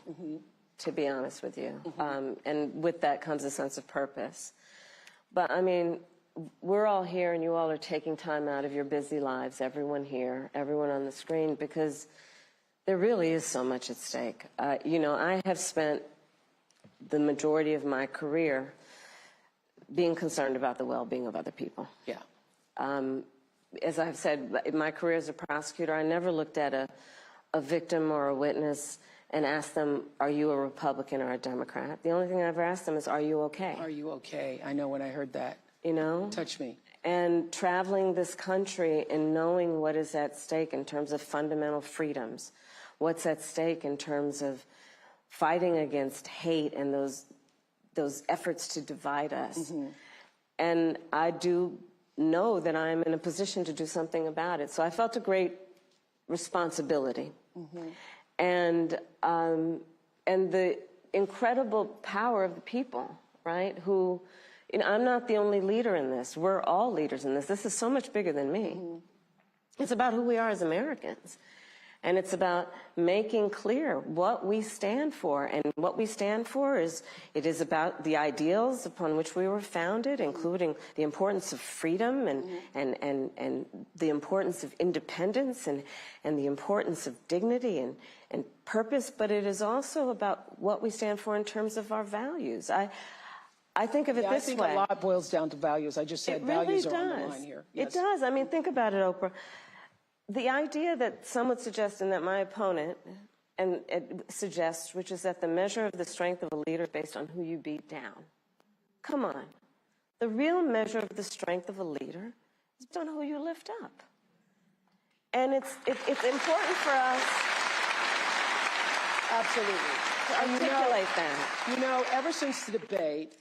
to be honest with you. And with that comes a sense of purpose. But I mean, we're all here and you all are taking time out of your busy lives, everyone here, everyone on the screen, because there really is so much at stake. You know, I have spent the majority of my career being concerned about the well-being of other people. Yeah. As I've said, in my career as a prosecutor, I never looked at a victim or a witness and asked them, are you a Republican or a Democrat? The only thing I ever asked them is, are you okay? Are you okay? I know when I heard that. You know? Touch me. And traveling this country and knowing what is at stake in terms of fundamental freedoms, what's at stake in terms of fighting against hate and those efforts to divide us. And I do know that I'm in a position to do something about it. So I felt a great responsibility. And the incredible power of the people, right? Who, you know, I'm not the only leader in this. We're all leaders in this. This is so much bigger than me. It's about who we are as Americans. And it's about making clear what we stand for. And what we stand for is, it is about the ideals upon which we were founded, including the importance of freedom and the importance of independence and the importance of dignity and purpose. But it is also about what we stand for in terms of our values. I think of it this way. I think a lot boils down to values. I just said values are on the line here. It does. I mean, think about it, Oprah. The idea that some would suggest, and that my opponent suggests, which is that the measure of the strength of a leader is based on who you beat down. Come on. The real measure of the strength of a leader is based on who you lift up. And it's important for us to articulate that. You know, ever since the debate,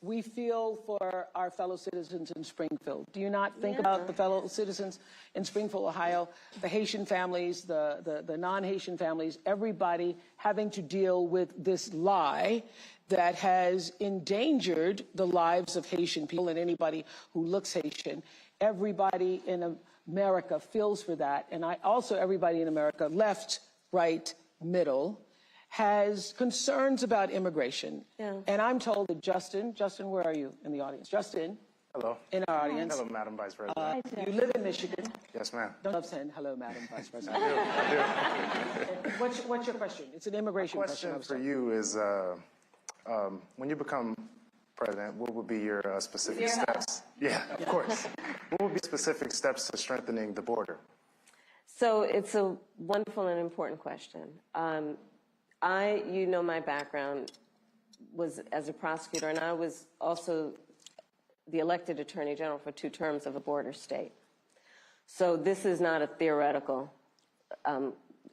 we feel for our fellow citizens in Springfield. Do you not think about the fellow citizens in Springfield, Ohio, the Haitian families, the non-Haitian families, everybody having to deal with this lie that has endangered the lives of Haitian people and anybody who looks Haitian? Everybody in America feels for that. And everybody in America, left, right, middle, has concerns about immigration. And I'm told that Justin, where are you in the audience? Justin. Hello. In our audience. Hello, Madam Vice President. You live in Michigan. Yes, ma'am. Don't love saying hello, Madam Vice President. I do. What's your question? It's an immigration question. My question for you is, when you become president, what would be your specific steps? Yeah, of course. What would be specific steps to strengthening the border? So it's a wonderful and important question. You know, my background was as a prosecutor, and I was also the elected Attorney General for 2 terms of a border state. So this is not a theoretical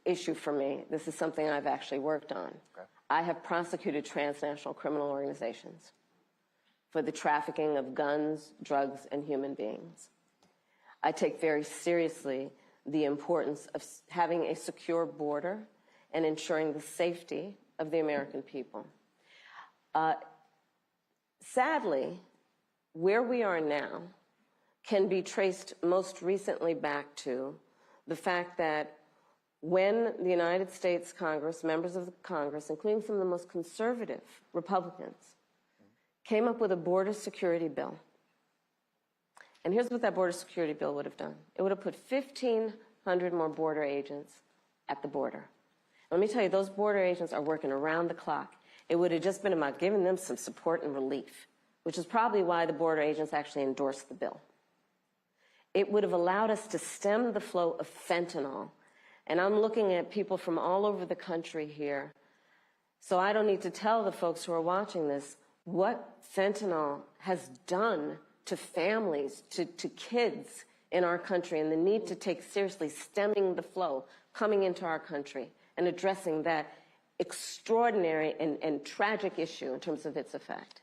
issue for me. This is something I've actually worked on. Okay. I have prosecuted transnational criminal organizations for the trafficking of guns, drugs, and human beings. I take very seriously the importance of having a secure border and ensuring the safety of the American people. Sadly, where we are now can be traced most recently back to the fact that when the United States Congress, members of the Congress, including some of the most conservative Republicans, came up with a border security bill. And here's what that border security bill would have done. It would have put 1,500 more border agents at the border. Let me tell you, those border agents are working around the clock. It would have just been about giving them some support and relief, which is probably why the border agents actually endorsed the bill. It would have allowed us to stem the flow of fentanyl. And I'm looking at people from all over the country here, so I don't need to tell the folks who are watching this what fentanyl has done to families, to kids in our country, and the need to take seriously stemming the flow coming into our country and addressing that extraordinary and tragic issue in terms of its effect.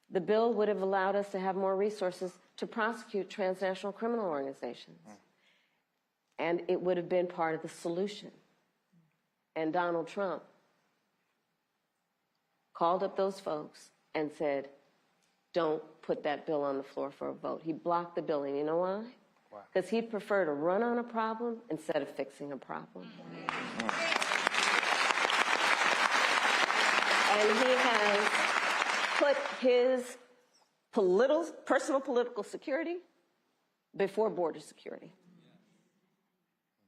The bill would have allowed us to have more resources to prosecute transnational criminal organizations. And it would have been part of the solution. And Donald Trump called up those folks and said, don't put that bill on the floor for a vote. He blocked the bill, and you know why? because he'd prefer to run on a problem instead of fixing a problem. And he has put his personal political security before border security.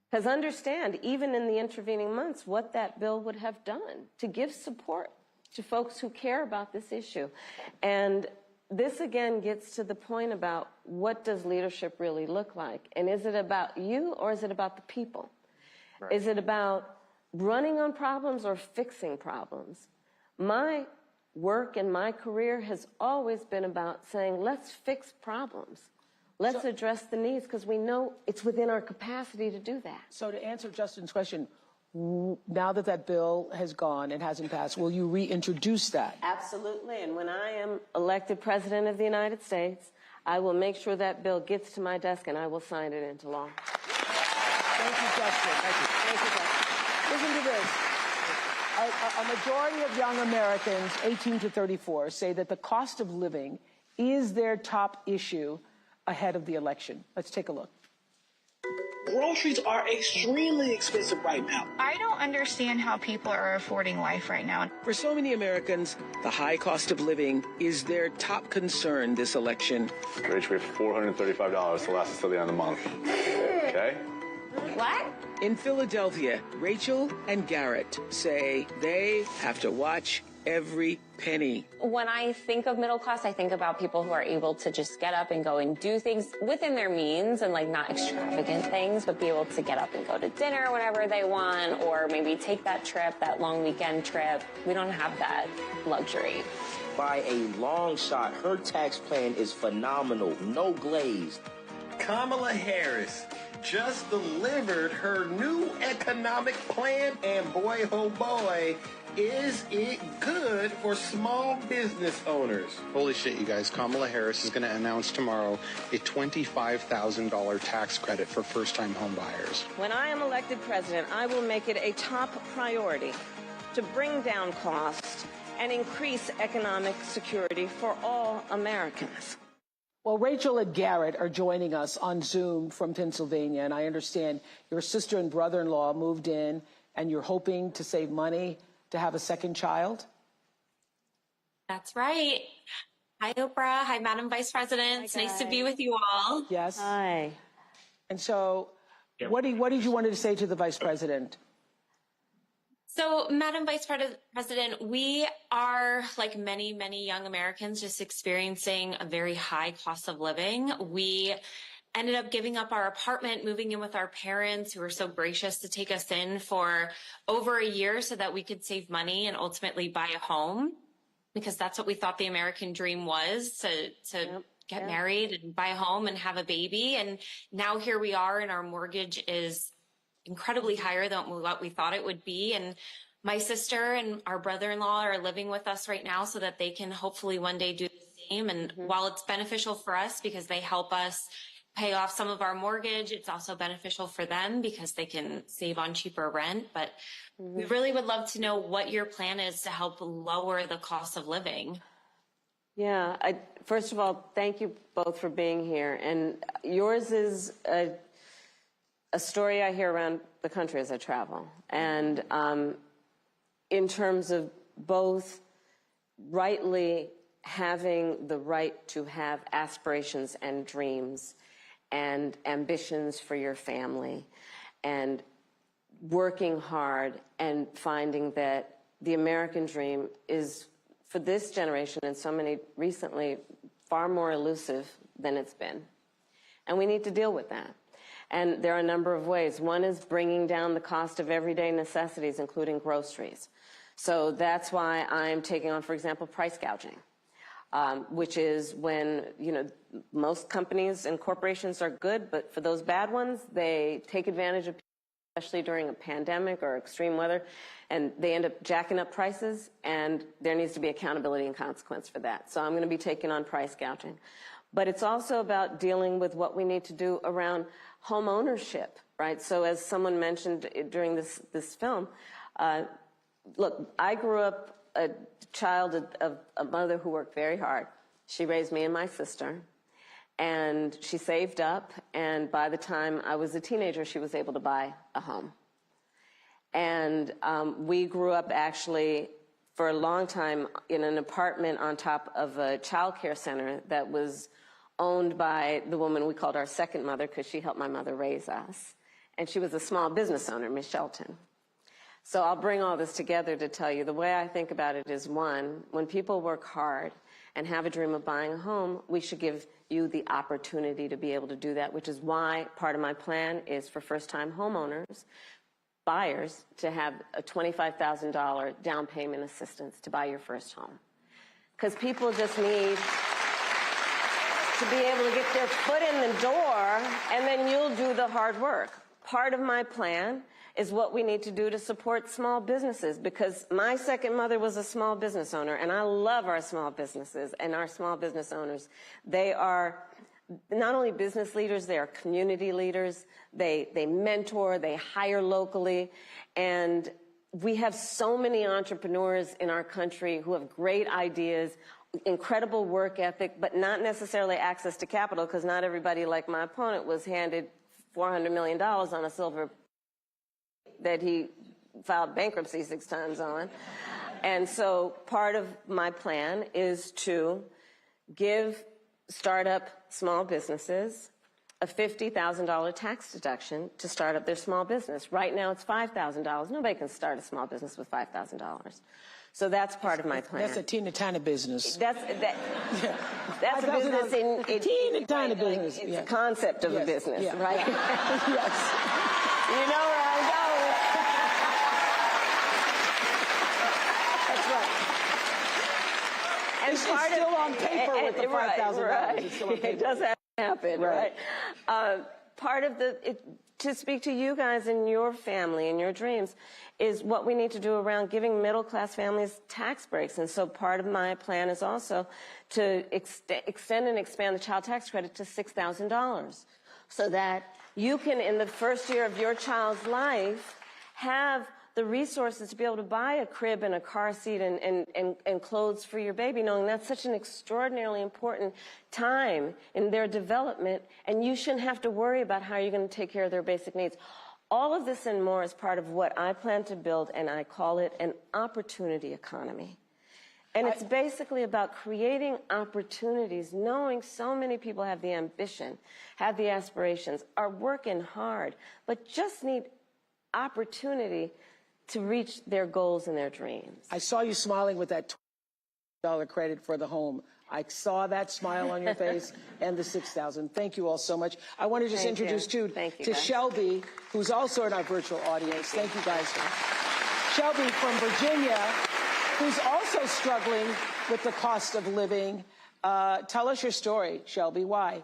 Because understand, even in the intervening months, what that bill would have done to give support to folks who care about this issue. And this again gets to the point about what does leadership really look like? And is it about you or is it about the people? Right. Is it about running on problems or fixing problems? My work and my career has always been about saying, let's fix problems. Let's address the needs because we know it's within our capacity to do that. So to answer Justin's question, now that that bill has gone and hasn't passed, will you reintroduce that? Absolutely. And when I am elected President of the United States, I will make sure that bill gets to my desk and I will sign it into law. Thank you, Justin. Thank you. Thank you, Justin. Listen to this. A majority of young Americans, 18 to 34, say that the cost of living is their top issue ahead of the election. Let's take a look. Groceries are extremely expensive right now. I don't understand how people are affording life right now. For so many Americans, the high cost of living is their top concern this election. Rach, we have $435 to last us till the end of the month. Okay? What? In Philadelphia, Rachel and Garrett say they have to watch every penny. When I think of middle class, I think about people who are able to just get up and go and do things within their means and like not extravagant things, but be able to get up and go to dinner whenever they want, or maybe take that trip, that long weekend trip. We don't have that luxury. By a long shot, her tax plan is phenomenal, no glaze. Kamala Harris just delivered her new economic plan, and boy, oh boy, is it good for small business owners. Holy shit, you guys. Kamala Harris is going to announce tomorrow a $25,000 tax credit for first-time home buyers. When I am elected president, I will make it a top priority to bring down costs and increase economic security for all Americans. Well, Rachel and Garrett are joining us on Zoom from Pennsylvania, and I understand your sister and brother-in-law moved in, and you're hoping to save money to have a second child? That's right. Hi, Oprah. Hi, Madam Vice President. It's nice to be with you all. Yes. Hi. And so what did you want to say to the Vice President? So, Madam Vice President, we are, like many, many young Americans, just experiencing a very high cost of living. We ended up giving up our apartment, moving in with our parents who were so gracious to take us in for over a year so that we could save money and ultimately buy a home, because that's what we thought the American dream was, to get married and buy a home and have a baby. And now here we are, and our mortgage is incredibly higher than what we thought it would be. And my sister and our brother-in-law are living with us right now so that they can hopefully one day do the same. And while it's beneficial for us because they help us pay off some of our mortgage, it's also beneficial for them because they can save on cheaper rent. But we really would love to know what your plan is to help lower the cost of living. Yeah, first of all, thank you both for being here. And yours is a story I hear around the country as I travel. And in terms of both rightly having the right to have aspirations and dreams and ambitions for your family, and working hard and finding that the American dream is, for this generation and so many recently, far more elusive than it's been. And we need to deal with that. And there are a number of ways. One is bringing down the cost of everyday necessities, including groceries. So that's why I'm taking on, for example, price gouging, which is when, most companies and corporations are good, but for those bad ones, they take advantage of people, especially during a pandemic or extreme weather, and they end up jacking up prices, and there needs to be accountability and consequence for that. So I'm going to be taking on price gouging. But it's also about dealing with what we need to do around home ownership, right? So as someone mentioned during this film, look, I grew up a child of a mother who worked very hard. She raised me and my sister. And she saved up, and by the time I was a teenager, she was able to buy a home. And we grew up actually for a long time in an apartment on top of a child care center that was owned by the woman we called our second mother, because she helped my mother raise us. And she was a small business owner, Miss Shelton. So I'll bring all this together to tell you the way I think about it is, one, when people work hard and have a dream of buying a home, we should give you the opportunity to be able to do that, which is why part of my plan is for first-time homeowners, buyers, to have a $25,000 down payment assistance to buy your first home. Because people just need to be able to get their foot in the door, and then you'll do the hard work. Part of my plan is what we need to do to support small businesses, because my second mother was a small business owner, and I love our small businesses and our small business owners. They are not only business leaders, they are community leaders. They mentor, they hire locally, and we have so many entrepreneurs in our country who have great ideas, incredible work ethic, but not necessarily access to capital, because not everybody, like my opponent, was handed $400 million on a silver that he filed bankruptcy 6 times on. And so part of my plan is to give startup small businesses a $50,000 tax deduction to start up their small business. Right now it's $5,000. Nobody can start a small business with $5,000. So that's part of my plan. That's a teeny tiny business. That's a business in teeny tiny business. It's a concept of a business, right? Yes. You know where I'm going. That's right. And it's still on paper with the $5,000. Right. It's still on paper. It does happen, right? Part of to speak to you guys and your family and your dreams is what we need to do around giving middle-class families tax breaks. And so part of my plan is also to extend and expand the child tax credit to $6,000 so that you can, in the first year of your child's life, have the resources to be able to buy a crib and a car seat and clothes for your baby, knowing that's such an extraordinarily important time in their development, and you shouldn't have to worry about how you're going to take care of their basic needs. All of this and more is part of what I plan to build, and I call it an opportunity economy. And it's basically about creating opportunities, knowing so many people have the ambition, have the aspirations, are working hard, but just need opportunity to reach their goals and their dreams. I saw you smiling with that $20 credit for the home. I saw that smile on your face and the $6,000. Thank you all so much. I want to just introduce to Shelby, who's also in our virtual audience. Thank you guys. Shelby from Virginia, who's also struggling with the cost of living. Tell us your story, Shelby. Why?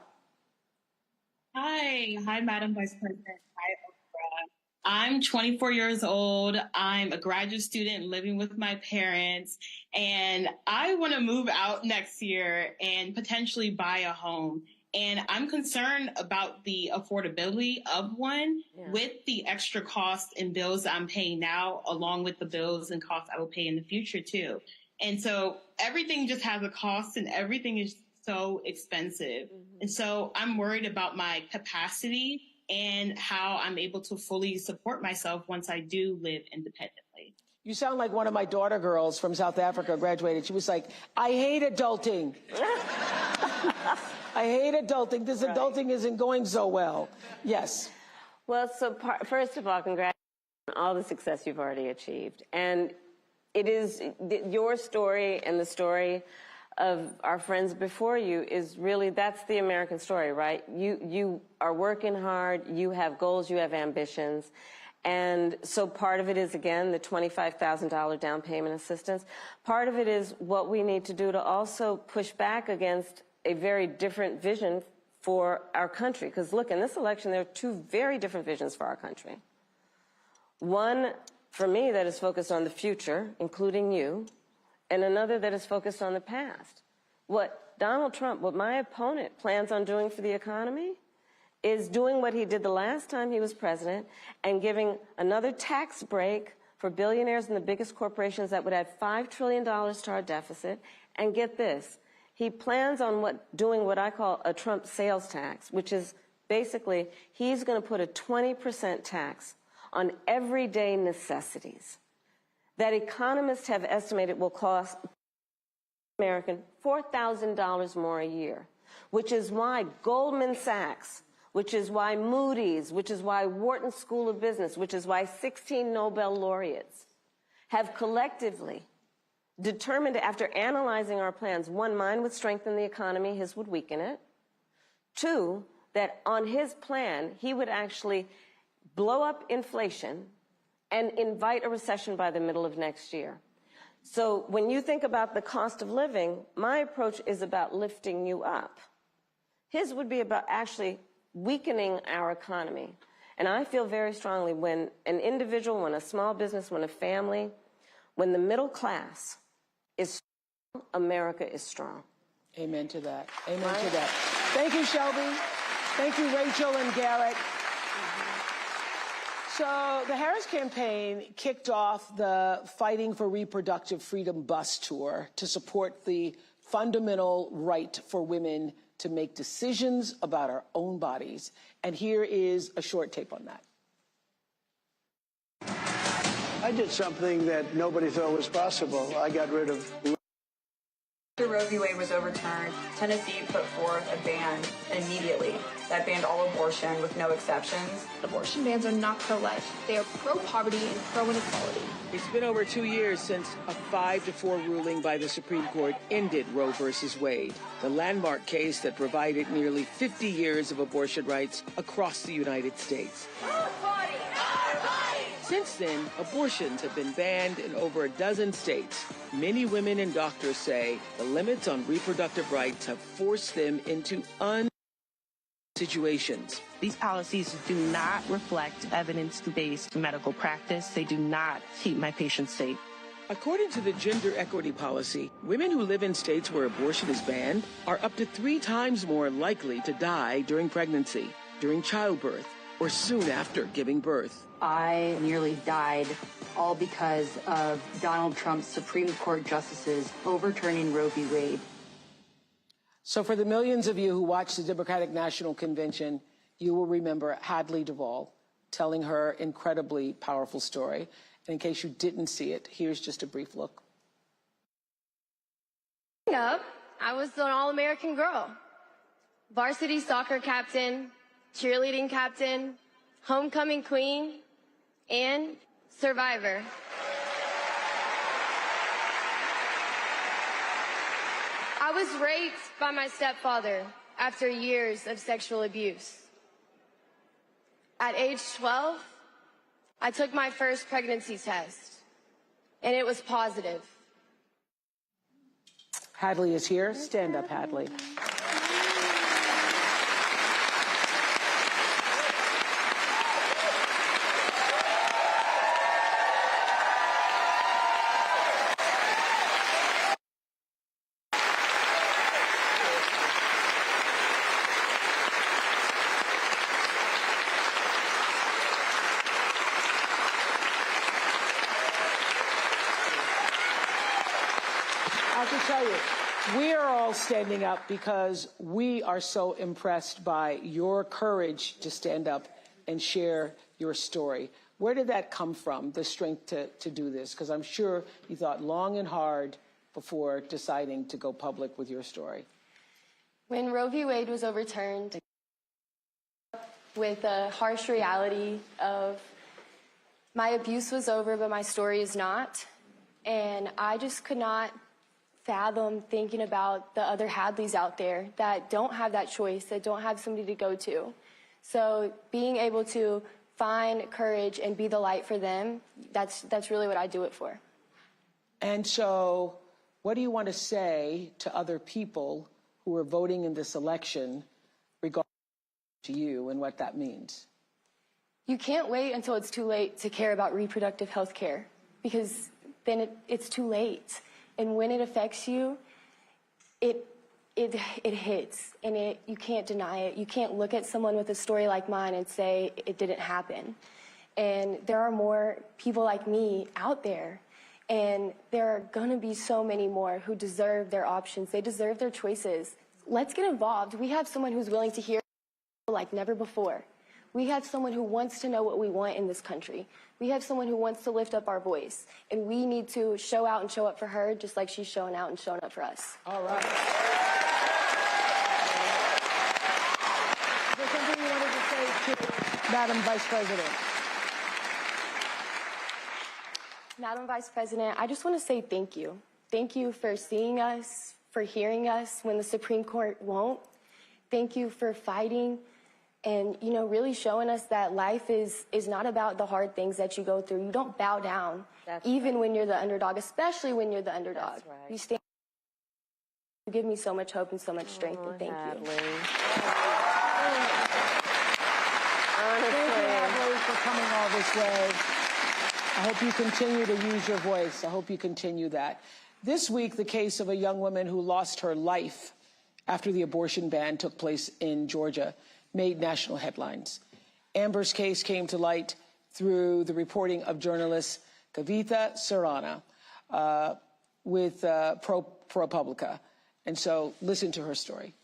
Hi, Madam Vice President. Hi, Oprah. I'm 24 years old. I'm a graduate student living with my parents, and I want to move out next year and potentially buy a home. And I'm concerned about the affordability of one with the extra costs and bills that I'm paying now, along with the bills and costs I will pay in the future too. And so everything just has a cost, and everything is so expensive. And so I'm worried about my capacity and how I'm able to fully support myself once I do live independently. You sound like one of my daughter girls from South Africa graduated. She was like, I hate adulting. I hate adulting. This adulting isn't going so well. Yes. Well, so first of all, congratulations on all the success you've already achieved. And it is your story and the story of our friends before you is really, that's the American story, right? You are working hard, you have goals, you have ambitions. And so part of it is, again, the $25,000 down payment assistance. Part of it is what we need to do to also push back against a very different vision for our country. Because look, in this election, there are 2 very different visions for our country. One, for me, that is focused on the future, including you, and another that is focused on the past. What Donald Trump, what my opponent plans on doing for the economy is doing what he did the last time he was president and giving another tax break for billionaires and the biggest corporations that would add $5 trillion to our deficit. And get this, He plans on doing what I call a Trump sales tax, which is basically he's going to put a 20% tax on everyday necessities that economists have estimated will cost American $4,000 more a year, which is why Goldman Sachs, which is why Moody's, which is why Wharton School of Business, which is why 16 Nobel laureates have collectively determined, after analyzing our plans, one, mine would strengthen the economy, his would weaken it. Two, that on his plan, he would actually blow up inflation and invite a recession by the middle of next year. So when you think about the cost of living, my approach is about lifting you up. His would be about actually weakening our economy. And I feel very strongly when an individual, when a small business, when a family, when the middle class is strong, America is strong. Amen to that. Amen to that. Thank you, Shelby. Thank you, Rachel and Garrett. So the Harris campaign kicked off the Fighting for Reproductive Freedom bus tour to support the fundamental right for women to make decisions about our own bodies. And here is a short tape on that. I did something that nobody thought was possible. I got rid of... After Roe v. Wade was overturned, Tennessee put forth a ban immediately that banned all abortion with no exceptions. Abortion bans are not pro-life. They are pro-poverty and pro-inequality. It's been over 2 years since a 5-4 ruling by the Supreme Court ended Roe versus Wade, the landmark case that provided nearly 50 years of abortion rights across the United States. Since then, abortions have been banned in over a dozen states. Many women and doctors say the limits on reproductive rights have forced them into situations. These policies do not reflect evidence-based medical practice. They do not keep my patients safe. According to the gender equity policy, women who live in states where abortion is banned are up to 3 times more likely to die during pregnancy, during childbirth, or soon after giving birth. I nearly died, all because of Donald Trump's Supreme Court justices overturning Roe v. Wade. So for the millions of you who watched the Democratic National Convention, you will remember Hadley Duvall telling her incredibly powerful story. And in case you didn't see it, here's just a brief look. Growing up, I was an all-American girl. Varsity soccer captain, cheerleading captain, homecoming queen, and survivor. I was raped by my stepfather after years of sexual abuse. At age 12, I took my first pregnancy test, and it was positive. Hadley is here. Stand up, Hadley. I can tell you, we are all standing up because we are so impressed by your courage to stand up and share your story. Where did that come from, the strength to do this? Because I'm sure you thought long and hard before deciding to go public with your story. When Roe v. Wade was overturned, with the harsh reality of my abuse was over, but my story is not. And I just could not fathom thinking about the other Hadleys out there that don't have that choice, that don't have somebody to go to. So being able to find courage and be the light for them, that's really what I do it for. And so what do you want to say to other people who are voting in this election regarding to you and what that means? You can't wait until it's too late to care about reproductive health care, because then it's too late. And when it affects you, it hits, and you can't deny it. You can't look at someone with a story like mine and say it didn't happen. And there are more people like me out there. And there are going to be so many more who deserve their options. They deserve their choices. Let's get involved. We have someone who's willing to hear like never before. We have someone who wants to know what we want in this country. We have someone who wants to lift up our voice. And we need to show out and show up for her just like she's showing out and showing up for us. All right. Is there something you wanted to say to Madam Vice President? Madam Vice President, I just want to say thank you. Thank you for seeing us, for hearing us when the Supreme Court won't. Thank you for fighting and, you know, really showing us that life is not about the hard things that you go through. You don't bow down, even when you're the underdog, especially when you're the underdog. That's right. You stand. You give me so much hope and so much strength, and thank you. Honestly. Thank you, Hadley, for coming all this way. I hope you continue to use your voice. I hope you continue that. This week, the case of a young woman who lost her life after the abortion ban took place in Georgia made national headlines. Amber's case came to light through the reporting of journalist Kavitha Sarana with ProPublica. And so listen to her story.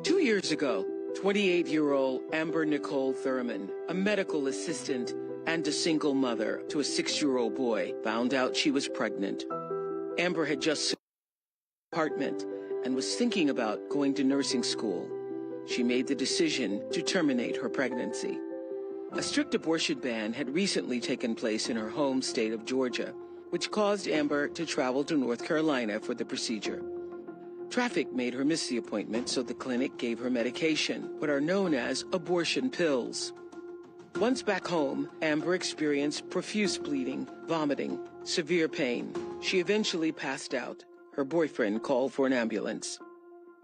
2 years ago, 28-year-old Amber Nicole Thurman, a medical assistant and a single mother to a 6-year-old boy, found out she was pregnant. Amber had just secured an apartment and was thinking about going to nursing school. She made the decision to terminate her pregnancy. A strict abortion ban had recently taken place in her home state of Georgia, which caused Amber to travel to North Carolina for the procedure. Traffic made her miss the appointment, so the clinic gave her medication, what are known as abortion pills. Once back home, Amber experienced profuse bleeding, vomiting, severe pain. She eventually passed out. Her boyfriend called for an ambulance.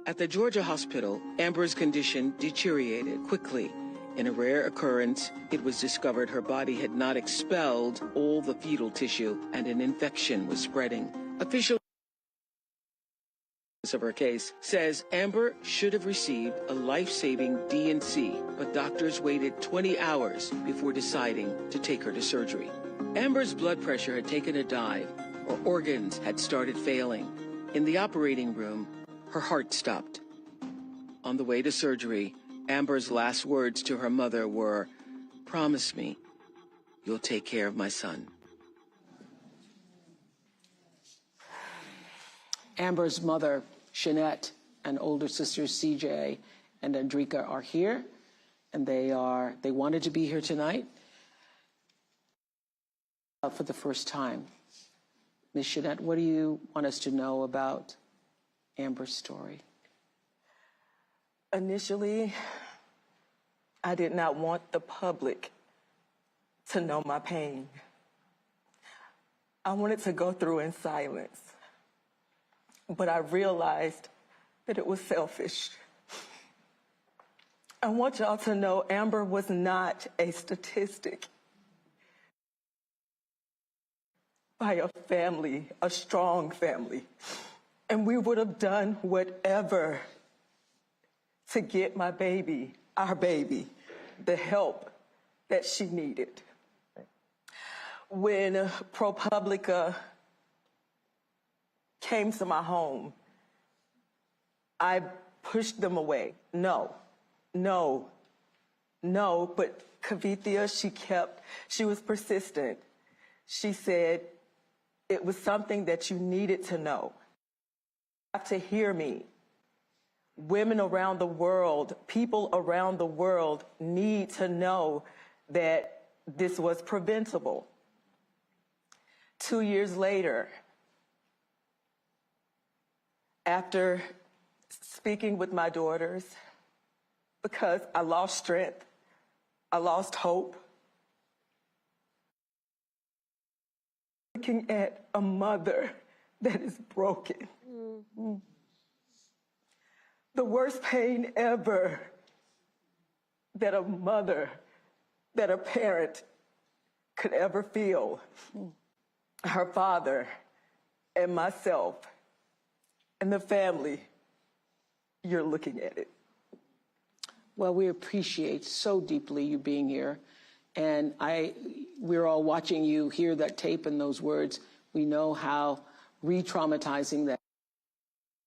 At the Georgia hospital, Amber's condition deteriorated quickly. In a rare occurrence, it was discovered her body had not expelled all the fetal tissue and an infection was spreading. Official of her case says Amber should have received a life-saving D&C, but doctors waited 20 hours before deciding to take her to surgery. Amber's blood pressure had taken a dive. Her organs had started failing. In the operating room, her heart stopped. On the way to surgery, Amber's last words to her mother were, "Promise me you'll take care of my son." Amber's mother, Shanette, and older sisters CJ and Andrika are here, and they wanted to be here tonight for the first time. Ms. Shanette, what do you want us to know about Amber's story? Initially, I did not want the public to know my pain. I wanted to go through in silence, but I realized that it was selfish. I want y'all to know Amber was not a statistic by a family, a strong family. And we would have done whatever to get my baby, our baby, the help that she needed. When ProPublica came to my home, I pushed them away. No. But Kavitha, she was persistent. She said it was something that you needed to know. You have to hear me. Women around the world, people around the world need to know that this was preventable. 2 years later, after speaking with my daughters, because I lost strength, I lost hope, looking at a mother that is broken. Mm-hmm. The worst pain ever that a mother, that a parent could ever feel. Her father and myself and the family, you're looking at it. Well, we appreciate so deeply you being here. And we're all watching you hear that tape and those words. We know how re-traumatizing that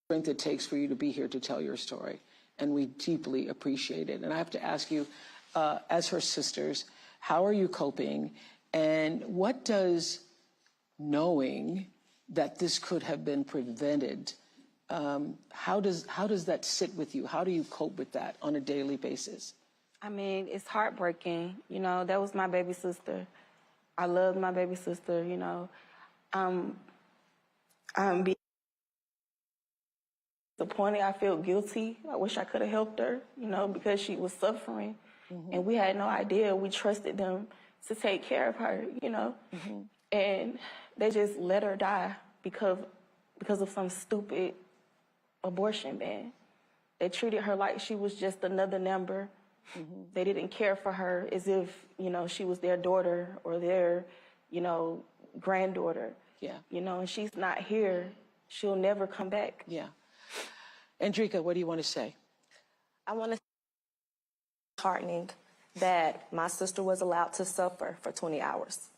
strength it takes for you to be here to tell your story, and we deeply appreciate it. And I have to ask you, as her sisters, how are you coping, and what does knowing that this could have been prevented, how does that sit with you? How do you cope with that on a daily basis? I mean, it's heartbreaking. You know, that was my baby sister. I loved my baby sister, you know. I'm disappointed. I feel guilty. I wish I could have helped her, you know, because she was suffering. And we had no idea. We trusted them to take care of her, you know. And they just let her die because of some stupid abortion ban. They treated her like she was just another number. They didn't care for her as if, you know, she was their daughter or their, you know, granddaughter. Yeah. You know, and she's not here. She'll never come back. Yeah. Andrika, what do you want to say? I want to say it's heartening that my sister was allowed to suffer for 20 hours.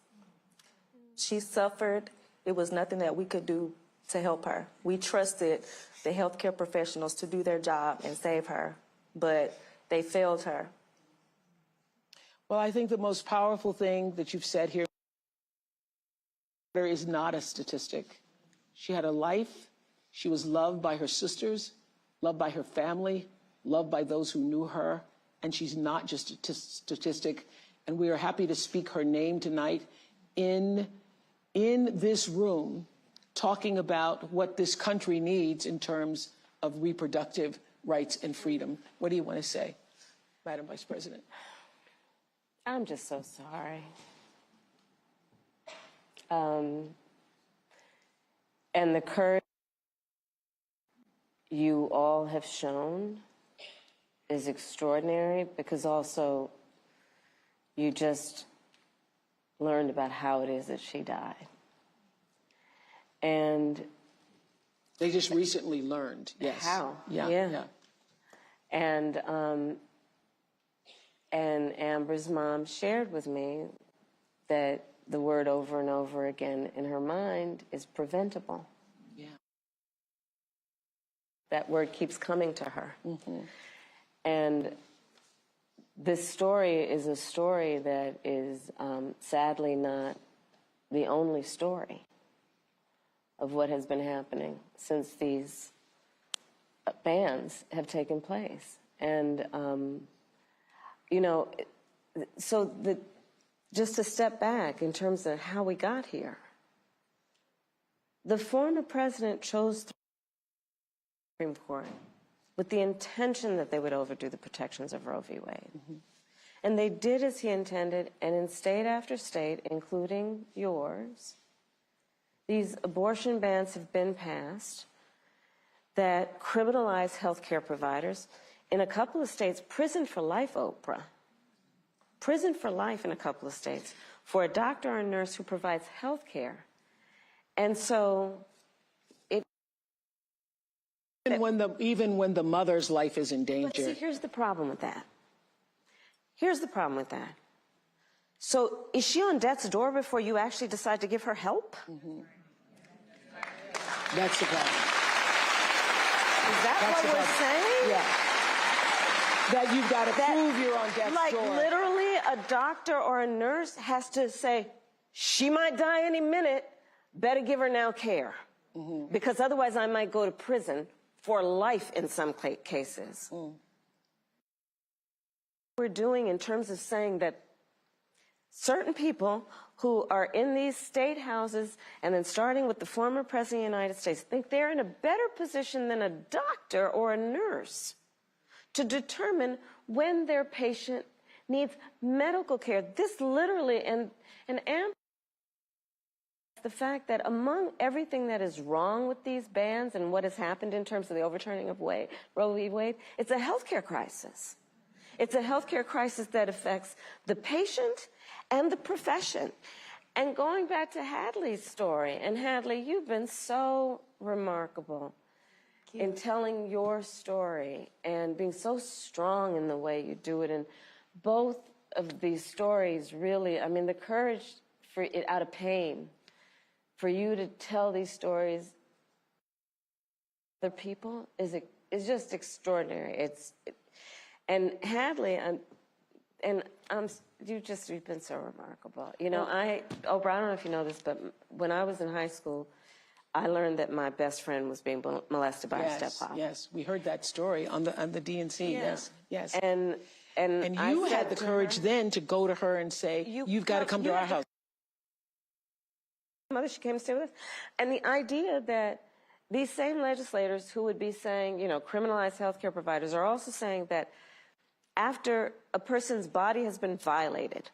She suffered. It was nothing that we could do to help her. We trusted the healthcare professionals to do their job and save her, but they failed her. Well, I think the most powerful thing that you've said here is not a statistic. She had a life. She was loved by her sisters, loved by her family, loved by those who knew her, and she's not just a statistic. And we are happy to speak her name tonight in this room, talking about what this country needs in terms of reproductive rights and freedom. What do you want to say, Madam Vice President? I'm just so sorry. And the courage you all have shown is extraordinary, because also you just learned about how it is that she died. And they just recently learned, yes. How? Yeah. And Amber's mom shared with me that the word over and over again in her mind is preventable. Yeah. That word keeps coming to her. And this story is a story that is sadly not the only story of what has been happening since these bans have taken place. And, you know, so just to step back in terms of how we got here, the former president chose the Supreme Court with the intention that they would overdo the protections of Roe v. Wade. And they did as he intended, and in state after state, including yours, these abortion bans have been passed that criminalize healthcare providers. In a couple of states, prison for life, Oprah. Prison for life in a couple of states for a doctor or a nurse who provides health care. And so even when the mother's life is in danger. But see, here's the problem with that. Here's the problem with that. So is she on death's door before you actually decide to give her help? That's the problem. Is that what we're saying? Yeah. That you've got to prove you're on death's door. Like literally a doctor or a nurse has to say, she might die any minute, better give her now care. Because otherwise I might go to prison for life in some cases. We're doing in terms of saying that certain people who are in these state houses, and then starting with the former president of the United States, think they're in a better position than a doctor or a nurse to determine when their patient needs medical care. This literally, and the fact that among everything that is wrong with these bans and what has happened in terms of the overturning of Roe v. Wade, it's a healthcare crisis. It's a healthcare crisis that affects the patient and the profession. And going back to Hadley's story, and Hadley, you've been so remarkable in telling your story and being so strong in the way you do it. And both of these stories really, I mean, the courage for it out of pain for you to tell these stories to other people is just extraordinary. And Hadley, you've been so remarkable. You know, Oprah, I don't know if you know this, but when I was in high school, I learned that my best friend was being molested by her stepfather. Yes, we heard that story on the DNC. Yeah. Yes. And you had the courage then to go to her and say, you've got to come to our house. Mother, she came to stay with us. And the idea that these same legislators who would be saying, you know, criminalize healthcare providers are also saying that after a person's body has been violated,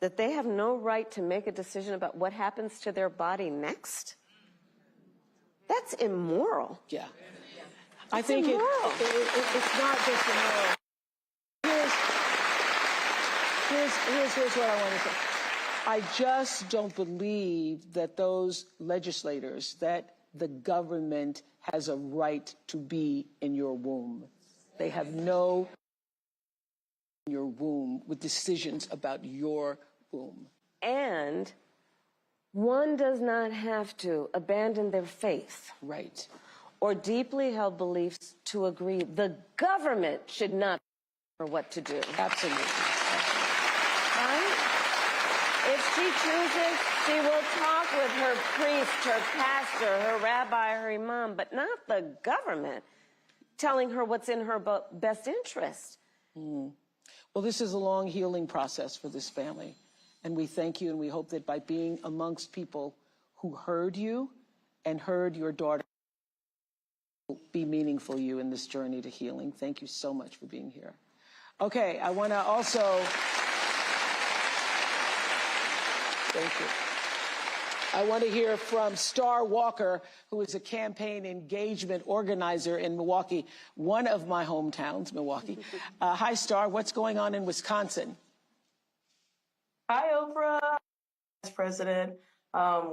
that they have no right to make a decision about what happens to their body next? That's immoral. Yeah. I think it's not just immoral. Here's what I want to say. I just don't believe that those legislators, that the government has a right to be in your womb. They have no in your womb with decisions about your womb. And one does not have to abandon their faith. Right. Or deeply held beliefs to agree the government should not for what to do. Absolutely. Right? If she chooses, she will talk with her priest, her pastor, her rabbi, her imam, but not the government telling her what's in her best interest. Well, this is a long healing process for this family. And we thank you, and we hope that by being amongst people who heard you and heard your daughter will be meaningful to you in this journey to healing. Thank you so much for being here. Okay, I want to also... Thank you. I want to hear from Star Walker, who is a campaign engagement organizer in Milwaukee, one of my hometowns, Milwaukee. Hi, Star. What's going on in Wisconsin? Hi, Oprah. Vice President.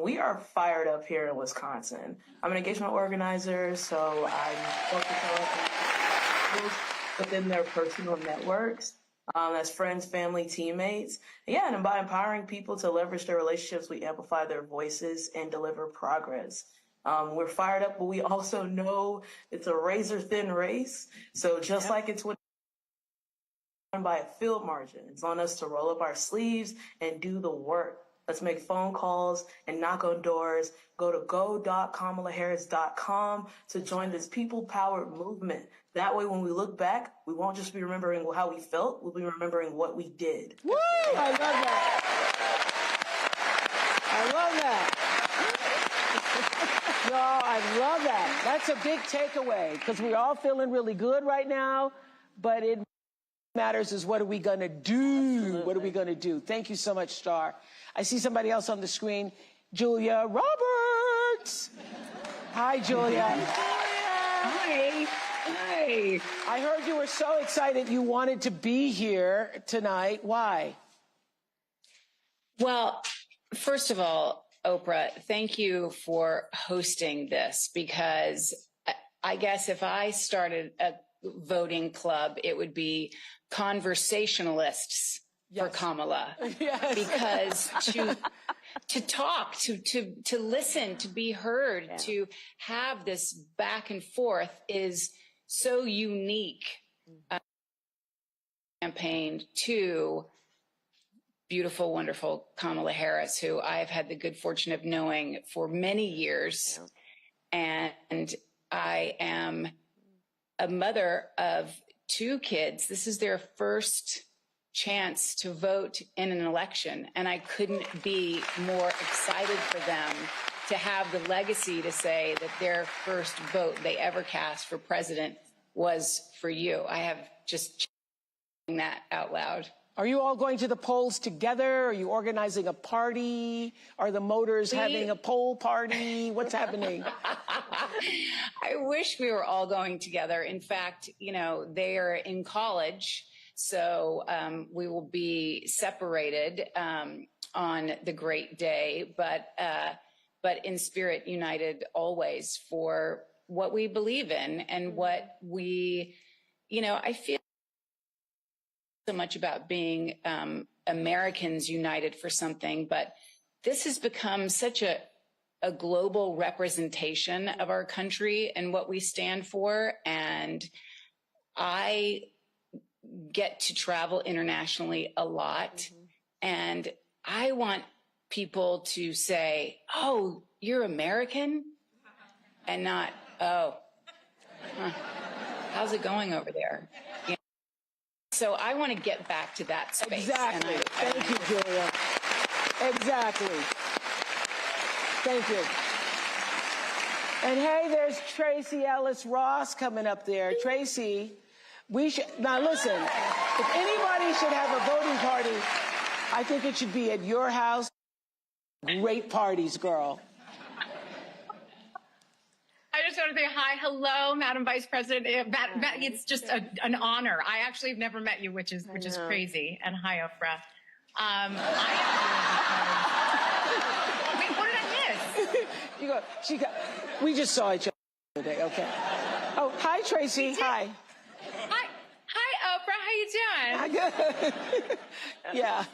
We are fired up here in Wisconsin. I'm an engagement organizer, so I'm focused on within their personal networks. As friends, family, teammates. Yeah, and by empowering people to leverage their relationships, we amplify their voices and deliver progress. We're fired up, but we also know it's a razor-thin race. So just like it's won by a field margin, it's on us to roll up our sleeves and do the work. Let's make phone calls and knock on doors. Go to go.kamalaharris.com to join this people-powered movement. That way, when we look back, we won't just be remembering how we felt, we'll be remembering what we did. Woo! I love that. I love that. Y'all, I love that. That's a big takeaway, because we're all feeling really good right now, but it matters is what are we going to do? Absolutely. What are we going to do? Thank you so much, Star. I see somebody else on the screen, Julia Roberts. Hi, Julia. Hi. Hi. I heard you were so excited you wanted to be here tonight. Why? Well, first of all, Oprah, thank you for hosting this, because I guess if I started a voting club, it would be conversationalists for Kamala. Yes. Because to talk, to listen, to be heard, to have this back and forth is so unique. Campaign to beautiful, wonderful Kamala Harris, who I've had the good fortune of knowing for many years. And I am a mother of 2 kids. This is their first chance to vote in an election, and I couldn't be more excited for them to have the legacy to say that their first vote they ever cast for president was for you. I have just saying that out loud. Are you all going to the polls together? Are you organizing a party? Are the Motors having a poll party? What's happening? I wish we were all going together. In fact, you know, they are in college, so we will be separated on the great day, but in spirit united always for what we believe in and what we, you know, I feel so much about being Americans united for something, but this has become such a global representation of our country and what we stand for. And I get to travel internationally a lot. And I want people to say, oh, you're American? And not, oh, how's it going over there? You know? So I want to get back to that space. Exactly. Thank you, Julia. Exactly. Thank you. And hey, there's Tracy Ellis Ross coming up there. Tracy, now listen, if anybody should have a voting party, I think it should be at your house. Great parties, girl. I just want to say hi, hello, Madam Vice President. It's just an honor. I actually have never met you, which is crazy. And hi, Oprah. Wait, what did I miss? We just saw each other today. Okay. Oh, hi, Tracy. Hi. Hi, Oprah. How you doing? Yeah.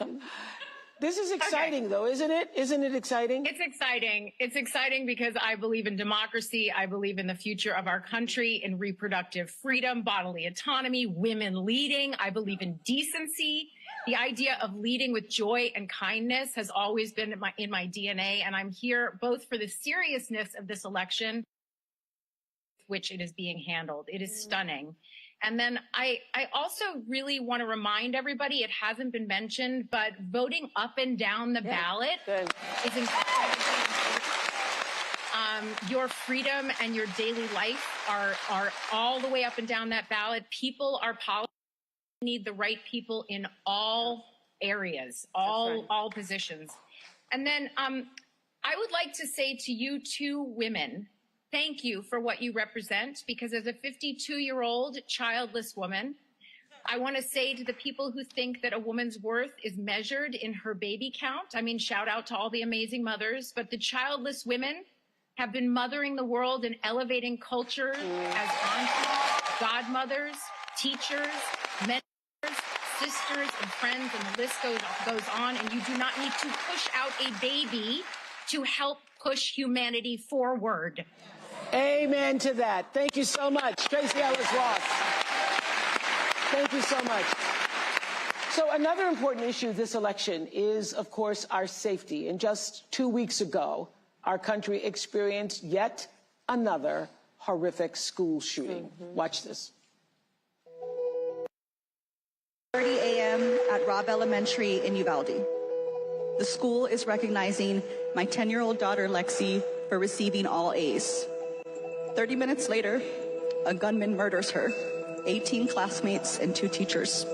This is exciting, though, isn't it? Isn't it exciting? It's exciting. It's exciting because I believe in democracy. I believe in the future of our country, in reproductive freedom, bodily autonomy, women leading. I believe in decency. The idea of leading with joy and kindness has always been in my DNA. And I'm here both for the seriousness of this election, which it is being handled. It is stunning. And then I also really want to remind everybody, it hasn't been mentioned, but voting up and down the ballot is incredibly important. Your freedom and your daily life are all the way up and down that ballot. People are policy. We need the right people in all areas, all positions. And then I would like to say to you two women, thank you for what you represent, because as a 52-year-old childless woman, I want to say to the people who think that a woman's worth is measured in her baby count. I mean, shout out to all the amazing mothers, but the childless women have been mothering the world and elevating culture as aunties, godmothers, teachers, mentors, sisters, and friends, and the list goes on. And you do not need to push out a baby to help push humanity forward. Amen to that. Thank you so much, Tracy Ellis Ross. Thank you so much. So another important issue this election is, of course, our safety. And just 2 weeks ago, our country experienced yet another horrific school shooting. Watch this. 30 a.m. at Robb Elementary in Uvalde. The school is recognizing my 10-year-old daughter, Lexi, for receiving all A's. 30 minutes later, a gunman murders her, 18 classmates and 2 teachers.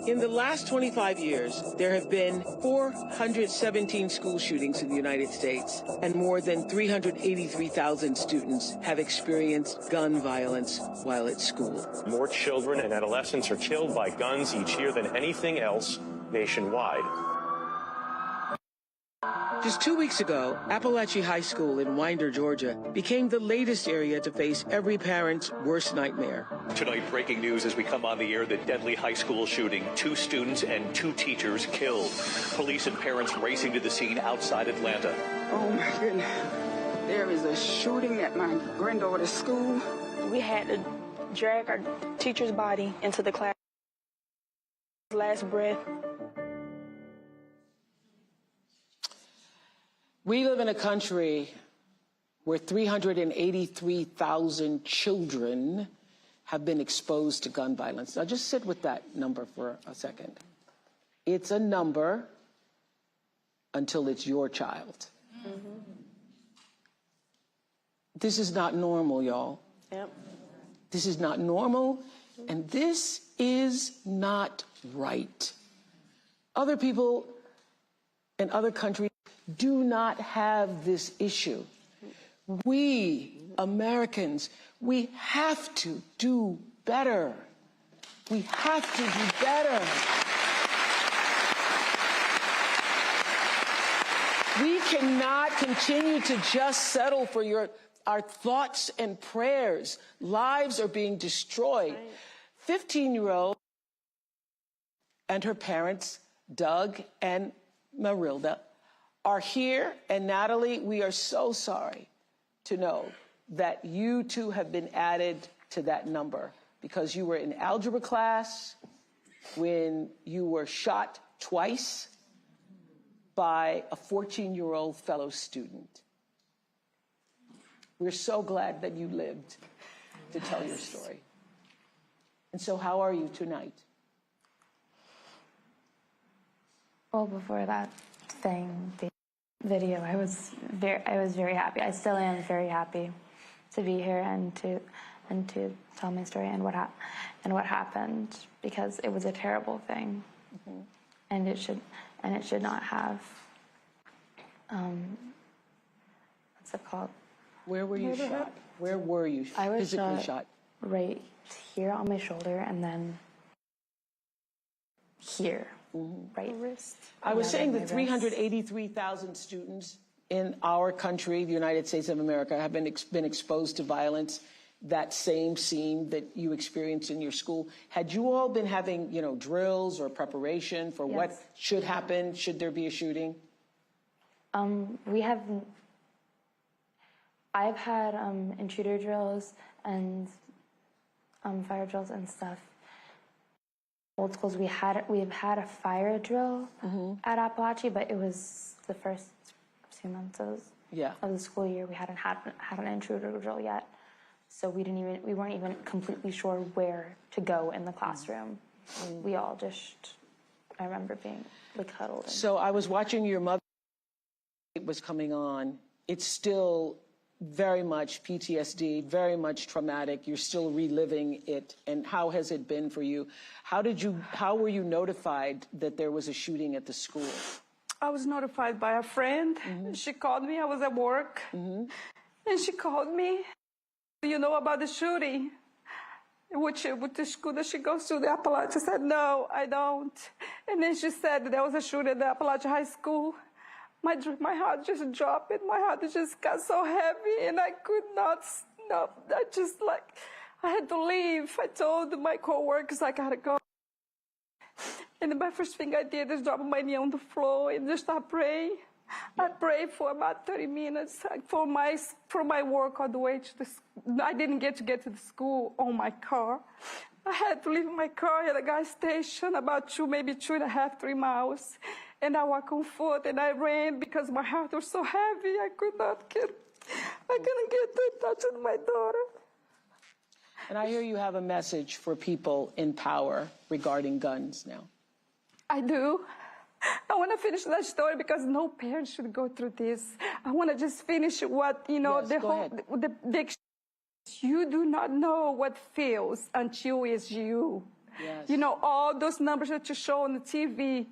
In the last 25 years, there have been 417 school shootings in the United States, and more than 383,000 students have experienced gun violence while at school. More children and adolescents are killed by guns each year than anything else nationwide. Just 2 weeks ago, Appalachia High School in Winder, Georgia, became the latest area to face every parent's worst nightmare. Tonight, breaking news as we come on the air, the deadly high school shooting, 2 students and 2 teachers killed. Police and parents racing to the scene outside Atlanta. Oh my goodness. There is a shooting at my granddaughter's school. We had to drag our teacher's body into the class. Last breath. We live in a country where 383,000 children have been exposed to gun violence. Now just sit with that number for a second. It's a number until it's your child. This is not normal, y'all. This is not normal, and this is not right. Other people in other countries do not have this issue. We, Americans, we have to do better. We have to do better. We cannot continue to just settle for our thoughts and prayers. Lives are being destroyed. 15-year-old and her parents, Doug and Marilda, are here. And Natalie, we are so sorry to know that you too have been added to that number because you were in algebra class when you were shot twice by a 14-year-old fellow student. We're so glad that you lived to tell your story. And so how are you tonight? Well, before that the video, I was very happy. I still am very happy to be here and to tell my story and what happened, because it was a terrible thing. Mm-hmm. And it should not have, what's it called? Where were you shot? Where were you I was physically shot? Right here on my shoulder, and then here, right wrist. I was saying that 383,000 students in our country, the United States of America, have been exposed to violence. That same scene that you experienced in your school. Had you all been having, drills or preparation for what should happen should there be a shooting? I've had intruder drills and fire drills and stuff. Old schools, we've had a fire drill at Appalachia, but it was the first 2 months of the school year. We hadn't had an intruder drill yet. So we weren't even completely sure where to go in the classroom. We all I remember being huddled. So I was watching your mother was coming on. It's still very much PTSD, very much traumatic. You're still reliving it. And how has it been for you? How were you notified that there was a shooting at the school? I was notified by a friend. She called me. I was at work. And she called me. Do you know about the shooting? With the school that she goes to, the Appalachia. I said, no, I don't. And then she said there was a shooting at the Appalachia High School. My heart just dropped. My heart just got so heavy, and I could not stop. I had to leave. I told my coworkers I gotta go. And the first thing I did is drop my knee on the floor and just start praying. I prayed for about 30 minutes for my work all the way to the school. I didn't get to the school on my car. I had to leave my car at a gas station about maybe 2.5, 3 miles. And I walked on foot and I ran because my heart was so heavy. I couldn't get to touch my daughter. And I hear you have a message for people in power regarding guns now. I do. I want to finish that story because no parent should go through this. I want to just finish what, you do not know what feels until it's you. Yes. All those numbers that you show on the TV,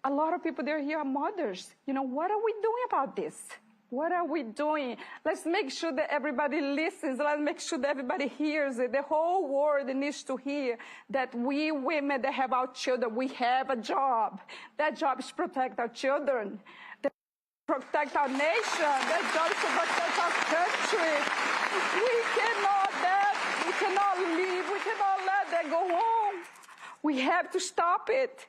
a lot of people there here are mothers. What are we doing about this? What are we doing? Let's make sure that everybody listens. Let's make sure that everybody hears it. The whole world needs to hear that we women that have our children, we have a job. That job is to protect our children, to protect our nation. That job is to protect our country. We cannot leave. We cannot let that go on. We have to stop it.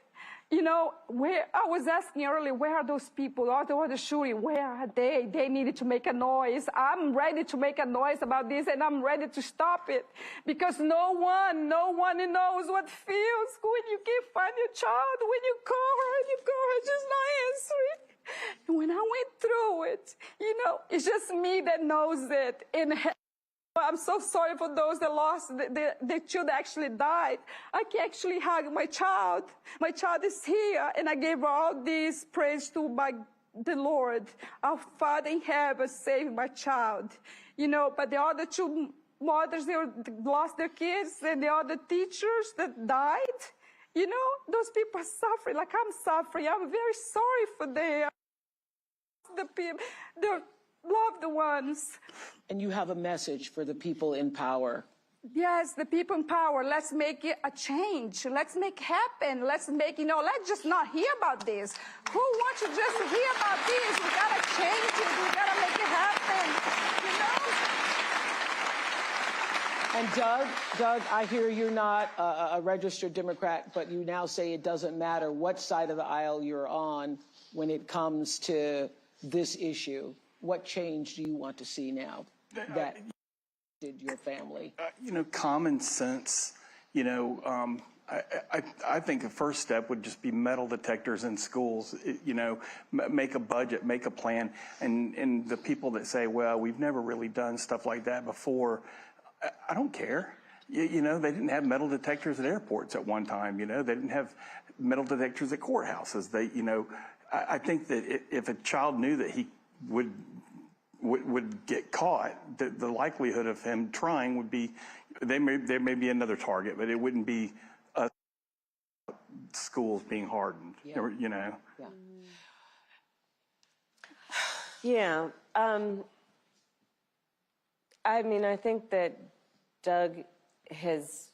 Where I was asking earlier, where are those people? All the shooting, where are they? They needed to make a noise. I'm ready to make a noise about this, and I'm ready to stop it. Because no one knows what feels when you can't find your child, when you call her just not answering. And when I went through it, it's just me that knows it. And I'm so sorry for those that lost their children that actually died. I can actually hug my child. My child is here, and I gave all this praise to the Lord. Our Father in heaven saved my child. But the other two mothers, they lost their kids, and the other teachers that died, those people are suffering like I'm suffering. I'm very sorry for them. The people, their loved ones. And you have a message for the people in power. Yes, the people in power. Let's make it a change. Let's make it happen. Let's just not hear about this. Who wants to just hear about this? We gotta change it. We gotta make it happen. And Doug, I hear you're not a registered Democrat, but you now say it doesn't matter what side of the aisle you're on. when it comes to this issue? What change do you want to see now that did your family? Common sense. I think the first step would just be metal detectors in schools. Make a budget, make a plan, and the people that say, "Well, we've never really done stuff like that before," I don't care. They didn't have metal detectors at airports at one time. They didn't have metal detectors at courthouses. I think that if a child knew that he would get caught, the likelihood of him trying would be, there may be another target, but it wouldn't be schools being hardened. Yeah. I think that Doug has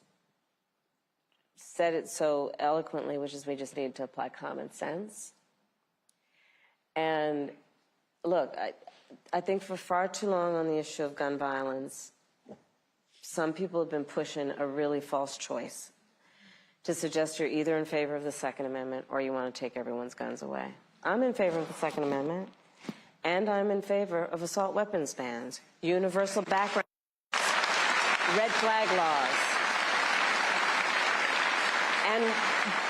said it so eloquently, which is we just need to apply common sense. And look, I think for far too long on the issue of gun violence, some people have been pushing a really false choice to suggest you're either in favor of the Second Amendment or you want to take everyone's guns away. I'm in favor of the Second Amendment, and I'm in favor of assault weapons bans, universal background, red flag laws. And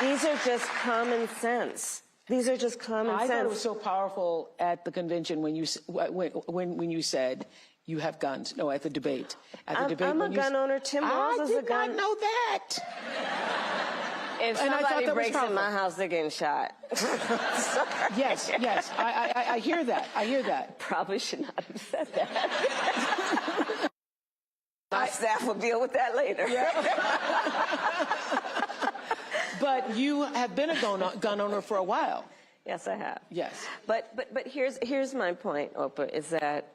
these are just common sense. These are just common sense. I thought it was so powerful at the convention when you said you have guns. No, at the debate. I'm a gun owner. Tim Walz is a gun. I did not know that. If somebody breaks in my house, they're getting shot. Yes. I hear that. Probably should not have said that. My staff will deal with that later. Yeah. But you have been a gun owner for a while. Yes, I have. Yes. But here's my point, Oprah, is that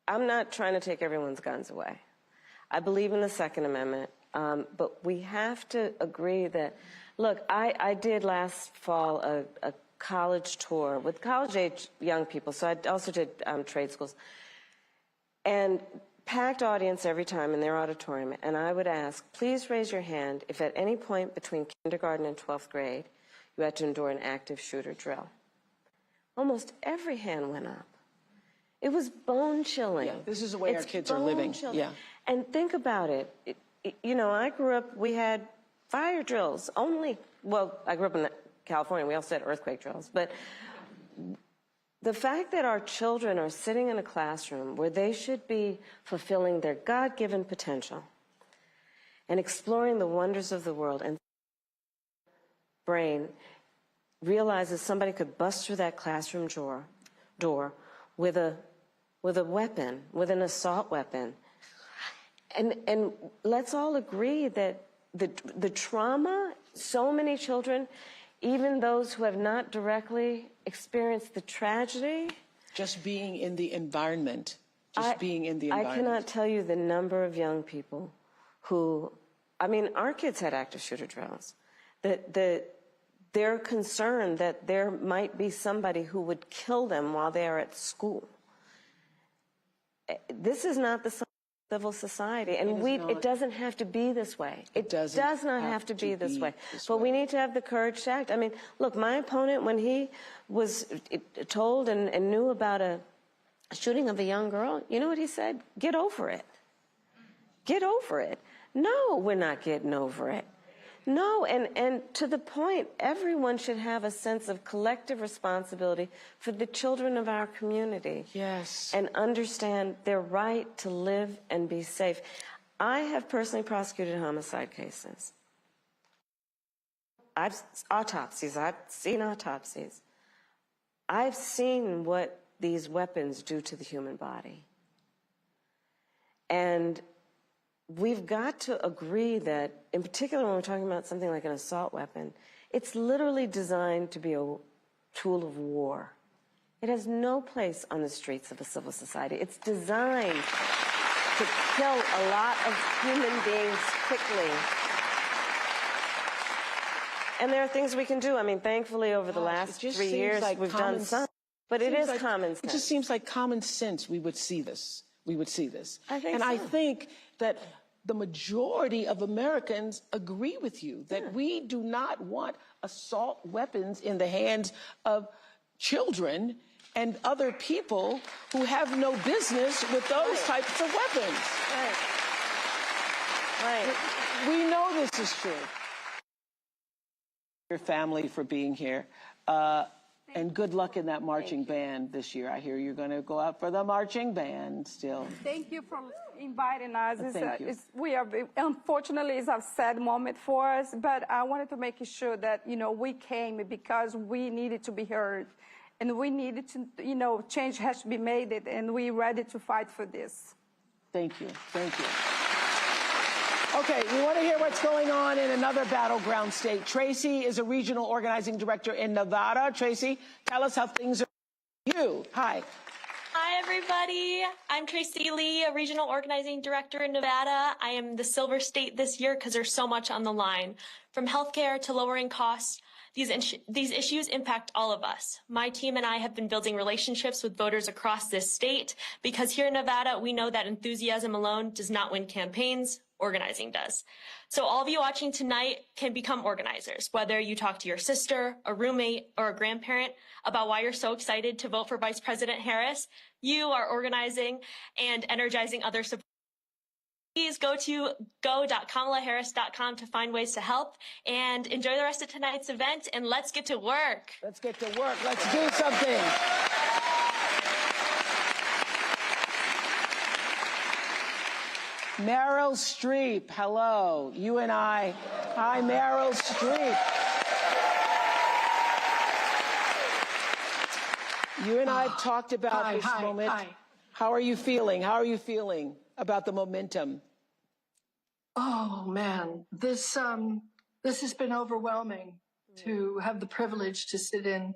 I'm not trying to take everyone's guns away. I believe in the Second Amendment, but we have to agree that, look, I did last fall a college tour with college-age young people, so I also did trade schools. And packed audience every time in their auditorium, and I would ask, please raise your hand if at any point between kindergarten and 12th grade you had to endure an active shooter drill. Almost every hand went up. It was bone-chilling. Yeah, this is the way our kids are living. Yeah. And think about it. I grew up, we had fire drills only. Well, I grew up in California. We also had earthquake drills. But the fact that our children are sitting in a classroom where they should be fulfilling their God-given potential and exploring the wonders of the world, and brain realizes somebody could bust through that classroom door with a weapon, with an assault weapon. And let's all agree that the trauma, so many children, even those who have not directly experienced the tragedy. Just being in the environment. I cannot tell you the number of young people who, our kids had active shooter drills. They're concerned that there might be somebody who would kill them while they are at school. This is not the civil society, and it doesn't have to be this way. It does not have to be this way. But we need to have the courage to act. Look, my opponent, when he was told and knew about a shooting of a young girl, you know what he said? Get over it. Get over it. No, we're not getting over it. No, and to the point, everyone should have a sense of collective responsibility for the children of our community. Yes. And understand their right to live and be safe. I have personally prosecuted homicide cases. I've seen autopsies. I've seen what these weapons do to the human body. And we've got to agree that, in particular when we're talking about something like an assault weapon, it's literally designed to be a tool of war. It has no place on the streets of a civil society. It's designed to kill a lot of human beings quickly. And there are things we can do. Thankfully, over the last 3 years, we've done some. But it is common sense. It just seems like common sense we would see this. I think that the majority of Americans agree with you that we do not want assault weapons in the hands of children and other people who have no business with those types of weapons. Right. We know this is true. Your family for being here. And good luck in that marching band this year. I hear you're going to go out for the marching band still. Thank you for inviting us. Thank you. Unfortunately, it's a sad moment for us, but I wanted to make sure that, we came because we needed to be heard and we needed to, change has to be made, and we're ready to fight for this. Thank you. Thank you. Okay, we want to hear what's going on in another battleground state. Tracy is a regional organizing director in Nevada. Tracy, tell us how things are for you. Hi. Hi, everybody. I'm Tracy Lee, a regional organizing director in Nevada. I am the Silver State this year because there's so much on the line. From healthcare to lowering costs, these issues impact all of us. My team and I have been building relationships with voters across this state because here in Nevada, we know that enthusiasm alone does not win campaigns. Organizing does. So all of you watching tonight can become organizers, whether you talk to your sister, a roommate, or a grandparent about why you're so excited to vote for Vice President Harris. You are organizing and energizing other supporters. Please go to go.kamalaharris.com to find ways to help and enjoy the rest of tonight's event, and let's get to work. Let's get to work. Let's do something. Meryl Streep, hello. You and I. Hi, Meryl Streep. You and I have talked about this moment. Hi. How are you feeling? How are you feeling about the momentum? Oh, man. This has been overwhelming to have the privilege to sit in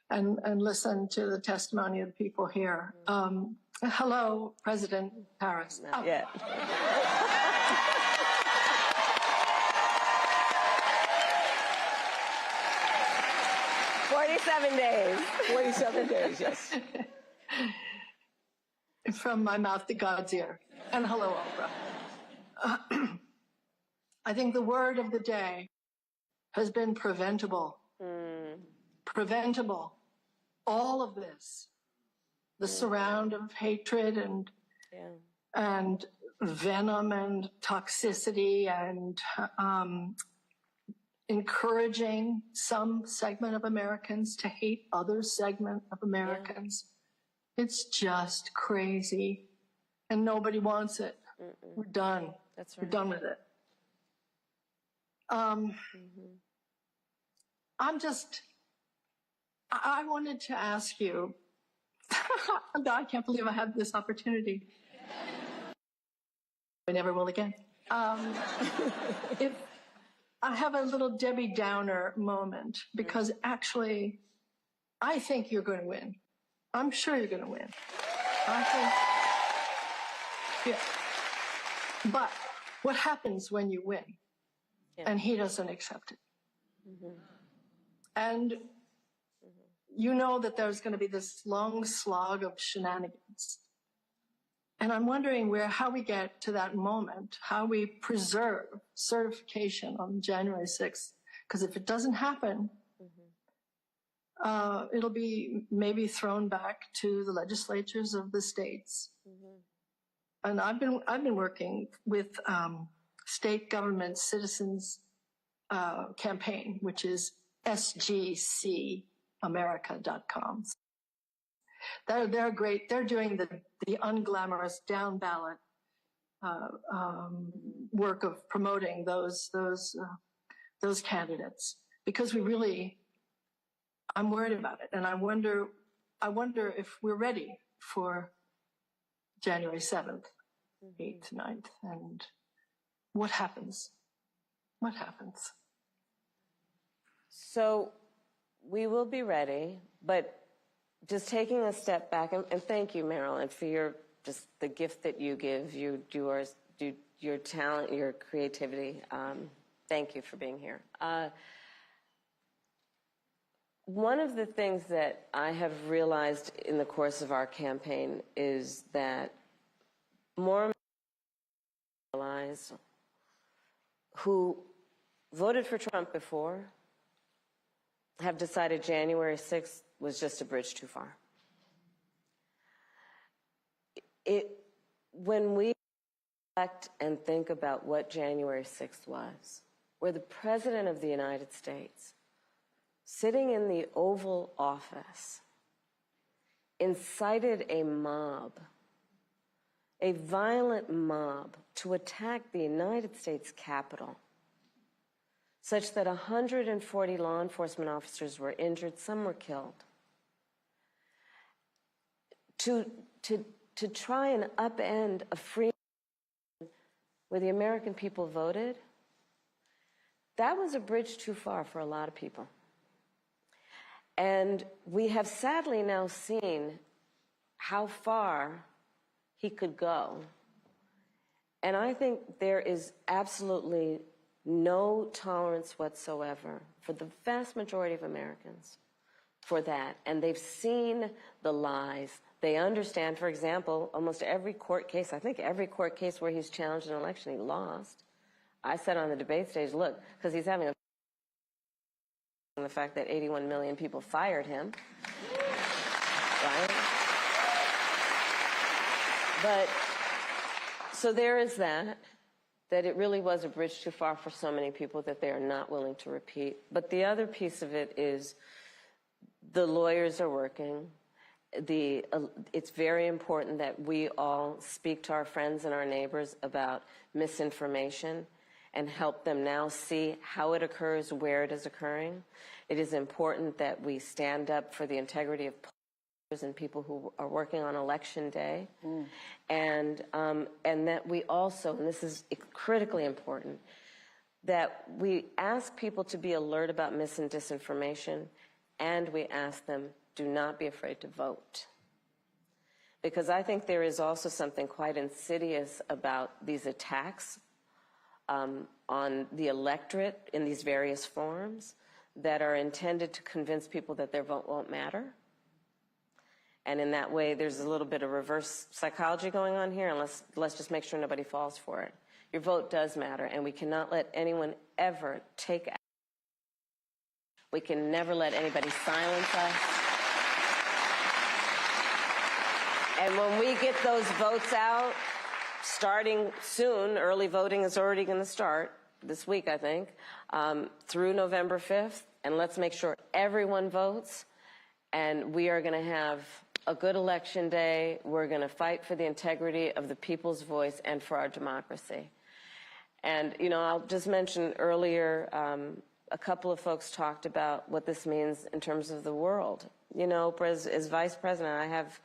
and listen to the testimony of the people here. Hello, President Harris. Not yet. "47 days. 47 days, yes. From my mouth to God's ear. And hello, Oprah. I think the word of the day has been preventable. Preventable. All of this. The surround of hatred and venom and toxicity and encouraging some segment of Americans to hate other segment of Americans. It's just crazy, and nobody wants it. We're done. That's right. We're done with it. I wanted to ask you. I can't believe I have this opportunity. I never will again. If I have a little Debbie Downer moment, because actually, I think you're going to win. I'm sure you're going to win. Yeah. But what happens when you win? And he doesn't accept it. And you know that there's going to be this long slog of shenanigans. And I'm wondering how we get to that moment, how we preserve certification on January 6th. Because if it doesn't happen, it'll be maybe thrown back to the legislatures of the states. And I've been working with state government citizens campaign, which is sgcamerica.com. They're great. They're doing the unglamorous down ballot work of promoting those candidates, because I'm worried about it, and I wonder if we're ready for January 7th, 8th, 9th, and what happens? What happens? So we will be ready, but just taking a step back, and thank you, Marilyn, for the gift that you give, your talent, your creativity. Thank you for being here. One of the things that I have realized in the course of our campaign is that more allies who voted for Trump before have decided January 6th was just a bridge too far. When we reflect and think about what January 6th was, where the President of the United States, sitting in the Oval Office, incited a mob, a violent mob, to attack the United States Capitol, such that 140 law enforcement officers were injured, some were killed. To try and upend a free where the American people voted, that was a bridge too far for a lot of people. And we have sadly now seen how far he could go. And I think there is absolutely no tolerance whatsoever for the vast majority of Americans for that. And they've seen the lies. They understand, for example, almost every court case, I think every court case where he's challenged an election, he lost. I said on the debate stage, look, because he's having the fact that 81 million people fired him, right? But, so there is that it really was a bridge too far for so many people that they are not willing to repeat. But the other piece of it is the lawyers are working. It's very important that we all speak to our friends and our neighbors about misinformation and help them now see how it occurs, where it is occurring. It is important that we stand up for the integrity of and people who are working on election day, and that we also, and this is critically important, that we ask people to be alert about mis and disinformation, and we ask them, do not be afraid to vote. Because I think there is also something quite insidious about these attacks on the electorate in these various forms that are intended to convince people that their vote won't matter. And in that way, there's a little bit of reverse psychology going on here, and let's just make sure nobody falls for it. Your vote does matter, and we cannot let anyone ever take action. We can never let anybody silence us. And when we get those votes out, starting soon, early voting is already going to start this week, I think, through November 5th, and let's make sure everyone votes, and we are going to have a good election day. We're going to fight for the integrity of the people's voice and for our democracy. And, you know, I'll just mention earlier, a couple of folks talked about what this means in terms of the world. You know, as Vice President,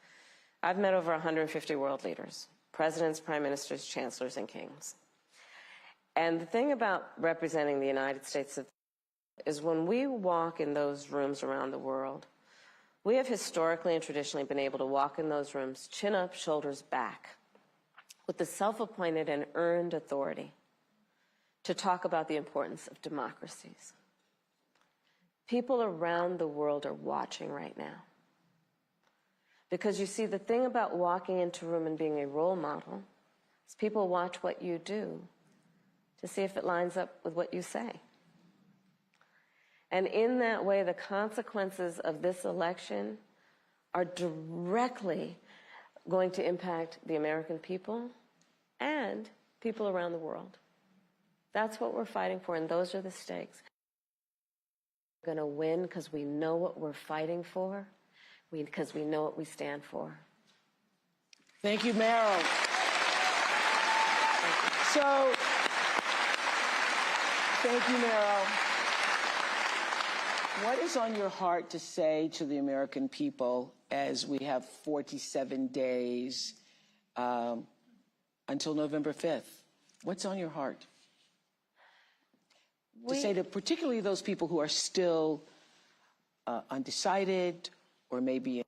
I've met over 150 world leaders, presidents, prime ministers, chancellors, and kings. And the thing about representing the United States is when we walk in those rooms around the world, we have historically and traditionally been able to walk in those rooms, chin up, shoulders back, with the self-appointed and earned authority to talk about the importance of democracies. People around the world are watching right now. Because you see, the thing about walking into a room and being a role model is people watch what you do to see if it lines up with what you say. And in that way, the consequences of this election are directly going to impact the American people and people around the world. That's what we're fighting for, and those are the stakes. We're going to win because we know what we're fighting for, because we know what we stand for. Thank you, Meryl. So, thank you, Meryl. What is on your heart to say to the American people as we have 47 days until November 5th? What's on your heart? To say to particularly those people who are still undecided or maybe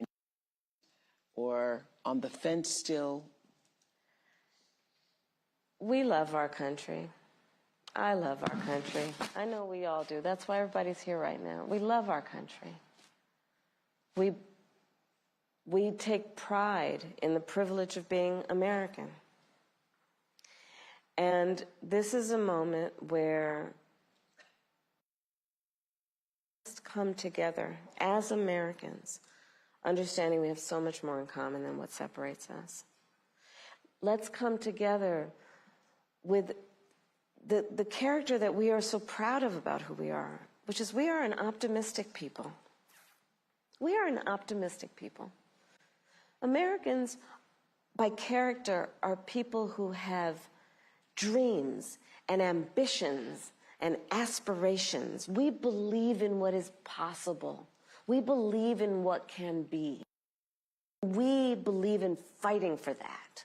or on the fence still. We love our country. I love our country. I know we all do. That's why everybody's here right now. We love our country. We take pride in the privilege of being American. And this is a moment where come together as Americans, understanding we have so much more in common than what separates us. Let's come together with the character that we are so proud of about who we are, which is we are an optimistic people. We are an optimistic people. Americans, by character, are people who have dreams and ambitions and aspirations. We believe in what is possible. We believe in what can be. We believe in fighting for that.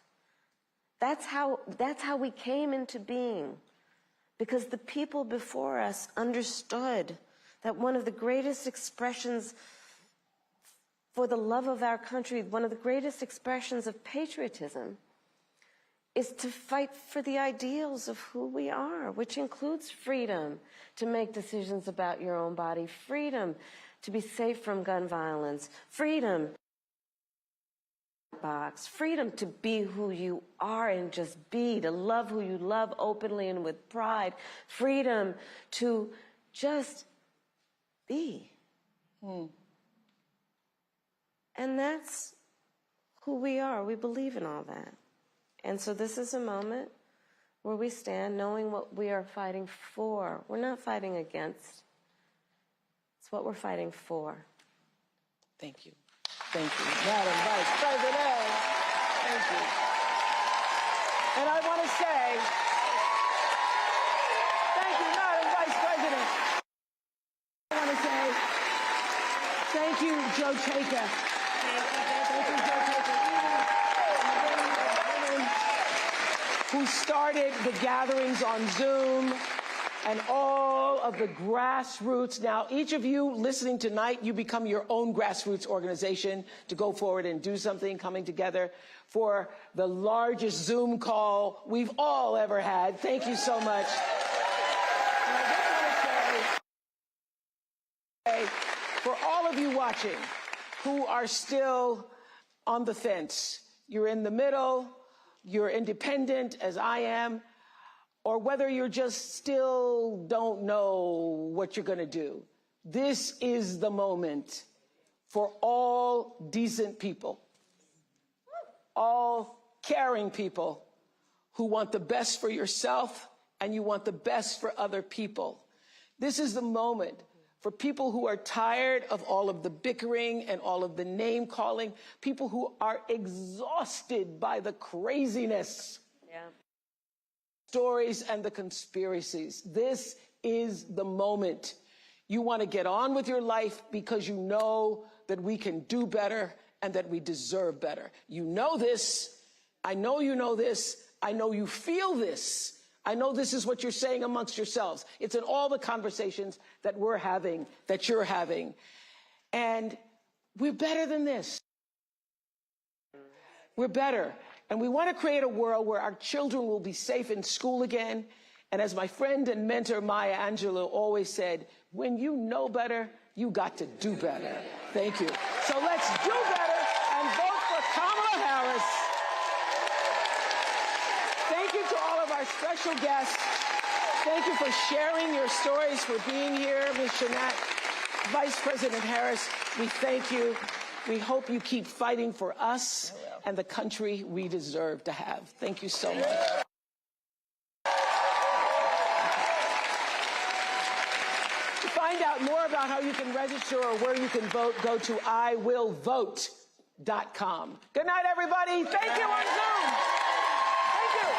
That's how we came into being, because the people before us understood that one of the greatest expressions for the love of our country, one of the greatest expressions of patriotism, is to fight for the ideals of who we are, which includes freedom to make decisions about your own body, freedom to be safe from gun violence, freedom freedom to be who you are and just be, to love who you love openly and with pride, freedom to just be. And that's who we are. We believe in all that. And so this is a moment where we stand knowing what we are fighting for. We're not fighting against. It's what we're fighting for. Thank you. Thank you, Madam Vice President. Thank you. And I want to say, thank you, Madam Vice President. I want to say, thank you, Joe Taker. Thank you, Joe Taker. Who started the gatherings on Zoom and all of the grassroots. Now, each of you listening tonight, you become your own grassroots organization to go forward and do something, coming together for the largest Zoom call we've all ever had. Thank you so much. And I just want to say, for all of you watching who are still on the fence, you're in the middle, you're independent as I am, or whether you're just still don't know what you're going to do. This is the moment for all decent people, all caring people who want the best for yourself and you want the best for other people. This is the moment for people who are tired of all of the bickering and all of the name calling, people who are exhausted by the craziness. Yeah. Stories and the conspiracies. This is the moment. You want to get on with your life because you know that we can do better and that we deserve better. You know this. I know you know this. I know you feel this. I know this is what you're saying amongst yourselves. It's in all the conversations that we're having, that you're having. And we're better than this. We're better. And we want to create a world where our children will be safe in school again. And as my friend and mentor Maya Angelou always said, when you know better, you got to do better. Thank you. So let's do better and vote for Kamala Harris. Thank you to all of our special guests. Thank you for sharing your stories, for being here, Ms. Shanat. Vice President Harris, we thank you. We hope you keep fighting for us and the country we deserve to have. Thank you so much. To find out more about how you can register or where you can vote, go to iwillvote.com. Good night, everybody. Thank you on Zoom. Thank you.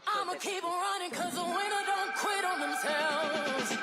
I'ma keep on running 'cause the winner don't quit on themselves.